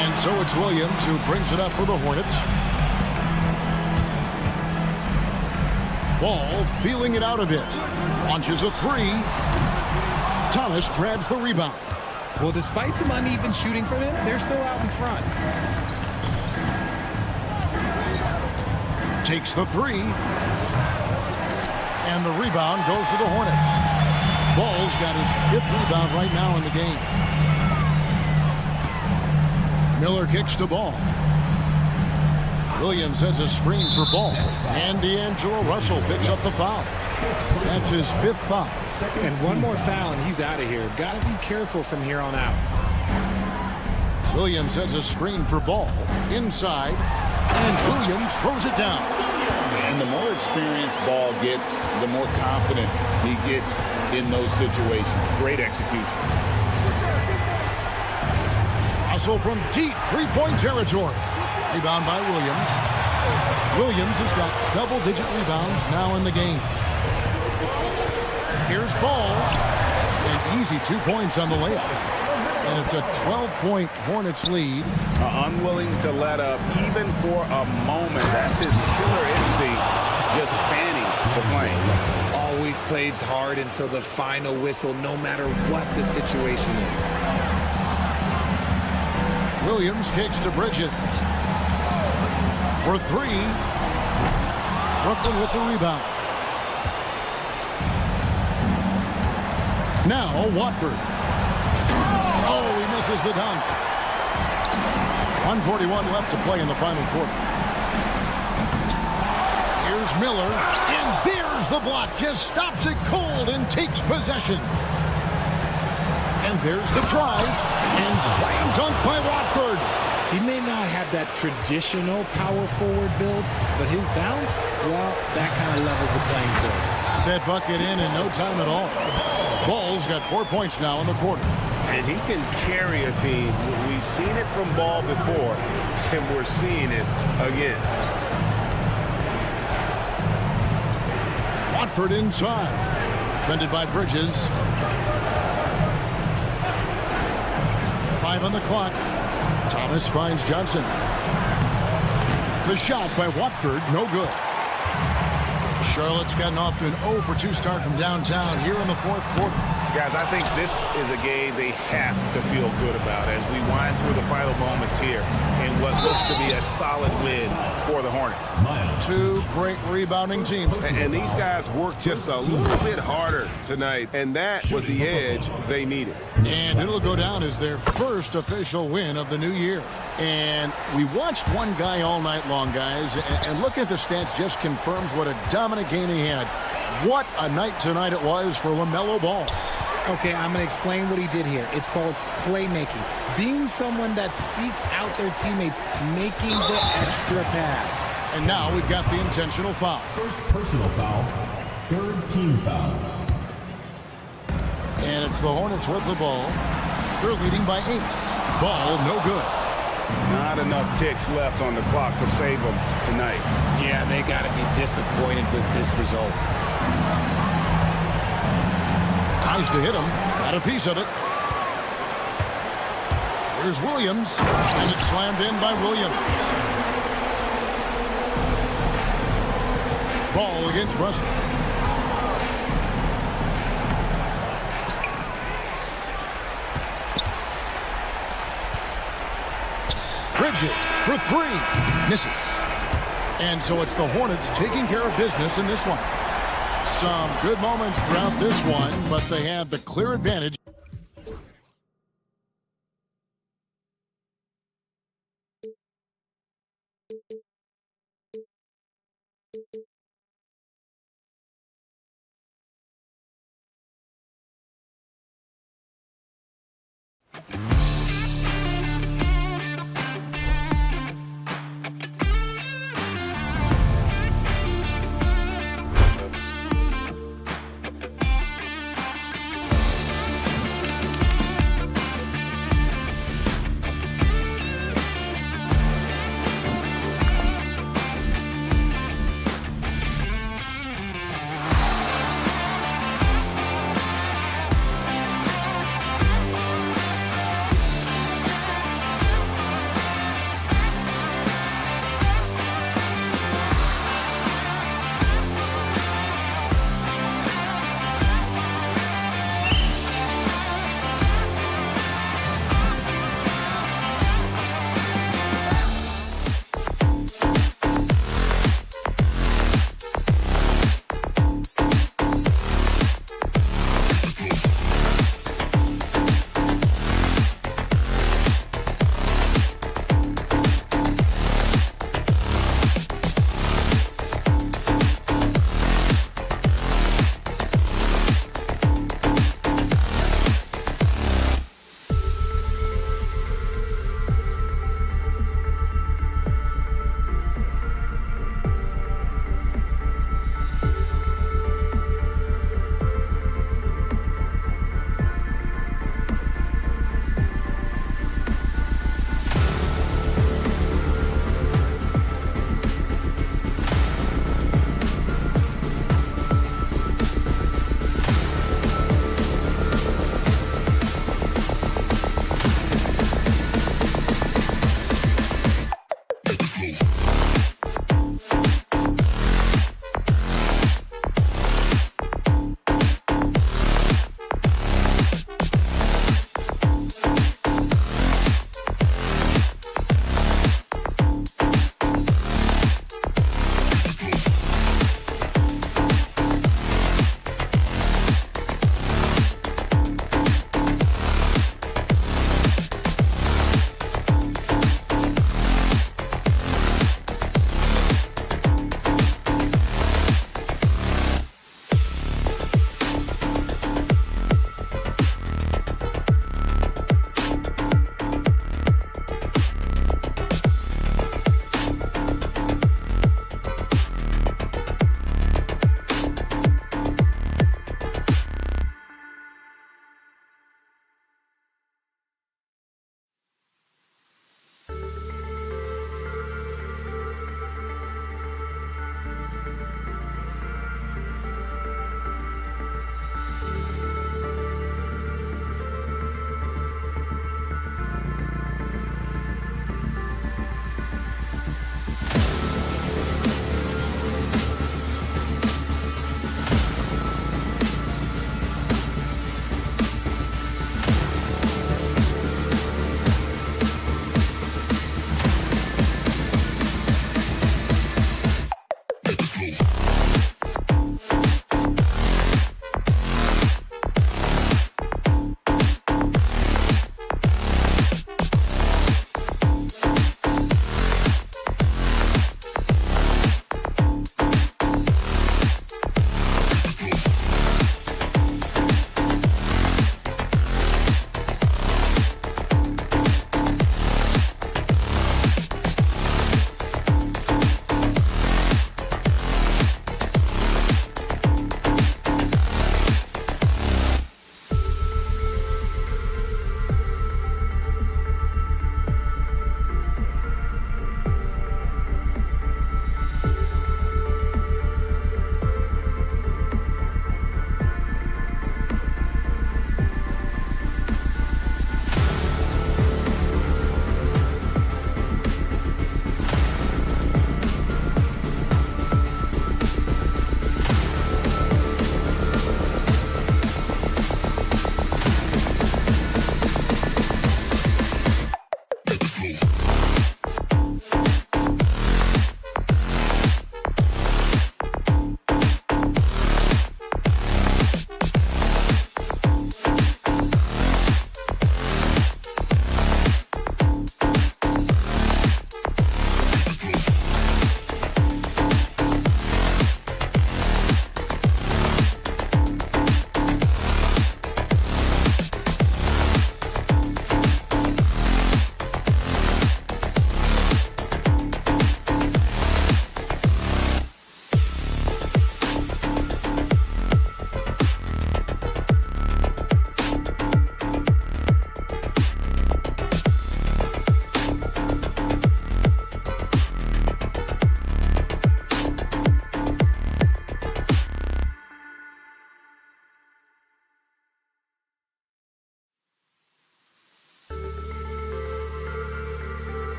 And so it's Williams who brings it up for the Hornets. Ball feeling it out a bit. Launches a 3. Thomas grabs the rebound. Well, despite some uneven shooting from him, they're still out in front. Takes the 3. And the rebound goes to the Hornets. Ball's got his 5th rebound right now in the game. Miller kicks to Ball. Williams sets a screen for Ball. And D'Angelo Russell picks up the foul. That's his 5th foul. And one more foul and he's out of here. Got to be careful from here on out. Williams sets a screen for Ball. Inside. And Williams throws it down. And the more experience Ball gets, the more confident he gets in those situations. Great execution. Russell from deep three-point territory. Rebound by Williams. Williams has got double-digit rebounds now in the game. Here's Ball. An easy 2 points on the layup. And it's a 12-point Hornets lead. Unwilling to let up even for a moment. That's his killer instinct, just fanning the flame. Always plays hard until the final whistle, no matter what the situation is. Williams kicks to Bridges. For 3. Brooklyn with the rebound. Now Watford. Oh, he misses the dunk. 1:41 left to play in the final quarter. Here's Miller, and there's the block. Just stops it cold and takes possession. And there's the drive, and slam dunk by Watford. He may not have that traditional power forward build, but his bounce, well, that kind of levels the playing field. That bucket in no time at all. Ball's got 4 points now in the quarter. And he can carry a team. We've seen it from Ball before, and we're seeing it again. Watford inside. Defended by Bridges. 5 on the clock. Thomas finds Johnson. The shot by Watford, no good. Charlotte's gotten off to an 0 for 2 start from downtown here in the 4th quarter. Guys, I think this is a game they have to feel good about as we wind through the final moments here in what looks to be a solid win for the Hornets. 2 great rebounding teams. And these guys worked just a little bit harder tonight, and that was the edge they needed. And it'll go down as their first official win of the new year. And we watched one guy all night long, guys, and looking at the stats just confirms what a dominant game he had. What a night tonight it was for LaMelo Ball. Okay, I'm going to explain what he did here. It's called playmaking. Being someone that seeks out their teammates, making the extra pass. And now we've got the intentional foul. First personal foul, 3rd team foul. And it's the Hornets with the ball. They're leading by 8. Ball no good. Not enough ticks left on the clock to save them tonight. Yeah, they got to be disappointed with this result. Tries to hit him. Got a piece of it. Here's Williams. And it's slammed in by Williams. Ball against Russell. Bridges for 3. Misses. And so it's the Hornets taking care of business in this one. Some good moments throughout this one, but they had the clear advantage.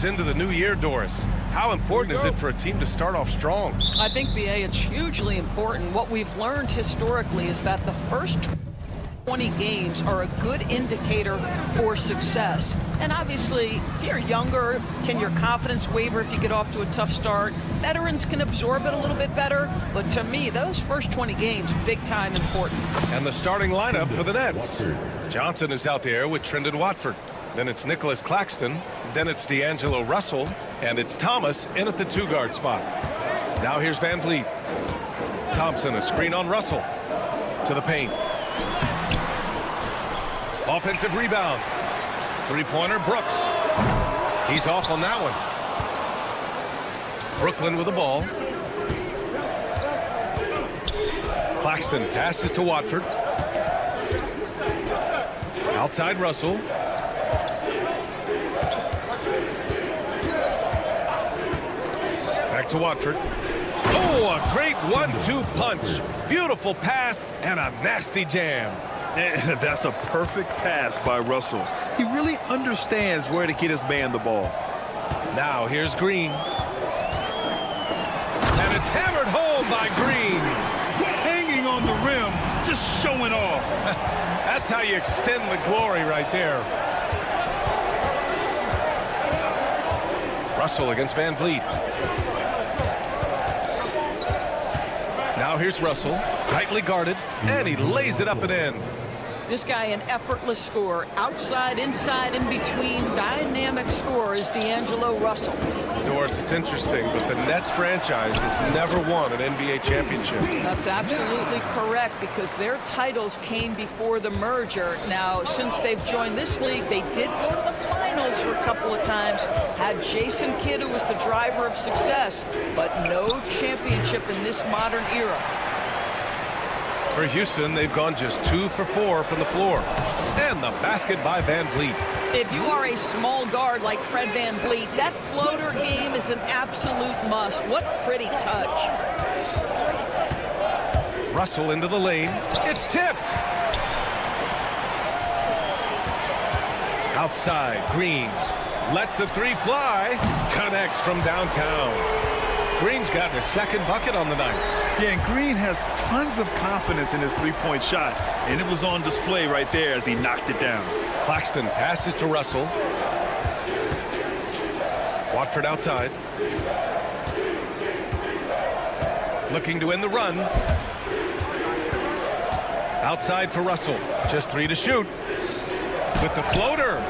moves into the new year, Doris. How important is it for a team to start off strong? I think, BA, it's hugely important. What we've learned historically is that the first 20 games are a good indicator for success. And obviously, if you're younger, can your confidence waver if you get off to a tough start? Veterans can absorb it a little bit better. But to me, those first 20 games, big time important. And the starting lineup for the Nets. Johnson is out there with Trendon Watford. Then it's Nicholas Claxton. Then it's D'Angelo Russell. And it's Thomas in at the 2-guard spot. Now here's Van Vliet. Thompson, a screen on Russell. To the paint. Offensive rebound. Three-pointer, Brooks. He's off on that one. Brooklyn with the ball. Claxton passes to Watford. Outside Russell. Back to Watford. Oh, a great 1-2 punch. Beautiful pass and a nasty jam. And that's a perfect pass by Russell. He really understands where to get his man the ball. Now here's Green. And it's hammered home by Green. Hanging on the rim, just showing off. That's how you extend the glory right there. Russell against Van Vliet. Now here's Russell, tightly guarded, and he lays it up and in. This guy, an effortless scorer. Outside, inside, in between, dynamic scorer is D'Angelo Russell. Doris, it's interesting, but the Nets franchise has never won an NBA championship. That's absolutely correct, because their titles came before the merger. Now, since they've joined this league, they did go to the finals for a couple of times, had Jason Kidd, who was the driver of success, but no championship in this modern era. For Houston, they've gone just 2 for 4 from the floor. And the basket by Van Vliet. If you are a small guard like Fred Van Vliet, that floater game is an absolute must. What pretty touch. Russell into the lane. It's tipped. Outside, Green lets the three fly. Connects from downtown. Green's gotten his second bucket on the night. Yeah, and Green has tons of confidence in his three-point shot, and it was on display right there as he knocked it down. Claxton passes to Russell. Watford outside. Looking to end the run. Outside for Russell. Just 3 to shoot. With the floater.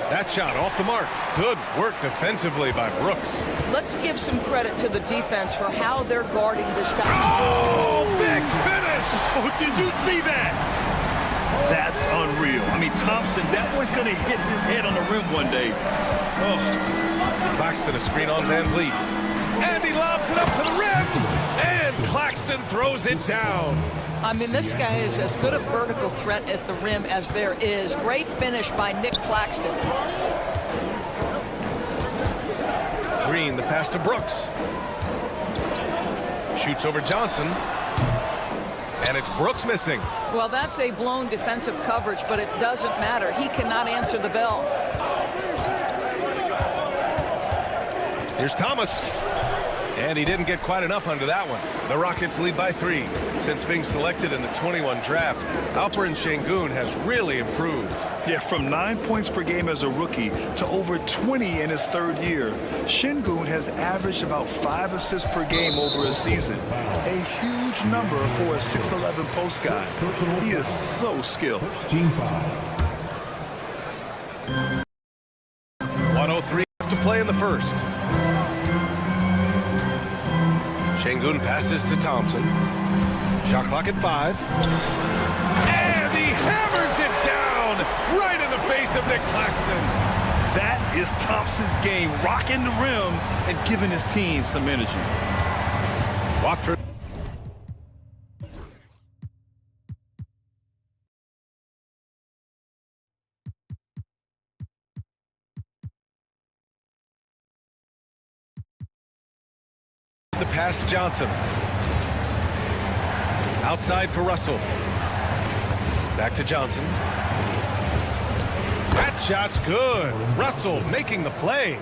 That shot off the mark. Good work defensively by Brooks. Let's give some credit to the defense for how they're guarding this guy. Oh, big finish! Oh, did you see that? That's unreal. I mean, Thompson, that boy's going to hit his head on the rim one day. Oh. Claxton, a screen on Van Vliet. And he lobs it up to the rim. And Claxton throws it down. I mean, this guy is as good a vertical threat at the rim as there is. Great finish by Nick Claxton. Green, the pass to Brooks. Shoots over Johnson. And it's Brooks missing. Well, that's a blown defensive coverage, but it doesn't matter. He cannot answer the bell. Here's Thomas. And he didn't get quite enough under that one. The Rockets lead by 3. Since being selected in the 21 draft, Alperen Sengun has really improved. Yeah, from 9 points per game as a rookie to over 20 in his third year. Sengun has averaged about 5 assists per game over a season. A huge number for a 6'11 post guy. He is so skilled. 103 left to play in the first. Sengun passes to Thompson. Shot clock at 5. And he hammers it down right in the face of Nick Claxton. That is Thompson's game, rocking the rim and giving his team some energy. Watford. The pass to Johnson. Outside for Russell. Back to Johnson. That shot's good. Russell making the play.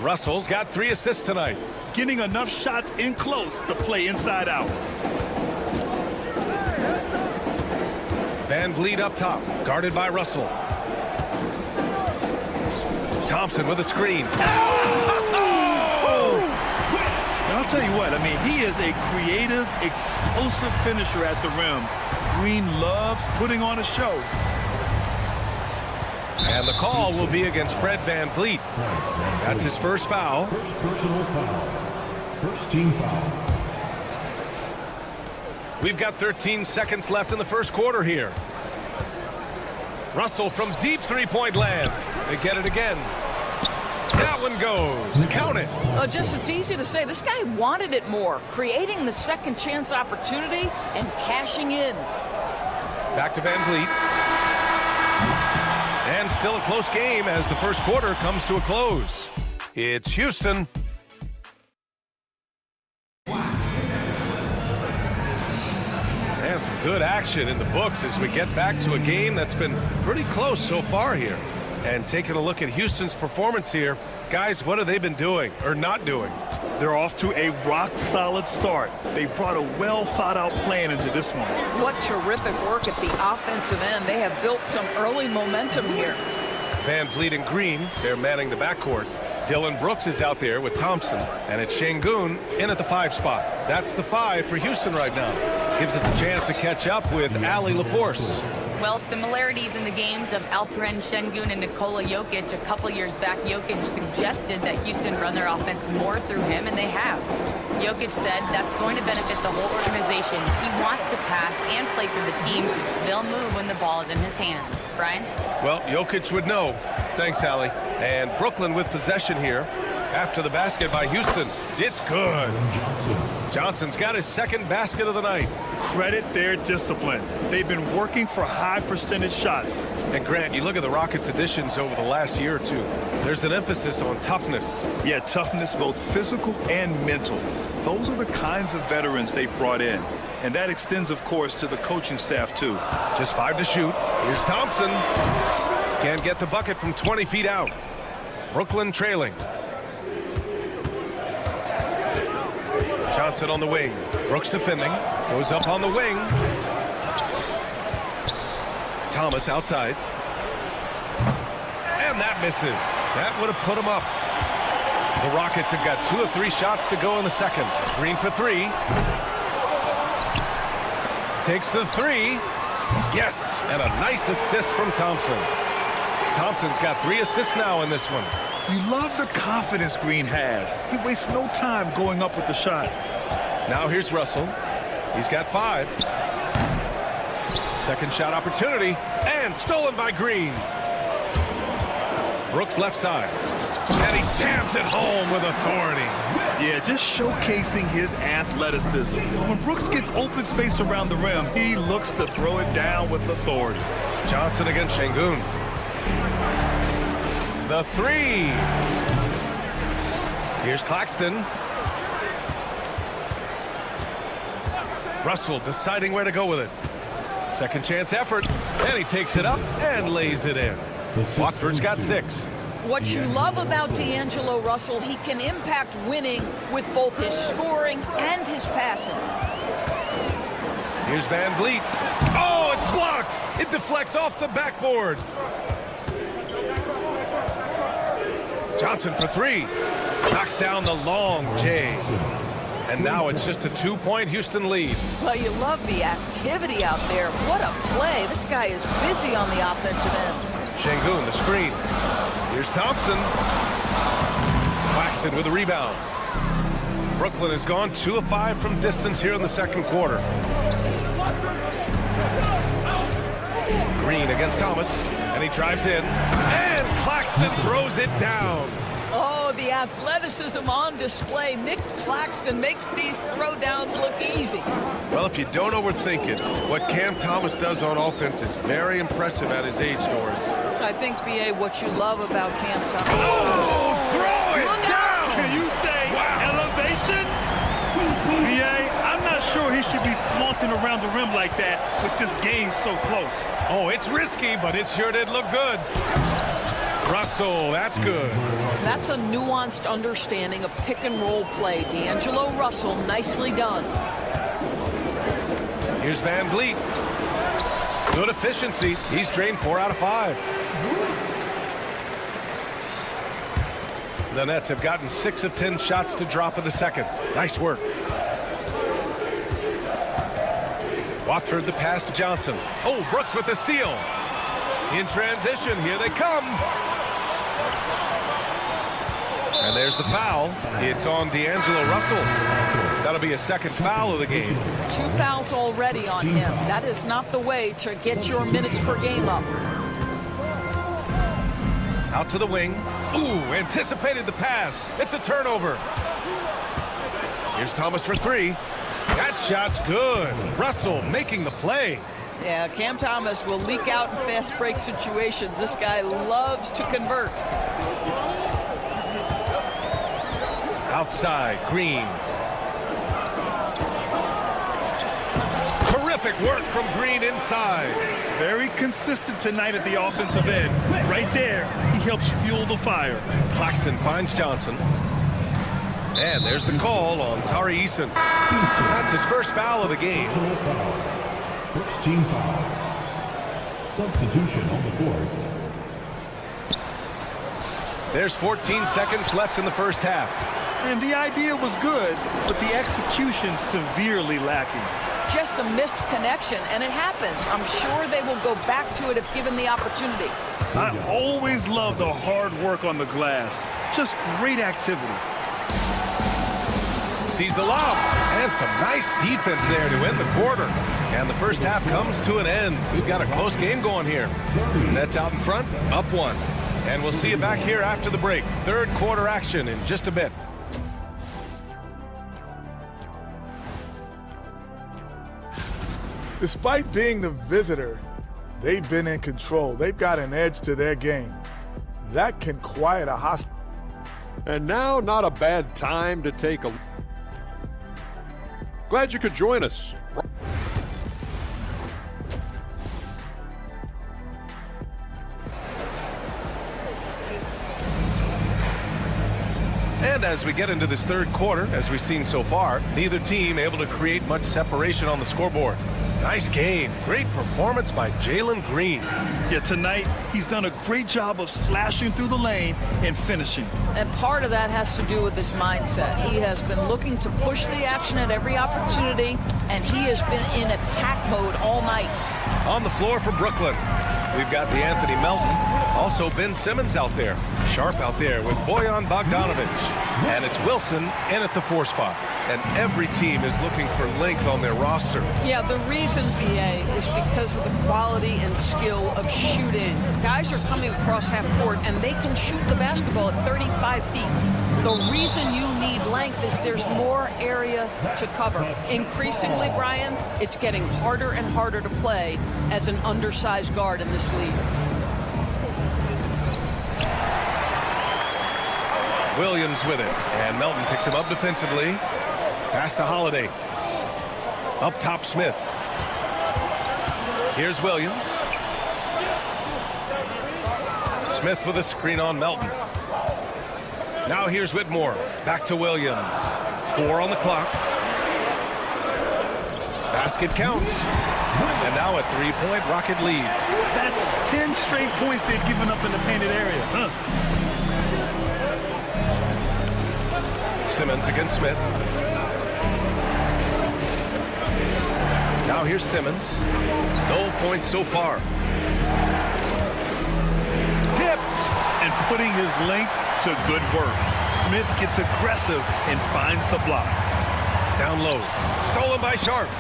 Russell's got 3 assists tonight. Getting enough shots in close to play inside out. Van Vliet up top, guarded by Russell. Thompson with a screen. And I'll tell you what, I mean, he is a creative, explosive finisher at the rim. Green loves putting on a show. And the call will be against Fred Van Vliet. That's his first foul. First personal foul. First team foul. We've got 13 seconds left in the first quarter here. Russell from deep three-point land. They get it again. That one goes. Count it. Just it's easy to say. This guy wanted it more, creating the second chance opportunity and cashing in. Back to Van Vliet. And still a close game as the first quarter comes to a close. It's Houston. And some good action in the books as we get back to a game that's been pretty close so far here. And taking a look at Houston's performance here, guys, what have they been doing or not doing? They're off to a rock-solid start. They brought a well-thought-out plan into this one. What terrific work at the offensive end. They have built some early momentum here. Van Vliet and Green, they're manning the backcourt. Dylan Brooks is out there with Thompson, and it's Şengün in at the 5 spot. That's the 5 for Houston right now. Gives us a chance to catch up with Ali LaForce. Well, similarities in the games of Alperen Şengün and Nikola Jokic. A couple years back, Jokic suggested that Houston run their offense more through him, and they have. Jokic said that's going to benefit the whole organization. He wants to pass and play for the team. They'll move when the ball is in his hands. Brian? Well, Jokic would know. Thanks, Allie. And Brooklyn with possession here after the basket by Houston. It's good. Johnson's got his second basket of the night. Credit their discipline. They've been working for high percentage shots. And Grant, you look at the Rockets' additions over the last year or two. There's an emphasis on toughness. Yeah, toughness, both physical and mental. Those are the kinds of veterans they've brought in. And that extends, of course, to the coaching staff, too. Just 5 to shoot. Here's Thompson. Can't get the bucket from 20 feet out. Brooklyn trailing. Johnson on the wing. Brooks defending. Goes up on the wing. Thomas outside. And that misses. That would have put him up. The Rockets have got 2 of 3 shots to go in the second. Green for 3. Takes the 3. Yes, and a nice assist from Thompson. Thompson's got 3 assists now in this one. You love the confidence Green has. He wastes no time going up with the shot. Now here's Russell. He's got 5. Second shot opportunity, and stolen by Green. Brooks left side. And he jams it home with authority. Yeah, just showcasing his athleticism. When Brooks gets open space around the rim, he looks to throw it down with authority. Johnson against Şengün. The 3. Here's Claxton. Russell deciding where to go with it. Second chance effort, and he takes it up and lays it in. Watford's got 6. What you love about D'Angelo Russell, he can impact winning with both his scoring and his passing. Here's Van Vliet. Oh, it's blocked. It deflects off the backboard. Johnson for 3. Knocks down the long J. And now it's just a 2-point Houston lead. Well, you love the activity out there. What a play. This guy is busy on the offensive end. Şengün, the screen. Here's Thompson. Claxton with the rebound. Brooklyn has gone 2 of 5 from distance here in the second quarter. Green against Thomas, and he drives in. And Claxton throws it down. Oh, the athleticism on display. Nick Claxton makes these throwdowns look easy. Well, if you don't overthink it, what Cam Thomas does on offense is very impressive at his age, Doris. I think, B.A., what you love about Cam Thomas. Oh, throw it down! Can you say elevation? B.A., I'm not sure he should be flaunting around the rim like that with this game so close. Oh, it's risky, but it sure did look good. Russell, that's good. That's a nuanced understanding of pick and roll play. D'Angelo Russell, nicely done. Here's Van Vliet. Good efficiency. He's drained 4 out of 5. The Nets have gotten 6 of 10 shots to drop in the second. Nice work. Watford the pass to Johnson. Oh, Brooks with the steal. In transition, here they come. And there's the foul. It's on D'Angelo Russell. That'll be a second foul of the game. 2 fouls already on him. That is not the way to get your minutes per game up. Out to the wing. Ooh, anticipated the pass. It's a turnover. Here's Thomas for 3. That shot's good. Russell making the play. Yeah, Cam Thomas will leak out in fast break situations. This guy loves to convert. Outside, Green. Terrific work from Green inside. Very consistent tonight at the offensive end. Right there, he helps fuel the fire. Claxton finds Johnson. And there's the call on Tari Eason. That's his first foul of the game. First team foul. Substitution on the board. There's 14 seconds left in the first half. And the idea was good, but the execution severely lacking. Just a missed connection, and it happens. I'm sure they will go back to it if given the opportunity. I always love the hard work on the glass. Just great activity. Sees the lob, and some nice defense there to end the quarter. And the first half comes to an end. We've got a close game going here. Nets out in front, up 1. And we'll see you back here after the break. Third quarter action in just a bit. Despite being the visitor, they've been in control. They've got an edge to their game. That can quiet a hostile. And now, not a bad time to take a... Glad you could join us. And as we get into this third quarter, as we've seen so far, neither team able to create much separation on the scoreboard. Nice game. Great performance by Jalen Green. Yeah, tonight he's done a great job of slashing through the lane and finishing. And part of that has to do with his mindset. He has been looking to push the action at every opportunity, and he has been in attack mode all night. On the floor for Brooklyn, we've got DeAnthony Melton. Also Ben Simmons out there. Sharp out there with Bojan Bogdanovic. And it's Wilson in at the 4 spot. And every team is looking for length on their roster. Yeah, the reason, BA, is because of the quality and skill of shooting. Guys are coming across half court, and they can shoot the basketball at 35 feet. The reason you need length is there's more area to cover. Increasingly, Brian, it's getting harder and harder to play as an undersized guard in this league. Williams with it, and Melton picks him up defensively. Pass to Holiday. Up top, Smith. Here's Williams. Smith with a screen on Melton. Now here's Whitmore. Back to Williams. 4 on the clock. Basket counts. And now a 3-point Rocket lead. That's 10 straight points they've given up in the painted area. Simmons against Smith. Now here's Simmons. No points so far. Tipped. And putting his length to good work. Smith gets aggressive and finds the block. Down low. Stolen by Sharp.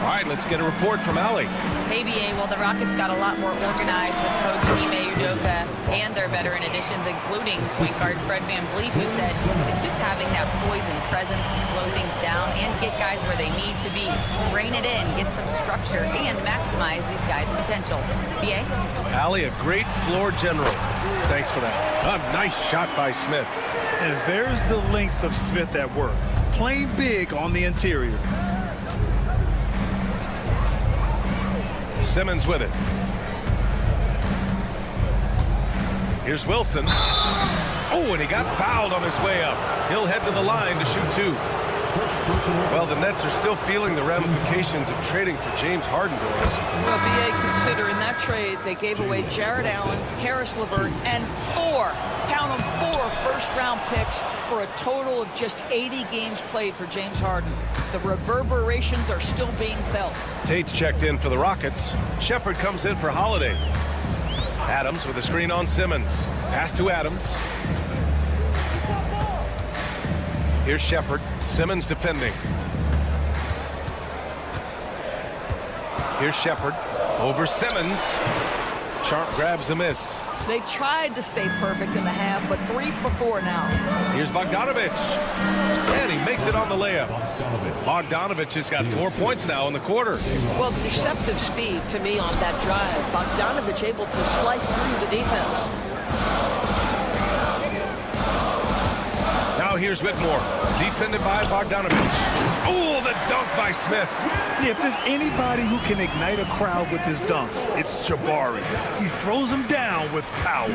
All right, let's get a report from Allie. Hey, BA, well, the Rockets got a lot more organized with Coach Ime Udoka and their veteran additions, including point guard Fred VanVleet, who said it's just having that poise and presence to slow things down and get guys where they need to be. Rein it in, get some structure, and maximize these guys' potential. BA? Allie, a great floor general. Thanks for that. A nice shot by Smith. And there's the length of Smith at work. Playing big on the interior. Simmons with it. Here's Wilson. Oh, and he got fouled on his way up. He'll head to the line to shoot 2. Well, the Nets are still feeling the ramifications of trading for James Harden. Well, B.A., consider in that trade, they gave away Jared Allen, Karis LeVert, and 4, count them, 4 first-round picks for a total of just 80 games played for James Harden. The reverberations are still being felt. Tate's checked in for the Rockets. Shepard comes in for Holiday. Adams with a screen on Simmons. Pass to Adams. Here's Shepard. Simmons defending. Here's Shepard. Over Simmons. Sharp grabs the miss. They tried to stay perfect in the half, but 3 for 4 now. Here's Bogdanovich. And he makes it on the layup. Bogdanovich has got 4 points now in the quarter. Well, deceptive speed to me on that drive. Bogdanovich able to slice through the defense. Now here's Whitmore. Defended by Bogdanovich. Oh, the dunk by Smith. Yeah, if there's anybody who can ignite a crowd with his dunks, it's Jabari. He throws them down with power.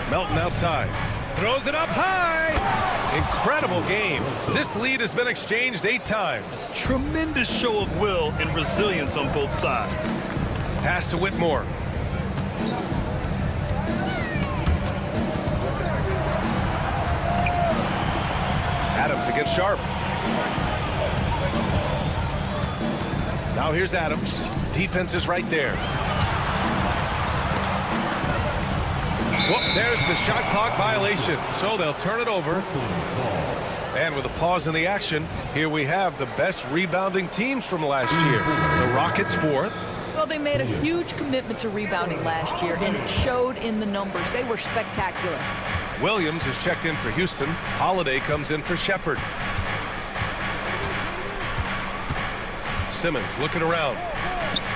Melton outside. Throws it up high. Incredible game. This lead has been exchanged 8 times. Tremendous show of will and resilience on both sides. Pass to Whitmore. Adams against Sharp. Now here's Adams. Defense is right there. Well, there's the shot clock violation. So they'll turn it over. And with a pause in the action, here we have the best rebounding teams from last year. The Rockets 4th. Well, they made a huge commitment to rebounding last year, and it showed in the numbers. They were spectacular. Williams is checked in for Houston. Holiday comes in for Shepard. Simmons looking around.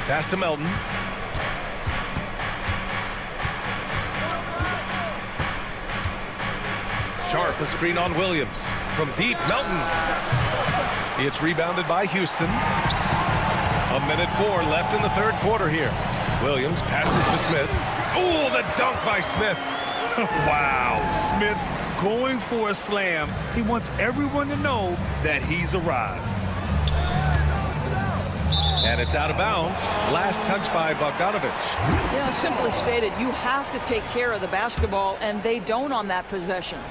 Pass to Melton. Sharp, a screen on Williams. From deep, Melton. It's rebounded by Houston. 1:04 left in the 3rd quarter here. Williams passes to Smith. Oh, the dunk by Smith. Wow, Smith going for a slam. He wants everyone to know that he's arrived. And it's out of bounds. Last touch by Bogdanovich. Yeah, simply stated, you have to take care of the basketball, and they don't on that possession.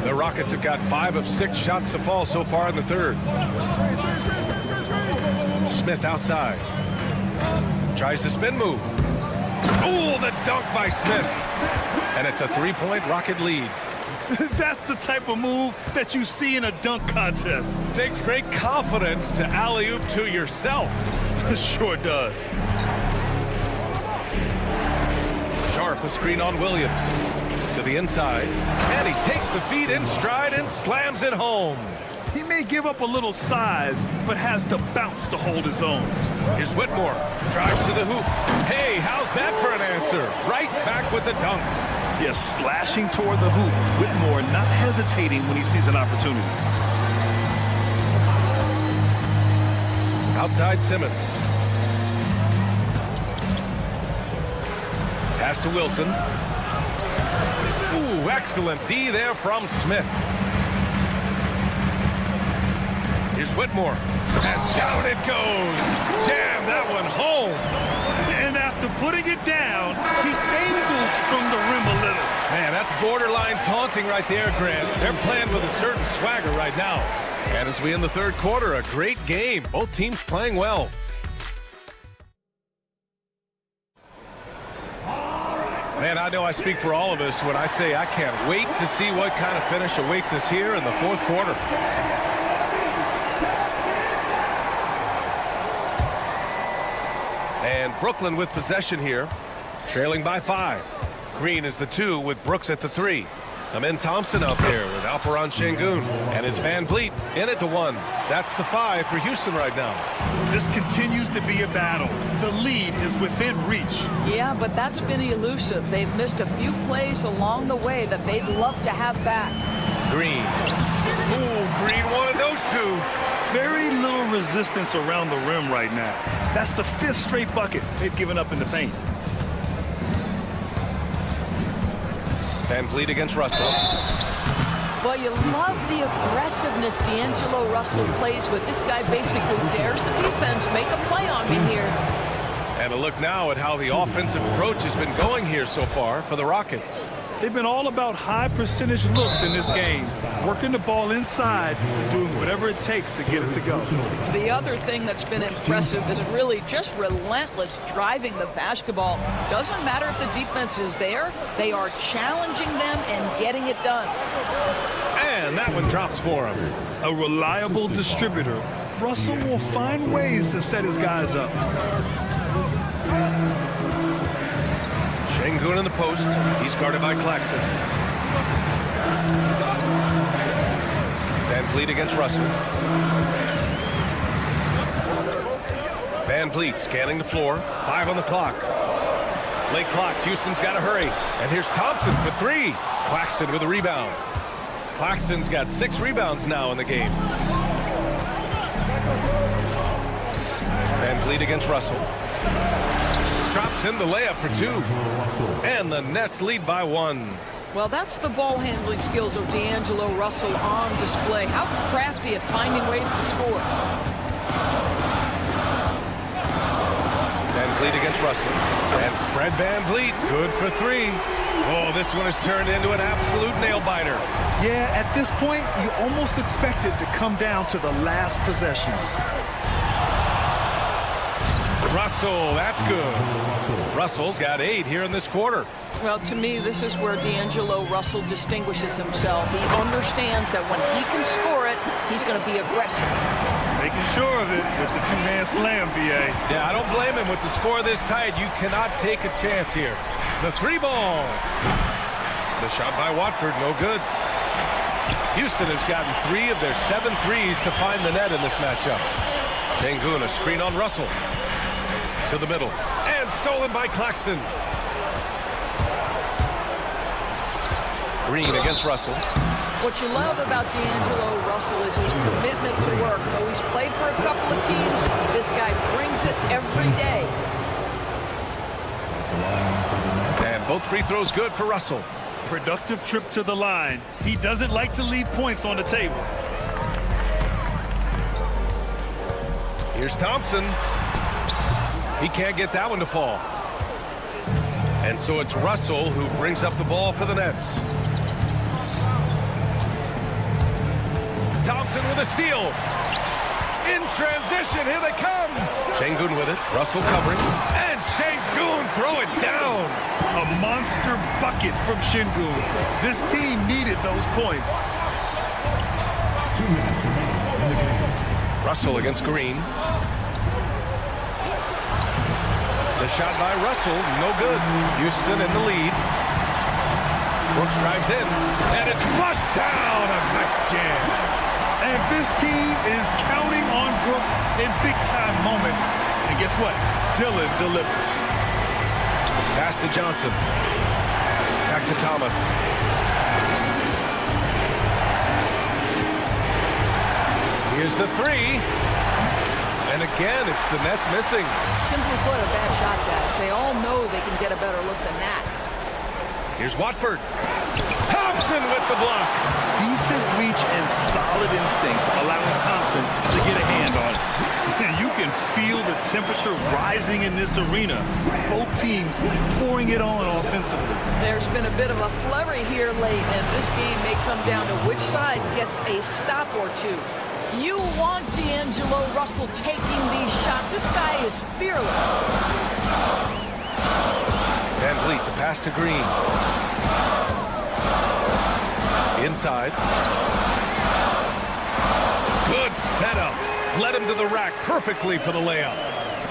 The Rockets have got 5 of 6 shots to fall so far in the 3rd. Smith outside. Tries the spin move. Oh, the dunk by Smith. And it's a 3-point Rocket lead. That's the type of move that you see in a dunk contest. Takes great confidence to alley-oop to yourself. Sure does. Sharp, a screen on Williams. To the inside. And he takes the feed in stride and slams it home. He may give up a little size, but has the bounce to hold his own. Here's Whitmore. Drives to the hoop. Hey, how's that for an answer? Right back with the dunk. Yes, slashing toward the hoop. Whitmore not hesitating when he sees an opportunity. Outside Simmons. Pass to Wilson. Ooh, excellent D there from Smith. Here's Whitmore. And down it goes. Jam that one home. And after putting it down, he angles from the rim a little. Man, that's borderline taunting right there, Grant. They're playing with a certain swagger right now. And as we end the 3rd quarter, a great game. Both teams playing well. Man, I know I speak for all of us when I say I can't wait to see what kind of finish awaits us here in the 4th quarter. And Brooklyn with possession here, trailing by 5. Green is the 2 with Brooks at the 3. Amin Thompson out there with Alperon Şengün. And it's Van Vliet in at the 1. That's the 5 for Houston right now. This continues to be a battle. The lead is within reach. Yeah, but that's been elusive. They've missed a few plays along the way that they'd love to have back. Green. Ooh, Green wanted those 2. Very little resistance around the rim right now. That's the 5th straight bucket they've given up in the paint. Van Vliet against Russell. Well, you love the aggressiveness D'Angelo Russell plays with. This guy basically dares the defense. Make a play on me here. And a look now at how the offensive approach has been going here so far for the Rockets. They've been all about high percentage looks in this game, working the ball inside and doing whatever it takes to get it to go. The other thing that's been impressive is really just relentless driving the basketball. Doesn't matter if the defense is there, they are challenging them and getting it done. And that one drops for him. A reliable distributor, Russell will find ways to set his guys up. Şengün in the post. He's guarded by Claxton. Van Vliet against Russell. Van Vliet scanning the floor. 5 on the clock. Late clock. Houston's got to hurry. And here's Thompson for 3. Claxton with a rebound. Claxton's got 6 rebounds now in the game. Van Vliet against Russell. Drops in the layup for 2. And the Nets lead by 1. Well, that's the ball handling skills of D'Angelo Russell on display. How crafty at finding ways to score. Van Vliet against Russell. And Fred Van Vliet, good for 3. Oh, this one has turned into an absolute nail-biter. Yeah, at this point, you almost expect it to come down to the last possession. Russell, that's good. Russell's got 8 here in this quarter. Well, to me, this is where D'Angelo Russell distinguishes himself. He understands that when he can score it, he's going to be aggressive. Making sure of it with the 2-man slam, B.A. Yeah, I don't blame him. With the score this tight, you cannot take a chance here. The 3 ball. The shot by Watford, no good. Houston has gotten 3 of their 7 threes to find the net in this matchup. Şengün, a screen on Russell. To the middle. And stolen by Claxton. Green against Russell. What you love about D'Angelo Russell is his commitment to work. Though he's played for a couple of teams, this guy brings it every day. And both free throws good for Russell. Productive trip to the line. He doesn't like to leave points on the table. Here's Thompson. He can't get that one to fall. And so it's Russell who brings up the ball for the Nets. Thompson with a steal. In transition, here they come. Şengün with it. Russell covering. And Şengün throw it down. A monster bucket from Şengün. This team needed those points. 2 minutes remaining in the game. Russell against Green. The shot by Russell, no good. Houston in the lead. Brooks drives in, and it's flushed down. A nice jam. And this team is counting on Brooks in big-time moments. And guess what? Dillon delivers. Pass to Johnson. Back to Thomas. Here's the 3. And again, it's the Nets missing. Simply put, a bad shot, guys. They all know they can get a better look than that. Here's Watford. Thompson with the block. Decent reach and solid instincts, allowing Thompson to get a hand on it. And you can feel the temperature rising in this arena. Both teams pouring it on offensively. There's been a bit of a flurry here late, and this game may come down to which side gets a stop or 2. You want D'Angelo Russell taking these shots. This guy is fearless. Van Vliet, the pass to Green. Inside. Good setup. Led him to the rack perfectly for the layup.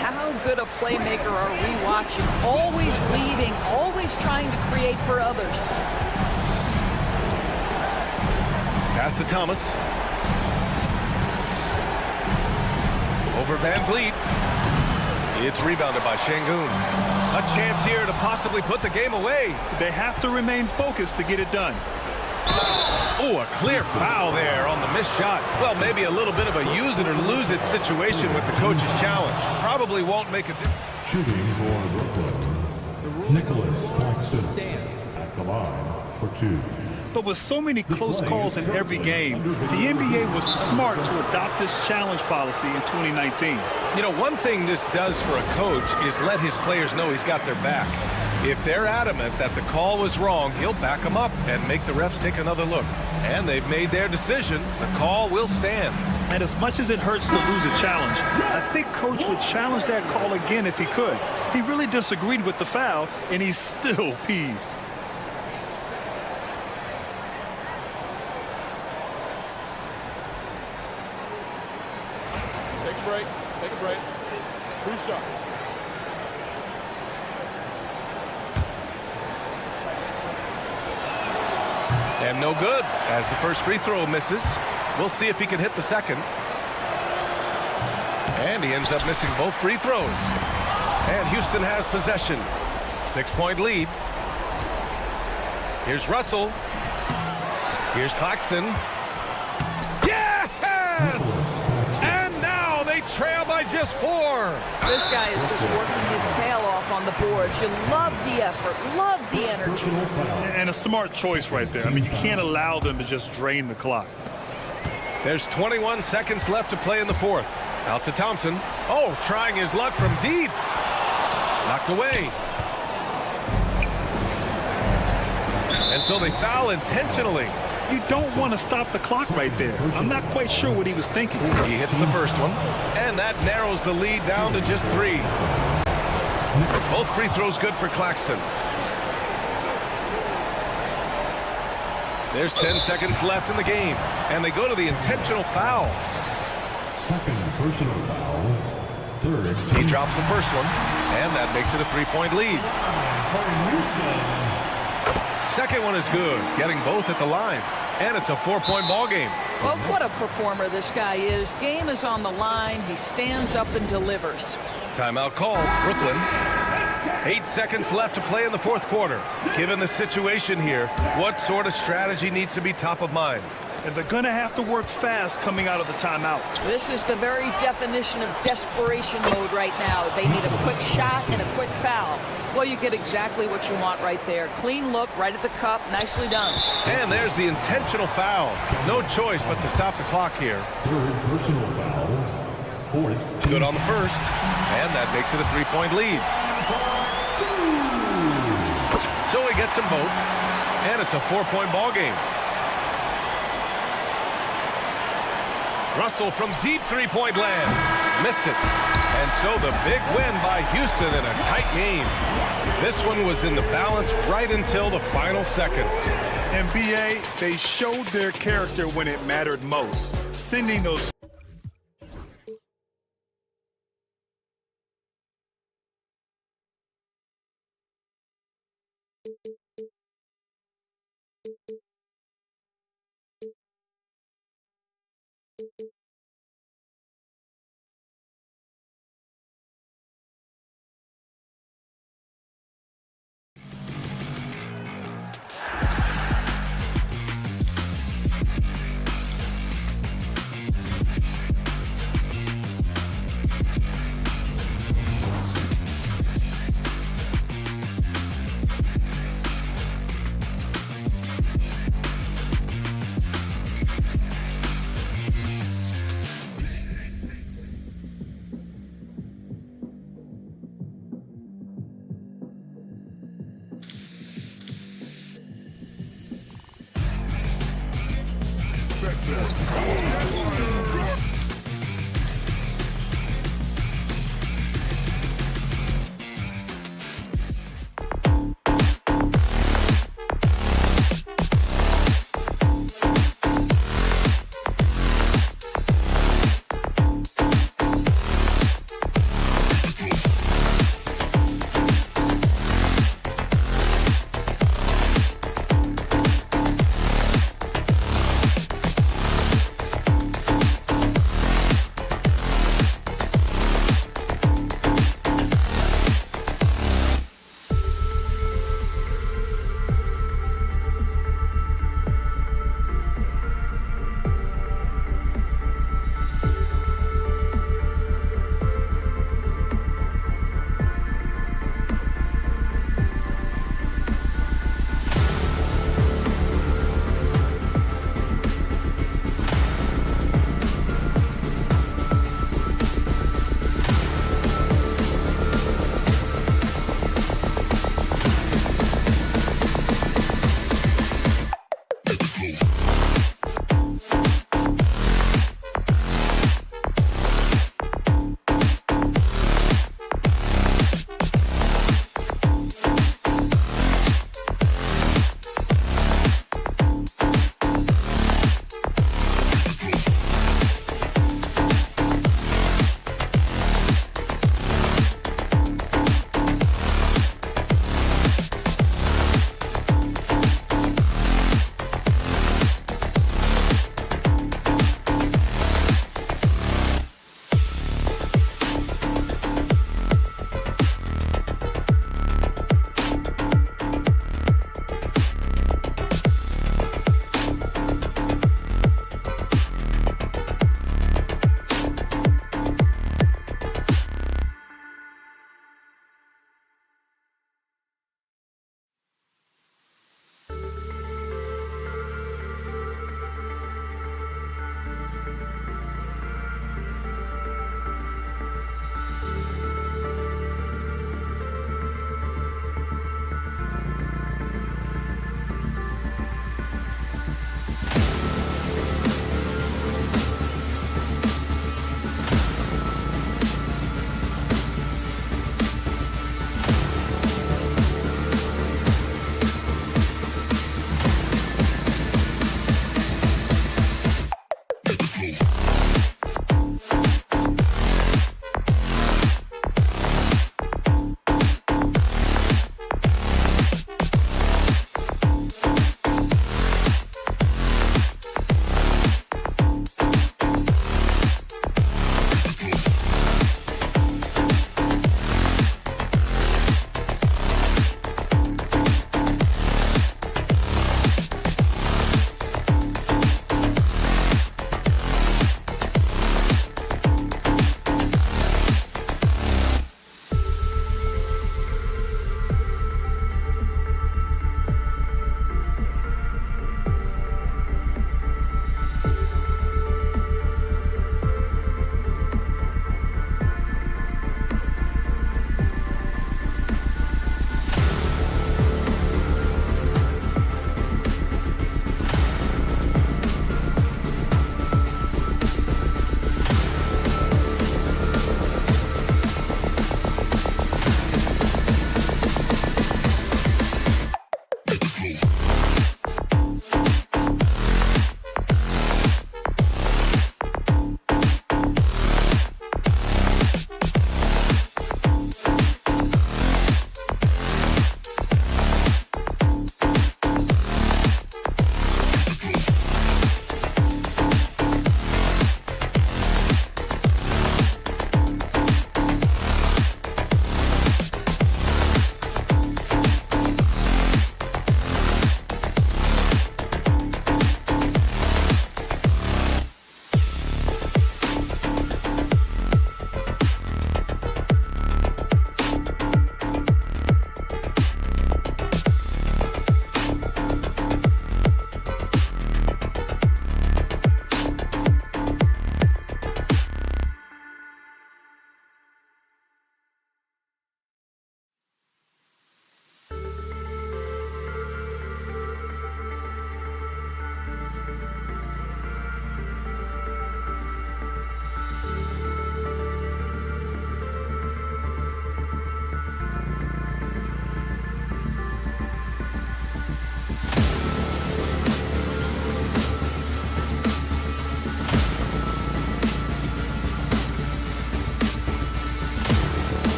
How good a playmaker are we watching? Always leading, always trying to create for others. Pass to Thomas. Over Van Vliet. It's rebounded by Şengün. A chance here to possibly put the game away. They have to remain focused to get it done. Oh, a clear foul there on the missed shot. Well, maybe a little bit of a use it or lose it situation with the coach's challenge. Probably won't make a difference. Shooting for Brooklyn, Nicholas Claxton at the line for 2. But with so many close calls in every game, the NBA was smart to adopt this challenge policy in 2019. You know, one thing this does for a coach is let his players know he's got their back. If they're adamant that the call was wrong, he'll back them up and make the refs take another look. And they've made their decision. The call will stand. And as much as it hurts to lose a challenge, I think Coach would challenge that call again if he could. He really disagreed with the foul, and he's still peeved. Take a break. Take a break. 2 shots. And no good as the first free throw misses. We'll see if he can hit the second. And he ends up missing both free throws. And Houston has possession. 6-point lead. Here's Russell. Here's Claxton. Yes! And now they trail by just 4. This guy is just working his tail off on the boards. You love the effort, love the energy. And a smart choice right there. I mean, you can't allow them to just drain the clock. There's 21 seconds left to play in the fourth. Out to Thompson. Oh, trying his luck from deep. Knocked away. And so they foul intentionally. You don't want to stop the clock right there. I'm not quite sure what he was thinking. He hits the first one, and that narrows the lead down to just 3. Both free throws good for Claxton. There's 10 seconds left in the game, and they go to the intentional foul. Second personal foul. Third. He drops the first one, and that makes it a 3-point lead. Second one is good, getting both at the line. And it's a 4-point ball game. Well, what a performer this guy is. Game is on the line. He stands up and delivers. Timeout called. Brooklyn. 8 seconds left to play in the fourth quarter. Given the situation here, what sort of strategy needs to be top of mind? And they're going to have to work fast coming out of the timeout. This is the very definition of desperation mode right now. They need a quick shot and a quick foul. Well, you get exactly what you want right there. Clean look right at the cup. Nicely done. And there's the intentional foul. No choice but to stop the clock here. Third personal foul. Fourth. Good on the first. And that makes it a 3-point lead. So he gets them both. And it's a 4-point ball game. Russell from deep 3-point land. Missed it. And so the big win by Houston in a tight game. This one was in the balance right until the final seconds. NBA, they showed their character when it mattered most, sending those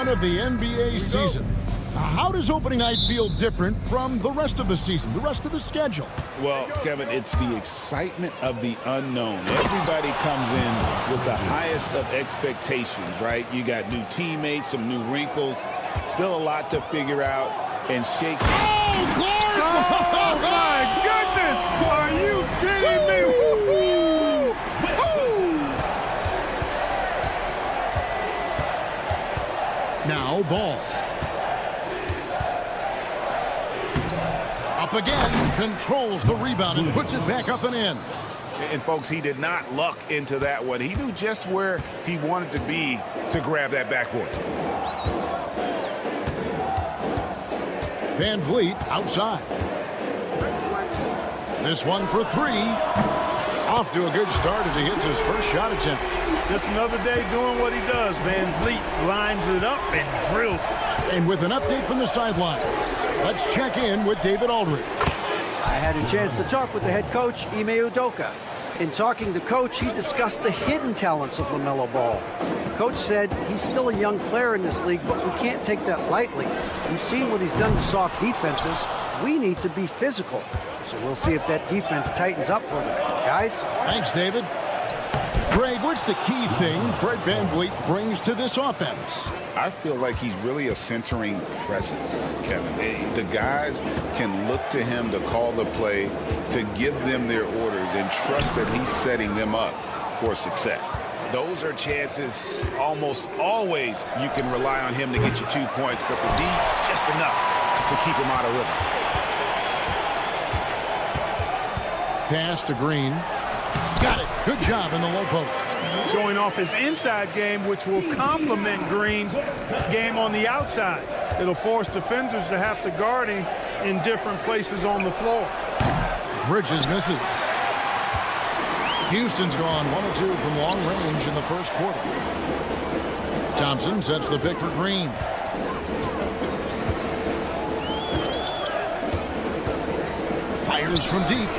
one of the NBA season. How does opening night feel different from the rest of the season, the rest of the schedule? Well, Kevin, it's the excitement of the unknown. Everybody comes in with the highest of expectations, right? You got new teammates, some new wrinkles, still a lot to figure out and shake. Oh, Clark! Oh, my goodness! Are you kidding me? Woo-hoo! Now Ball. Up again, controls the rebound and puts it back up and in. And folks, he did not luck into that one. He knew just where he wanted to be to grab that backboard. Van Vliet outside. This one for three. Off to a good start as he hits his first shot attempt. Just another day doing what he does. Van Vliet lines it up and drills. And with an update from the sidelines, let's check in with David Aldridge. I had a chance to talk with the head coach, Ime Udoka. In talking to Coach, he discussed the hidden talents of LaMelo Ball. Coach said he's still a young player in this league, but we can't take that lightly. We've seen what he's done to soft defenses. We need to be physical. So we'll see if that defense tightens up for them. Guys? Thanks, David. Greg, what's the key thing Fred VanVleet brings to this offense? I feel like he's really a centering presence, Kevin. The guys can look to him to call the play, to give them their orders, and trust that he's setting them up for success. Those are chances almost always you can rely on him to get you 2 points, but the D, just enough to keep him out of rhythm. Pass to Green. Got it. Good job in the low post. Showing off his inside game, which will complement Green's game on the outside. It'll force defenders to have to guard him in different places on the floor. Bridges misses. Houston's gone 1 of 2 from long range in the first quarter. Thompson sets the pick for Green. Fires from deep.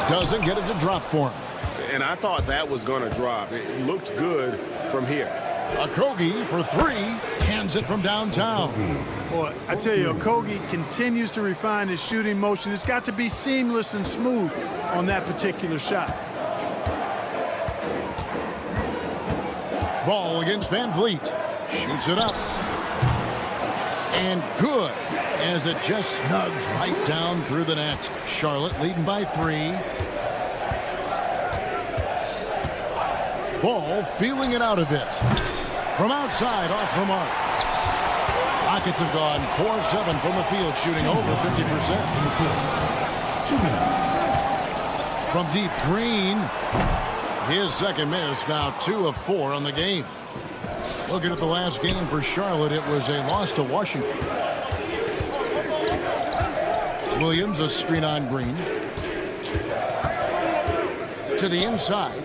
Doesn't get it to drop for him. And I thought that was going to drop. It looked good from here. Okogie for three. Hands it from downtown. Boy, I tell you, Okogie continues to refine his shooting motion. It's got to be seamless and smooth on that particular shot. Ball against Van Vliet. Shoots it up. And good, as it just snugs right down through the net. Charlotte leading by 3. Ball feeling it out a bit. From outside, off the mark. Rockets have gone 4 of 7 from the field, shooting over 50%. 2 minutes. From deep, Green. His second miss, now 2 of 4 on the game. Looking at the last game for Charlotte, it was a loss to Washington. Williams, a screen on Green. To the inside.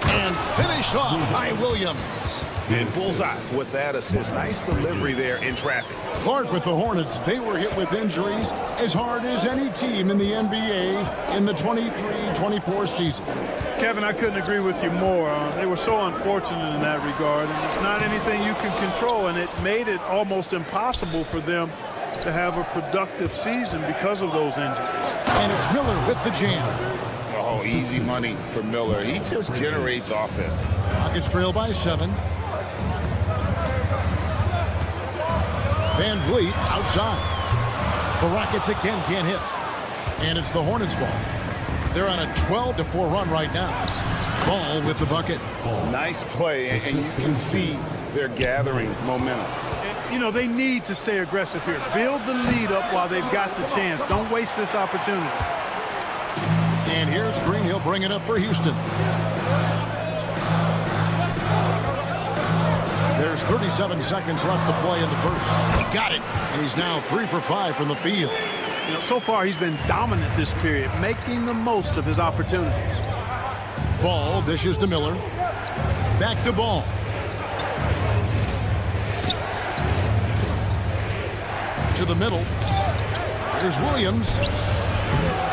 And finished off by Williams. And bullseye with that assist. Nice delivery there in traffic. Clark with the Hornets, they were hit with injuries as hard as any team in the NBA in the 23-24 season. Kevin, I couldn't agree with you more. They were so unfortunate in that regard, and it's not anything you can control, and it made it almost impossible for them to have a productive season because of those injuries. And it's Miller with the jam. Oh, easy money for Miller. He just generates offense. Rockets trail by 7. Van Vliet outside. The Rockets again can't hit. And it's the Hornets ball. They're on a 12-4 run right now. Ball with the bucket. Nice play, and you can see they're gathering momentum. You know, they need to stay aggressive here. Build the lead up while they've got the chance. Don't waste this opportunity. And here's Green. He'll bring it up for Houston. There's 37 seconds left to play in the first. He got it. And he's now 3 for 5 from the field. You know, so far he's been dominant this period, making the most of his opportunities. Ball dishes to Miller. Back to Ball. To the middle. Here's Williams.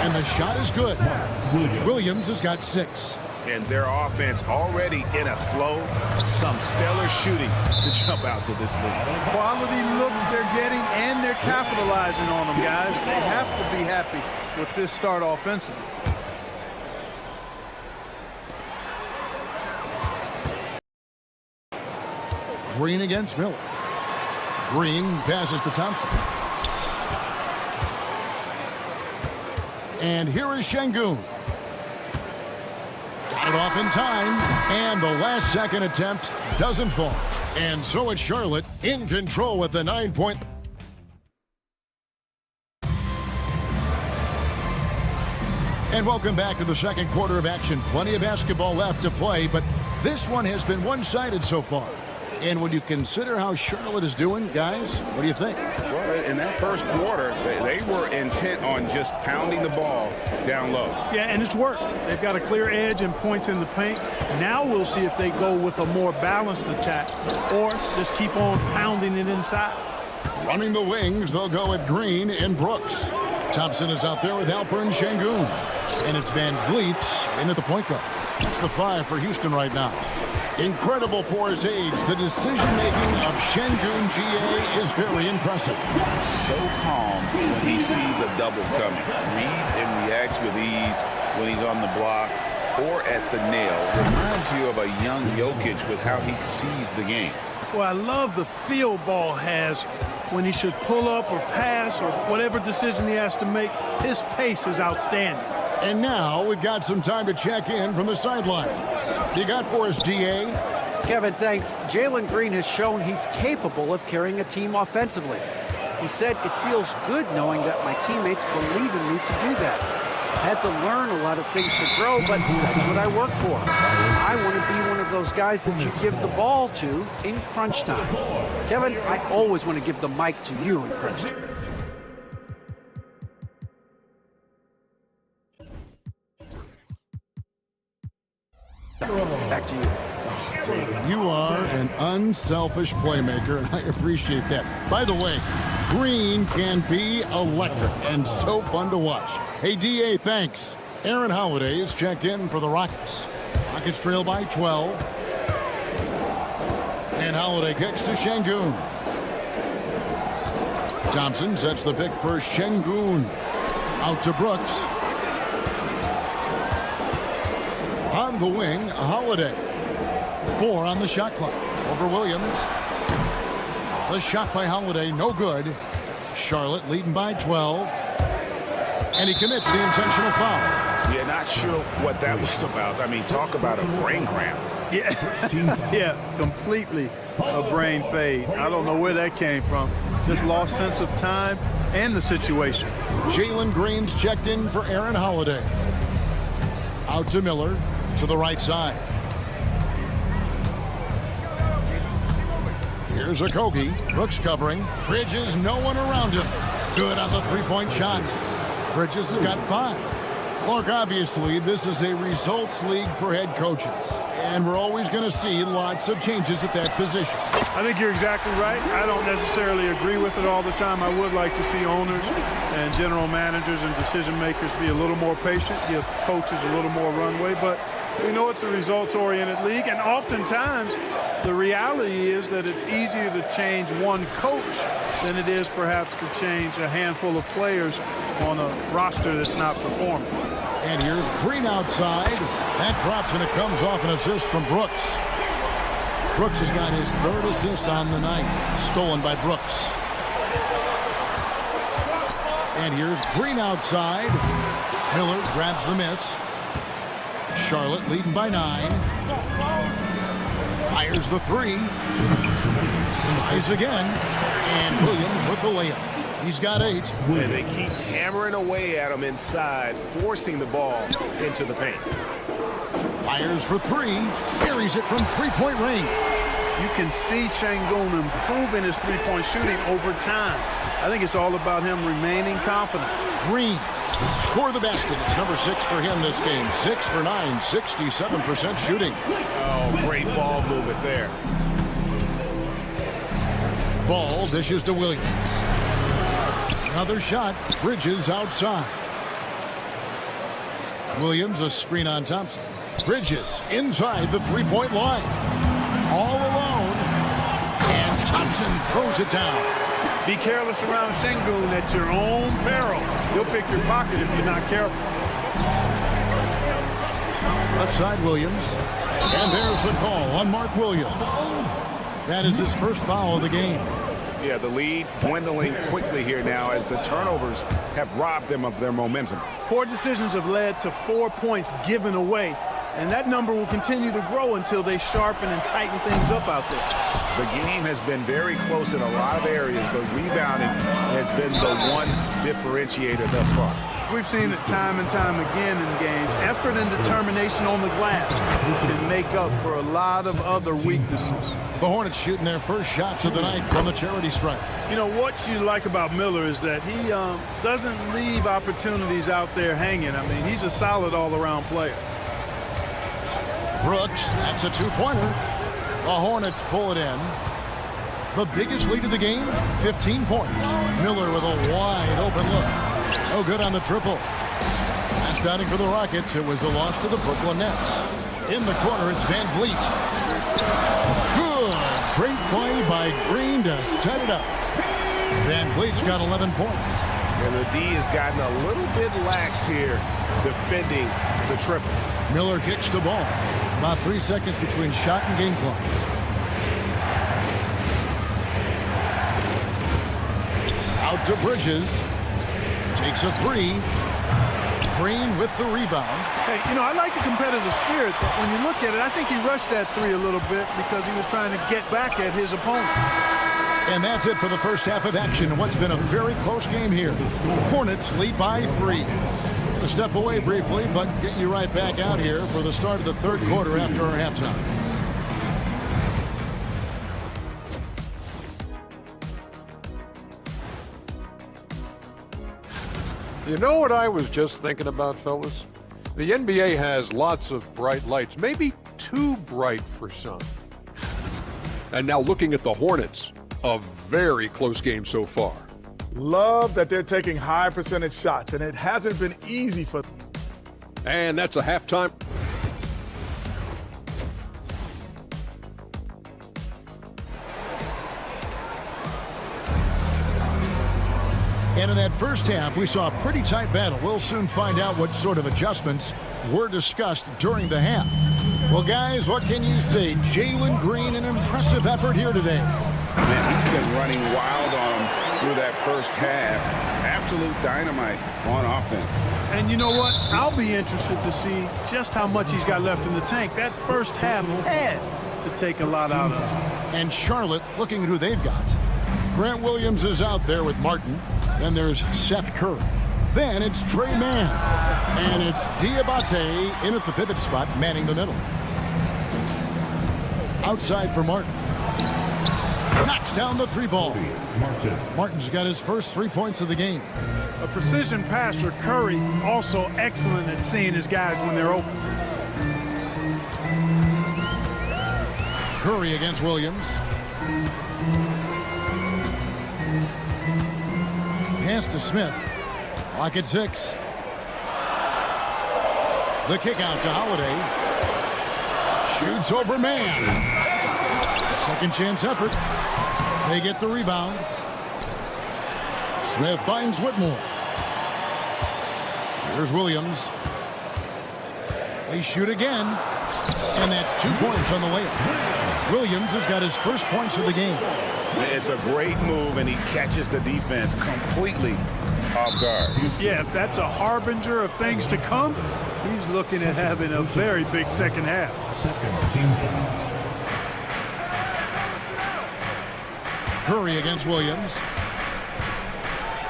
And the shot is good. Williams has got 6. And their offense already in a flow. Some stellar shooting to jump out to this lead. Quality looks they're getting, and they're capitalizing on them, guys. They have to be happy with this start offensively. Green against Miller. Green passes to Thompson. And here is Şengün. Got it off in time, and the last second attempt doesn't fall. And so it's Charlotte in control with the 9-point. And welcome back to the second quarter of action. Plenty of basketball left to play, but this one has been one-sided so far. And when you consider how Charlotte is doing, guys, what do you think? Well, in that first quarter, they were intent on just pounding the ball down low. Yeah, and it's worked. They've got a clear edge and points in the paint. Now we'll see if they go with a more balanced attack or just keep on pounding it inside. Running the wings, they'll go with Green and Brooks. Thompson is out there with Alperen Şengün. And it's Van Vliet in at the point guard. That's the 5 for Houston right now. Incredible for his age. The decision-making of Şengün GA is very impressive. So calm when he sees a double coming. Reads and reacts with ease when he's on the block or at the nail. Reminds you of a young Jokic with how he sees the game. Well, I love the feel Ball has when he should pull up or pass or whatever decision he has to make. His pace is outstanding. And now we've got some time to check in from the sidelines. You got for us, DA? Kevin, thanks. Jalen Green has shown he's capable of carrying a team offensively. He said, it feels good knowing that my teammates believe in me to do that. I had to learn a lot of things to grow, but that's what I work for. I want to be one of those guys that you give the ball to in crunch time. Kevin, I always want to give the mic to you in crunch time. Back to you. David, you are an unselfish playmaker, and I appreciate that. By the way, Green can be electric and so fun to watch. Hey, DA, thanks. Aaron Holiday is checked in for the Rockets. Rockets trail by 12. And Holiday kicks to Şengün. Thompson sets the pick for Şengün. Out to Brooks. On the wing, Holiday. 4 on the shot clock. Over Williams. The shot by Holiday, no good. Charlotte leading by 12. And he commits the intentional foul. Yeah, not sure what that was about. I mean, talk about a brain cramp. Yeah, yeah, completely a brain fade. I don't know where that came from. Just lost sense of time and the situation. Jalen Green's checked in for Aaron Holiday. Out to Miller. To the right side. Here's Okogie. Brooks covering. Bridges, no one around him. Good on the three-point shot. Bridges has got 5. Clark, obviously, this is a results league for head coaches. And we're always going to see lots of changes at that position. I think you're exactly right. I don't necessarily agree with it all the time. I would like to see owners and general managers and decision makers be a little more patient, give coaches a little more runway. But we know it's a results-oriented league, and oftentimes the reality is that it's easier to change one coach than it is perhaps to change a handful of players on a roster that's not performing. And here's Green outside. That drops, and it comes off an assist from Brooks. Brooks has got his 3rd assist on the night. Stolen by Brooks. And here's Green outside. Miller grabs the miss. Charlotte leading by 9. Fires the 3. Tries again. And Williams with the layup. He's got 8. And they keep hammering away at him inside, forcing the ball into the paint. Fires for 3. Carries it from three-point range. You can see Şengün improving his three-point shooting over time. I think it's all about him remaining confident. Green score the basket. It's number 6 for him this game. 6 for 9, 67% shooting. Oh, great ball movement there. Ball dishes to Williams. Another shot. Bridges outside. Williams a screen on Thompson. Bridges inside the three-point line. All alone. And Thompson throws it down. Be careless around Şengün at your own peril. He'll pick your pocket if you're not careful. Left side Williams. And there's the call on Mark Williams. That is his first foul of the game. Yeah, the lead dwindling quickly here now as the turnovers have robbed them of their momentum. Poor decisions have led to 4 points given away, and that number will continue to grow until they sharpen and tighten things up out there. The game has been very close in a lot of areas, but rebounding has been the one differentiator thus far. We've seen it time and time again in games. Effort and determination on the glass can make up for a lot of other weaknesses. The Hornets shooting their first shots of the night from the charity stripe. You know, what you like about Miller is that he doesn't leave opportunities out there hanging. I mean, he's a solid all-around player. Brooks, that's a two-pointer. The Hornets pull it in. The biggest lead of the game, 15 points. Miller with a wide open look. No good on the triple. Last outing for the Rockets, it was a loss to the Brooklyn Nets. In the corner, it's Van Vliet. Good. Great play by Green to set it up. Van Vliet's got 11 points. And the D has gotten a little bit laxed here defending the triple. Miller kicks the ball. About 3 seconds between shot and game clock. Out to Bridges. Takes a three. Green with the rebound. Hey, you know, I like the competitive spirit, but when you look at it, I think he rushed that three a little bit because he was trying to get back at his opponent. And that's it for the first half of action in what's been a very close game here. Hornets lead by 3. Gonna step away briefly, but get you right back out here for the start of the third quarter after our halftime. You know what I was just thinking about, fellas? The NBA has lots of bright lights, maybe too bright for some. And now looking at the Hornets, a very close game so far. Love that they're taking high percentage shots, and it hasn't been easy for them. And that's a halftime. And in that first half, we saw a pretty tight battle. We'll soon find out what sort of adjustments were discussed during the half. Well, guys, what can you say? Jalen Green, an impressive effort here today. Man, he's been running wild on him through that first half. Absolute dynamite on offense. And you know what? I'll be interested to see just how much he's got left in the tank. That first half had to take a lot out of him. And Charlotte looking at who they've got. Grant Williams is out there with Martin. Then there's Seth Curry. Then it's Trey Mann. And it's Diabate in at the pivot spot, manning the middle. Outside for Martin. Knocks down the three ball. Martin's got his first 3 points of the game. A precision passer, Curry, also excellent at seeing his guys when they're open. Curry against Williams. Pass to Smith. Clock at 6. The kick out to Holiday. Shoots over man. Second chance effort. They get the rebound. Smith finds Whitmore. Here's Williams. They shoot again. And that's 2 points on the layup. Williams has got his first points of the game. It's a great move, and he catches the defense completely off guard. Yeah, if that's a harbinger of things to come, he's looking at having a very big second half. Curry against Williams.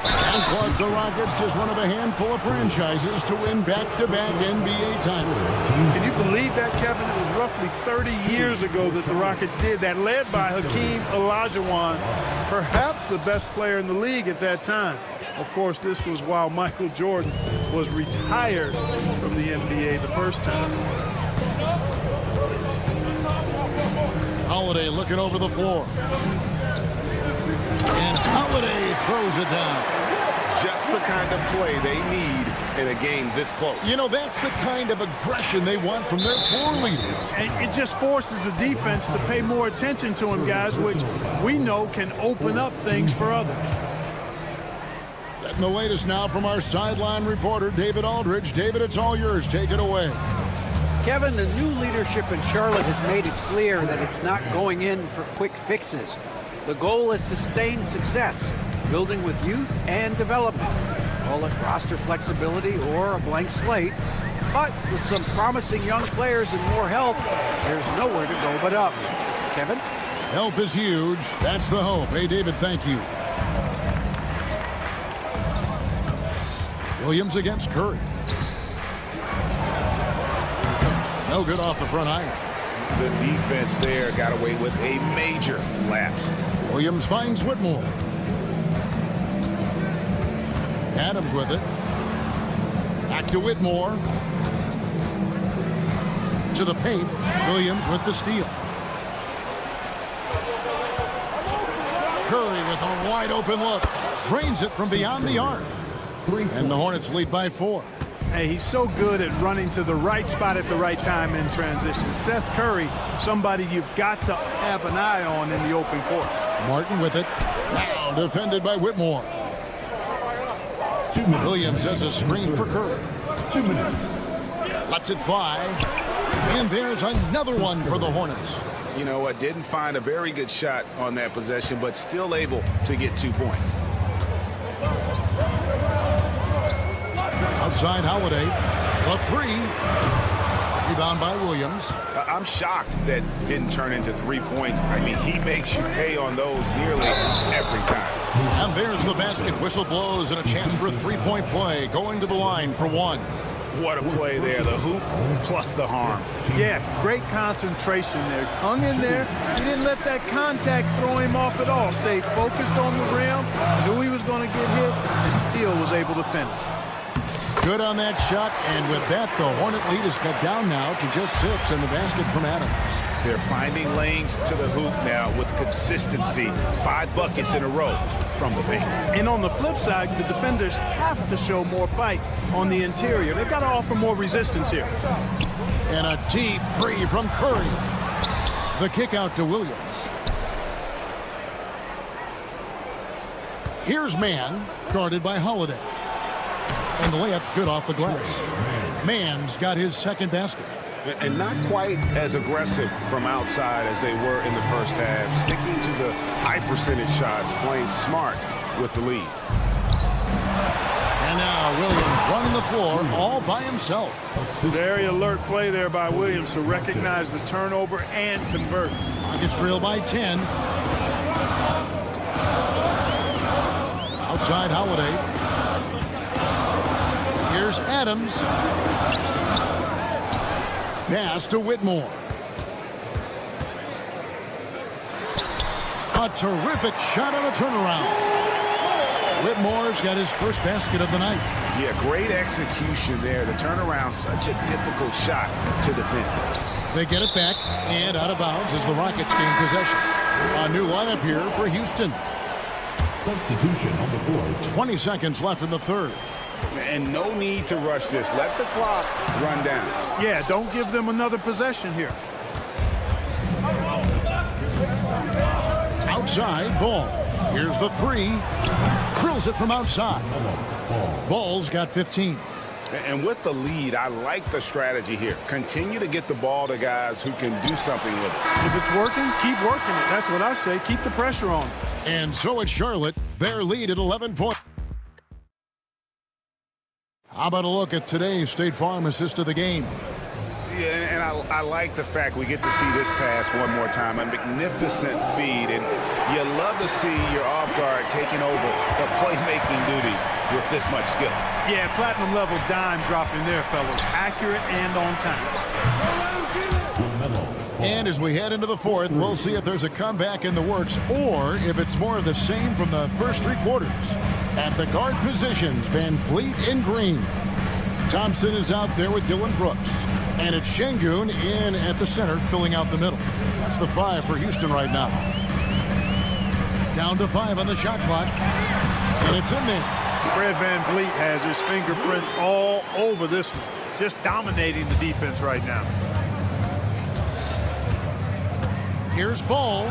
And Clark, the Rockets, just one of a handful of franchises to win back-to-back NBA titles. Can you believe that, Kevin? It was roughly 30 years ago that the Rockets did that, led by Hakeem Olajuwon, perhaps the best player in the league at that time. Of course, this was while Michael Jordan was retired from the NBA the first time. Holiday looking over the floor. And Holiday throws it down. Just the kind of play they need in a game this close. You know, that's the kind of aggression they want from their floor leaders. And it just forces the defense to pay more attention to him, guys, which we know can open up things for others. And the latest now from our sideline reporter, David Aldridge. David, it's all yours. Take it away. Kevin, the new leadership in Charlotte has made it clear that it's not going in for quick fixes. The goal is sustained success, building with youth and development. Call it roster flexibility or a blank slate. But with some promising young players and more help, there's nowhere to go but up. Kevin? Help is huge. That's the hope. Hey, David, thank you. Williams against Curry. No good off the front iron. The defense there got away with a major lapse. Williams finds Whitmore. Adams with it. Back to Whitmore. To the paint. Williams with the steal. Curry with a wide open look. Drains it from beyond the arc. And the Hornets lead by 4. Hey, he's so good at running to the right spot at the right time in transition. Seth Curry, somebody you've got to have an eye on in the open court. Martin with it. Now defended by Whitmore. Williams has a screen for Curry. 2 minutes. Lets it fly. And there's another one for the Hornets. You know what? Didn't find a very good shot on that possession, but still able to get 2 points. Outside Holiday. A 3. Rebound by Williams. I'm shocked that didn't turn into 3 points. I mean, he makes you pay on those nearly every time. And there's the basket. Whistle blows and a chance for a 3-point play. Going to the line for 1. What a play there. The hoop plus the harm. Yeah, great concentration there. Hung in there. He didn't let that contact throw him off at all. Stayed focused on the rim. Knew he was going to get hit and still was able to finish. Good on that shot, and with that, the Hornet lead is cut down now to just 6 in the basket from Adams. They're finding lanes to the hoop now with consistency. 5 buckets in a row from the paint. And on the flip side, the defenders have to show more fight on the interior. They've got to offer more resistance here. And a deep 3 from Curry. The kick out to Williams. Here's Mann, guarded by Holiday. And the layup's good off the glass. Mann's got his second basket. And not quite as aggressive from outside as they were in the first half. Sticking to the high percentage shots, playing smart with the lead. And now Williams running the floor all by himself. Very alert play there by Williams to recognize the turnover and convert. Rockets trail by 10. Outside Holiday. Here's Adams. Pass to Whitmore. A terrific shot on a turnaround. Whitmore's got his first basket of the night. Yeah, great execution there. The turnaround, such a difficult shot to defend. They get it back and out of bounds as the Rockets gain possession. A new lineup here for Houston. Substitution on the board. 20 seconds left in the third. And no need to rush this. Let the clock run down. Yeah, don't give them another possession here. Outside, Ball. Here's the 3. Drills it from outside. Ball's got 15. And with the lead, I like the strategy here. Continue to get the ball to guys who can do something with it. If it's working, keep working it. That's what I say. Keep the pressure on. And so it's Charlotte. Their lead at 11 points. How about a look at today's State Farm assist of the game? Yeah, and I like the fact we get to see this pass one more time. A magnificent feed, and you love to see your off guard taking over the playmaking duties with this much skill. Yeah, platinum level dime dropping there, fellas. Accurate and on time. And as we head into the fourth, we'll see if there's a comeback in the works or if it's more of the same from the first 3 quarters. At the guard positions, Van Fleet and Green. Thompson is out there with Dylan Brooks. And it's Şengün in at the center, filling out the middle. That's the 5 for Houston right now. Down to 5 on the shot clock. And it's in there. Fred VanVleet has his fingerprints all over this one. Just dominating the defense right now. Here's Ball.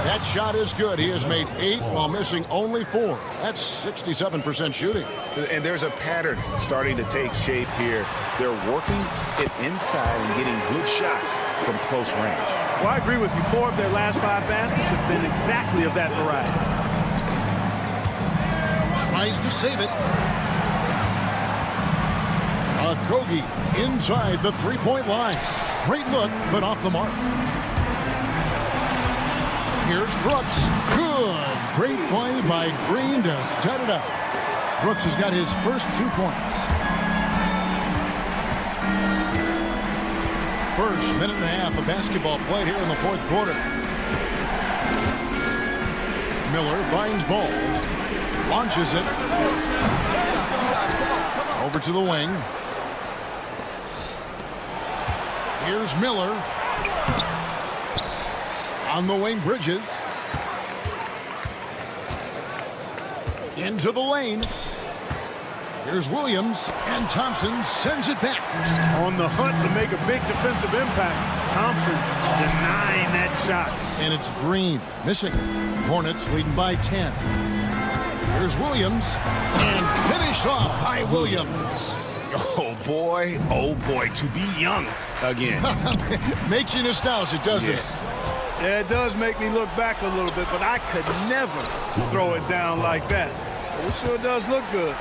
That shot is good. He has made 8 while missing only 4. That's 67% shooting. And there's a pattern starting to take shape here. They're working it inside and getting good shots from close range. Well, I agree with you. 4 of their last 5 baskets have been exactly of that variety. Tries to save it. Kogi inside the three-point line. Great look, but off the mark. Here's Brooks. Good. Great play by Green to set it up. Brooks has got his first 2 points. First minute and a half of basketball played here in the fourth quarter. Miller finds Ball. Launches it. Over to the wing. Here's Miller. On the wing, Bridges. Into the lane. Here's Williams, and Thompson sends it back. On the hunt to make a big defensive impact. Thompson denying that shot. And it's Green missing. Hornets leading by 10. Here's Williams, and finished off by Williams. Oh boy, to be young again. Makes you nostalgic, doesn't it? Yeah, it does make me look back a little bit, but I could never throw it down like that. But it sure does look good.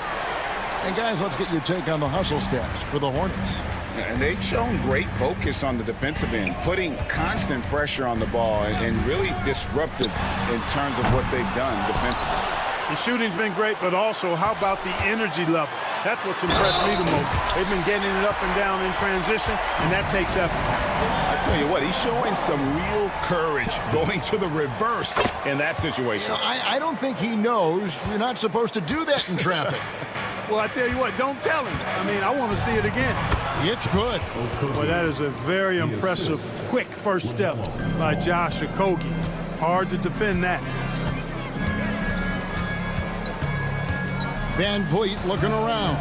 And guys, let's get your take on the hustle stats for the Hornets. And they've shown great focus on the defensive end, putting constant pressure on the ball and really disruptive in terms of what they've done defensively. The shooting's been great, but also how about the energy level? That's what's impressed me the most. They've been getting it up and down in transition, and that takes effort. I tell you what, he's showing some real courage going to the reverse in that situation. You know, I don't think he knows you're not supposed to do that in traffic. Well, I tell you what, don't tell him. I mean, I want to see it again. It's good. Well, that is a very impressive, quick first step by Josh Okogie. Hard to defend that. VanVleet looking around.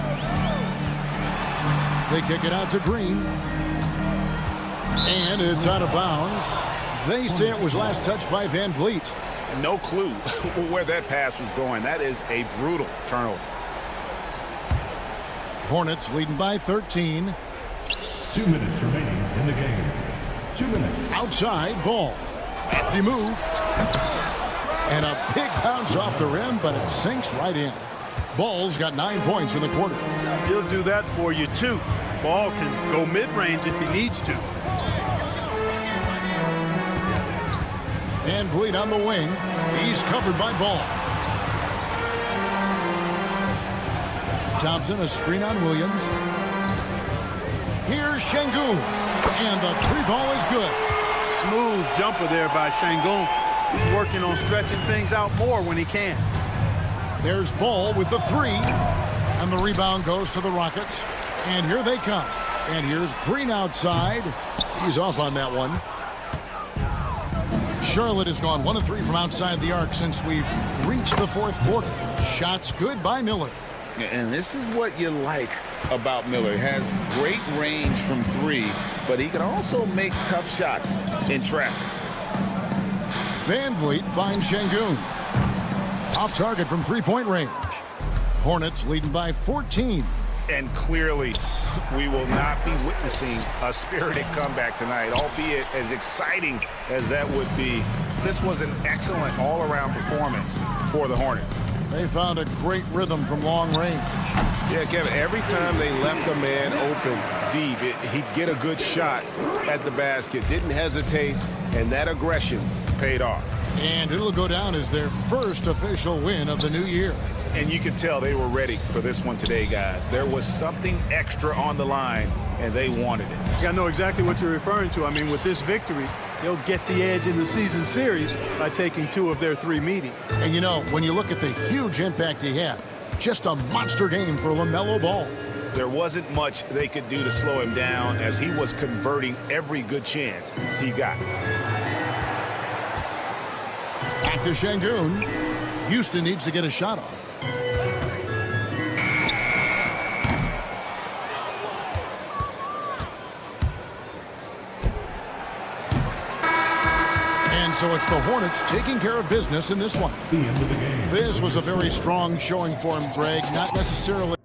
They kick it out to Green. And it's out of bounds. They say it was last touched by VanVleet. No clue where that pass was going. That is a brutal turnover. Hornets leading by 13. 2 minutes remaining in the game. 2 minutes. Outside, Ball. Crafty move. And a big bounce off the rim, but it sinks right in. Ball's got 9 points in the quarter. He'll do that for you, too. Ball can go mid-range if he needs to. VanVleet on the wing. He's covered by Ball. Thompson, a screen on Williams. Here's Şengün. And the 3-ball is good. Smooth jumper there by Şengün. He's working on stretching things out more when he can. There's Ball with the 3. And the rebound goes to the Rockets. And here they come. And here's Green outside. He's off on that one. Charlotte has gone 1 of 3 from outside the arc since we've reached the fourth quarter. Shots good by Miller. And this is what you like about Miller. He has great range from 3, but he can also make tough shots in traffic. VanVleet finds Şengün. Off target from 3-point range. Hornets leading by 14. And clearly, we will not be witnessing a spirited comeback tonight, albeit as exciting as that would be. This was an excellent all-around performance for the Hornets. They found a great rhythm from long range. Yeah, Kevin, every time they left a man open deep, he'd get a good shot at the basket. Didn't hesitate, and that aggression paid off. And it'll go down as their first official win of the new year. And you could tell they were ready for this one today, guys. There was something extra on the line, and they wanted it. I know exactly what you're referring to. I mean, with this victory, they'll get the edge in the season series by taking 2 of their 3 meetings. And you know, when you look at the huge impact he had, just a monster game for LaMelo Ball. There wasn't much they could do to slow him down as he was converting every good chance he got. Back to Şengün. Houston needs to get a shot off. so it's the Hornets taking care of business in this one. The end of the game. This was a very strong showing for him, Greg. Not necessarily